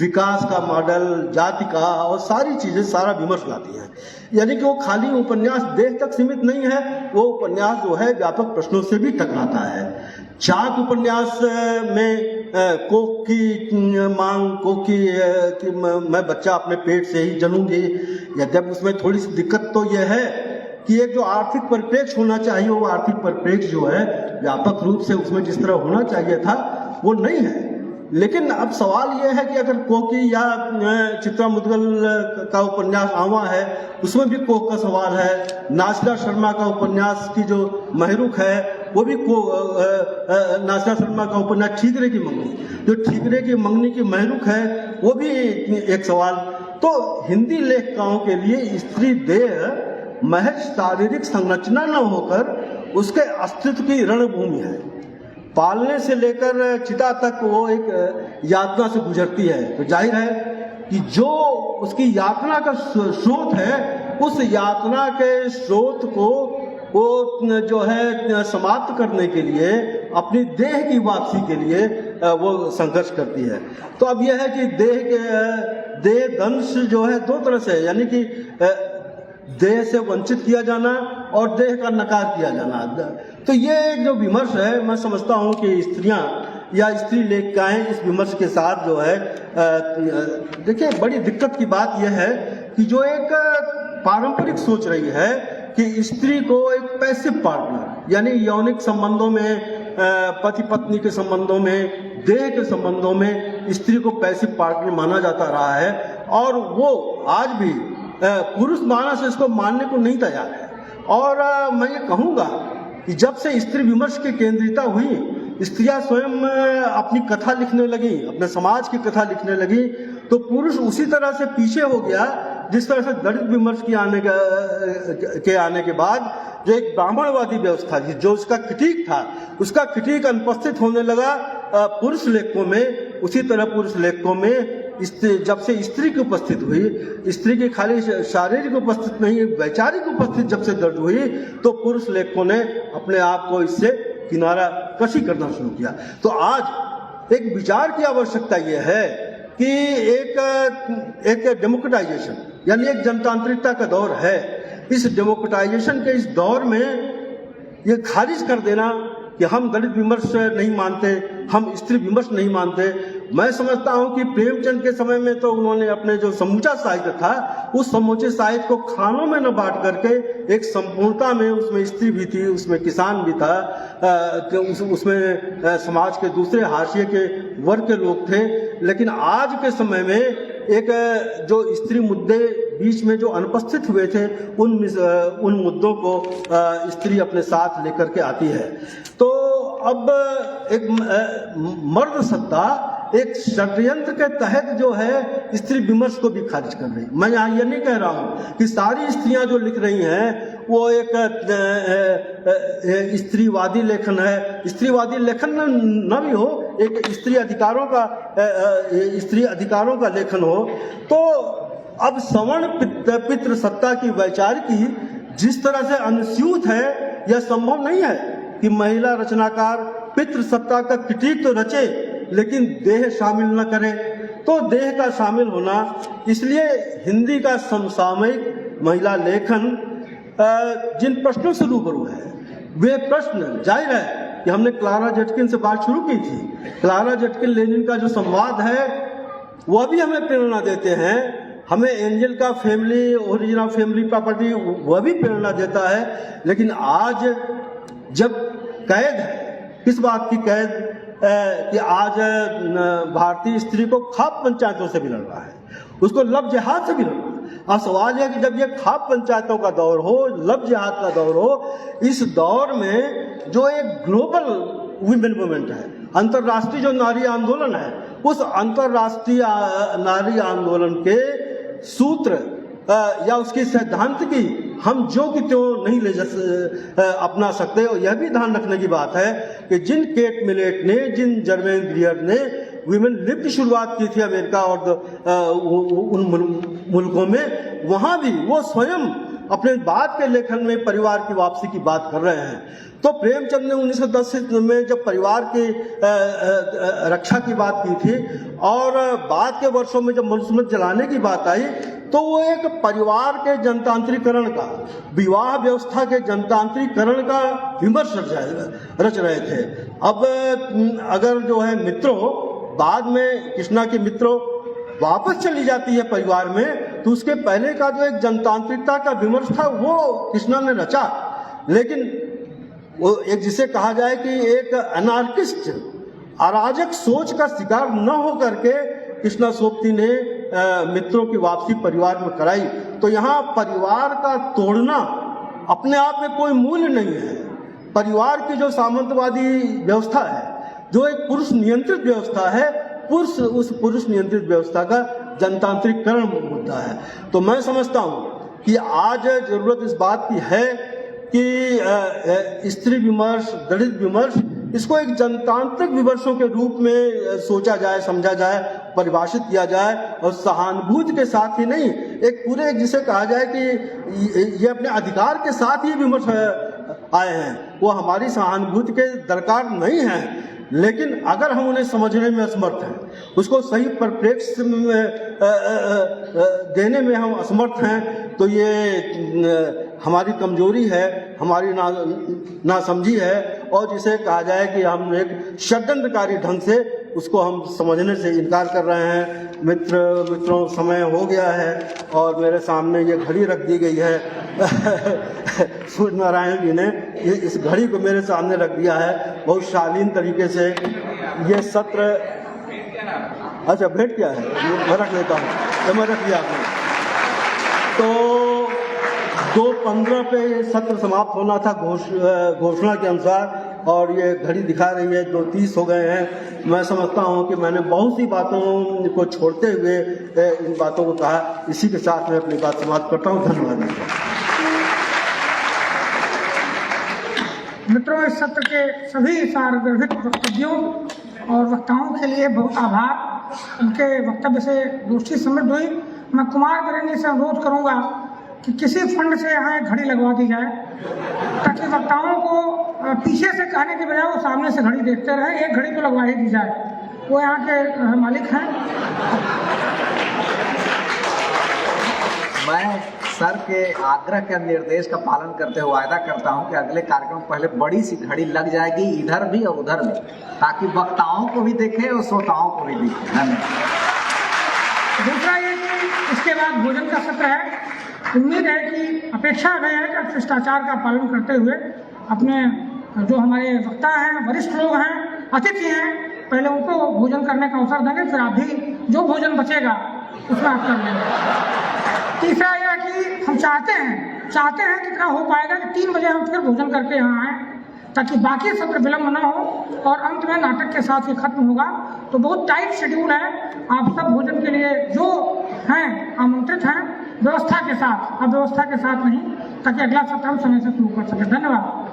विकास का मॉडल, जाति का और सारी चीजें, सारा विमर्श लाती है। यानी कि वो खाली उपन्यास देश तक सीमित नहीं है, वो उपन्यास जो है व्यापक प्रश्नों से भी टकराता है। चाक उपन्यास में कोख की मांग, कोख की मैं बच्चा अपने पेट से ही जन्मूंगी, यद्यपि उसमें थोड़ी सी दिक्कत तो यह है कि एक जो आर्थिक परिप्रेक्ष्य होना चाहिए, वो आर्थिक परिप्रेक्ष्य जो है व्यापक रूप से उसमें जिस तरह होना चाहिए था वो नहीं है। लेकिन अब सवाल यह है कि अगर कोकी या चित्रा मुदगल का उपन्यास आवा है, उसमें भी कोक का सवाल है। नासिरा शर्मा का उपन्यास की जो महरुख है वो भी नासिरा शर्मा का उपन्यास ठीकरे की मंगनी, जो ठीकरे की मंगनी की महरुख है वो भी एक सवाल। तो हिंदी लेखकों के लिए स्त्री देह महज शारीरिक संरचना न होकर उसके अस्तित्व की रणभूमि है। पालने से लेकर चिता तक वो एक यातना से गुजरती है। तो जाहिर है कि जो उसकी यातना का स्रोत है, उस यातना के स्रोत को वो जो है समाप्त करने के लिए, अपनी देह की वापसी के लिए वो संघर्ष करती है। तो अब यह है कि देह दंश जो है दो तरह से, यानी कि देह से वंचित किया जाना और देह का नकार किया जाना। तो ये एक जो विमर्श है, मैं समझता हूँ कि स्त्रियां या स्त्री लेखिकाएं इस विमर्श के साथ जो है, देखिए बड़ी दिक्कत की बात यह है कि जो एक पारंपरिक सोच रही है कि स्त्री को एक पैसिव पार्टनर, यानी यौनिक संबंधों में, पति पत्नी के संबंधों में, देह के संबंधों में स्त्री को पैसिव पार्टनर माना जाता रहा है, और वो आज भी पुरुष मानस इसको मानने को नहीं तैयार है। और मैं ये कहूँगा कि जब से स्त्री विमर्श की केंद्रिता हुई, स्त्रियां स्वयं अपनी कथा लिखने लगी, अपने समाज की कथा लिखने लगी, तो पुरुष उसी तरह से पीछे हो गया जिस तरह से दलित विमर्श के आने के बाद जो एक ब्राह्मणवादी व्यवस्था थी, जो उसका क्रिटिक था, उसका क्रिटिक अनुपस्थित होने लगा पुरुष लेखकों में। उसी तरह पुरुष लेखकों में जब से स्त्री की उपस्थित हुई, स्त्री की खाली शारीरिक उपस्थित नहीं, वैचारिक उपस्थित जब से दर्ज हुई, तो पुरुष लेखकों ने अपने आप को इससे किनारा कशी करना शुरू किया। तो आज एक विचार की आवश्यकता यह है कि एक डेमोक्रेटाइजेशन, यानी एक जनतांत्रिकता का दौर है। इस डेमोक्रेटाइजेशन के इस दौर में ये खारिज कर देना कि हम दलित विमर्श नहीं मानते, हम स्त्री विमर्श नहीं मानते। मैं समझता हूं कि प्रेमचंद के समय में तो उन्होंने अपने जो समूचा साहित्य था, उस समूचे साहित्य को खानों में न बांट करके एक संपूर्णता में, उसमें स्त्री भी थी, उसमें किसान भी था, उसमें समाज के दूसरे हाशिए के वर्ग के लोग थे। लेकिन आज के समय में एक जो स्त्री मुद्दे बीच में जो अनुपस्थित हुए थे, उन मुद्दों को स्त्री अपने साथ लेकर के आती है। तो अब एक मर्द सत्ता एक षड्यंत्र के तहत जो है स्त्री विमर्श को भी खारिज कर रही। मैं यहाँ ये नहीं कह रहा हूँ कि सारी स्त्रियां जो लिख रही हैं वो एक स्त्रीवादी लेखन है। स्त्रीवादी लेखन न भी हो, एक स्त्री अधिकारों का लेखन हो। तो अब सवर्ण पितृ सत्ता की वैचारिकी जिस तरह से अनुस्यूत है, यह संभव नहीं है कि महिला रचनाकार पितृ सत्ता का क्रिटिक तो रचे लेकिन देह शामिल न करे। तो देह का शामिल होना, इसलिए हिंदी का समसामयिक महिला लेखन जिन प्रश्नों से रूबरू है, वे प्रश्न जाहिर है कि हमने क्लारा जेटकिन से बात शुरू की थी। क्लारा जेटकिन लेनिन का जो संवाद है वह भी हमें प्रेरणा देते हैं हमें एंजल का फैमिली, ओरिजिनल फैमिली प्रॉपर्टी वह भी प्रेरणा देता है। लेकिन आज जब कैद है, किस बात की कैद कि आज भारतीय स्त्री को खाप पंचायतों से भी लड़ रहा है, उसको लब जिहाद से भी लड़ रहा है। अब सवाल है कि जब ये खाप पंचायतों का दौर हो, लब जिहाद का दौर हो, इस दौर में जो एक ग्लोबल वुमेन मूवमेंट है, अंतर्राष्ट्रीय जो नारी आंदोलन है, उस अंतर्राष्ट्रीय नारी आंदोलन के सूत्र या उसकी सैद्धांत की हम जो कि त्यों नहीं ले अपना सकते। और यह भी ध्यान रखने की बात है कि जिन केट मिलेट ने, जिन जर्मेन ग्रियर ने वीमेन लिब की शुरुआत की थी अमेरिका और उन मुल्कों में, वहाँ भी वो स्वयं अपने बाद के लेखन में परिवार की वापसी की बात कर रहे हैं। तो प्रेमचंद ने 1910 में जब परिवार की रक्षा की बात की थी और बाद के वर्षों में जब मनुस्मृति जलाने की बात आई, तो वो एक परिवार के जनतांत्रिकरण का, विवाह व्यवस्था के जनतांत्रिकरण का विमर्श रच रहे थे। अब अगर जो है मित्रों, बाद में कृष्णा की मित्रों वापस चली जाती है परिवार में, तो उसके पहले का जो एक जनतांत्रिकता का विमर्श था वो कृष्णा ने रचा। लेकिन वो एक जिसे कहा जाए कि एक अनार्किस्ट, अराजक सोच का शिकार न हो करके कृष्णा सोबती ने मित्रों की वापसी परिवार में कराई। तो यहाँ परिवार का तोड़ना अपने आप में कोई मूल्य नहीं है। परिवार की जो सामंतवादी व्यवस्था है, जो एक पुरुष नियंत्रित व्यवस्था है, उस पुरुष नियंत्रित व्यवस्था का जनतांत्रिकरण मुद्दा है। तो मैं समझता हूँ कि आज जरूरत इस बात की है कि स्त्री विमर्श, दलित विमर्श, इसको एक जनतांत्रिक विमर्शों के रूप में सोचा जाए, समझा जाए, परिभाषित किया जाए और सहानुभूति के साथ ही नहीं, एक पूरे जिसे कहा जाए कि ये अपने अधिकार के साथ ही विमर्श आए हैं, वो हमारी सहानुभूति के दरकार नहीं है। लेकिन अगर हम उन्हें समझने में असमर्थ हैं, उसको सही परिप्रेक्ष्य में देने में हम असमर्थ हैं, तो ये हमारी कमजोरी है, हमारी नासमझी है। और जिसे कहा जाए कि हम एक षड्यंत्रकारी ढंग से उसको हम समझने से इनकार कर रहे हैं। मित्रों, समय हो गया है और मेरे सामने ये घड़ी रख दी गई है। सूर्य नारायण जी ने इस घड़ी को मेरे सामने रख दिया है बहुत शालीन तरीके से। ये सत्र, अच्छा भेंट क्या है, मैं रख लेता हूँ, तो मैं रख लिया आपने। तो 2:15 पे ये सत्र समाप्त होना था घोषणा के अनुसार, और ये घड़ी दिखा रही है 2:30 हो गए हैं। मैं समझता हूँ कि मैंने बहुत सी बातों को छोड़ते हुए इन बातों को कहा। इसी के साथ मैं अपनी बात समाप्त करता हूँ। धन्यवाद। मित्रों, इस सत्र के सभी सार्वजनिक वक्तव्यों और वक्ताओं के लिए बहुत आभार। उनके वक्तव्य से गोष्ठी समृद्ध हुई। मैं कुमार वीरेंद्र से अनुरोध करूंगा कि किसी फंड से यहाँ एक घड़ी लगवा दी जाए, ताकि वक्ताओं को पीछे से कहने के बजाय वो सामने से घड़ी देखते रहे। एक घड़ी तो लगवा ही दी जाए, वो यहाँ के मालिक हैं। मैं सर के आग्रह के निर्देश का पालन करते हुए वायदा करता हूं कि अगले कार्यक्रम पहले बड़ी सी घड़ी लग जाएगी, इधर भी और उधर भी, ताकि वक्ताओं को भी देखे और श्रोताओं को भी दिखे। धन्यवाद। दूसरा ये कि इसके बाद भोजन का सत्र है। उम्मीद है कि, अपेक्षा है कि शिष्टाचार का पालन करते हुए अपने जो हमारे वक्ता हैं, वरिष्ठ लोग हैं, अतिथि हैं, पहले उनको भोजन करने का अवसर देंगे, फिर आप भी जो भोजन बचेगा उसमें आप कर लेंगे। तीसरा यह कि हम चाहते हैं कितना हो पाएगा कि 3 बजे हम फिर भोजन करके यहाँ आएँ, ताकि बाकी सत्र विलम्ब न हो और अंत में नाटक के साथ ही खत्म होगा। तो बहुत टाइट शेड्यूल है। आप सब भोजन के लिए जो हैं आमंत्रित हैं, व्यवस्था के साथ, अब व्यवस्था के साथ नहीं, ताकि अगला सत्र हम समय से शुरू कर सकें। धन्यवाद।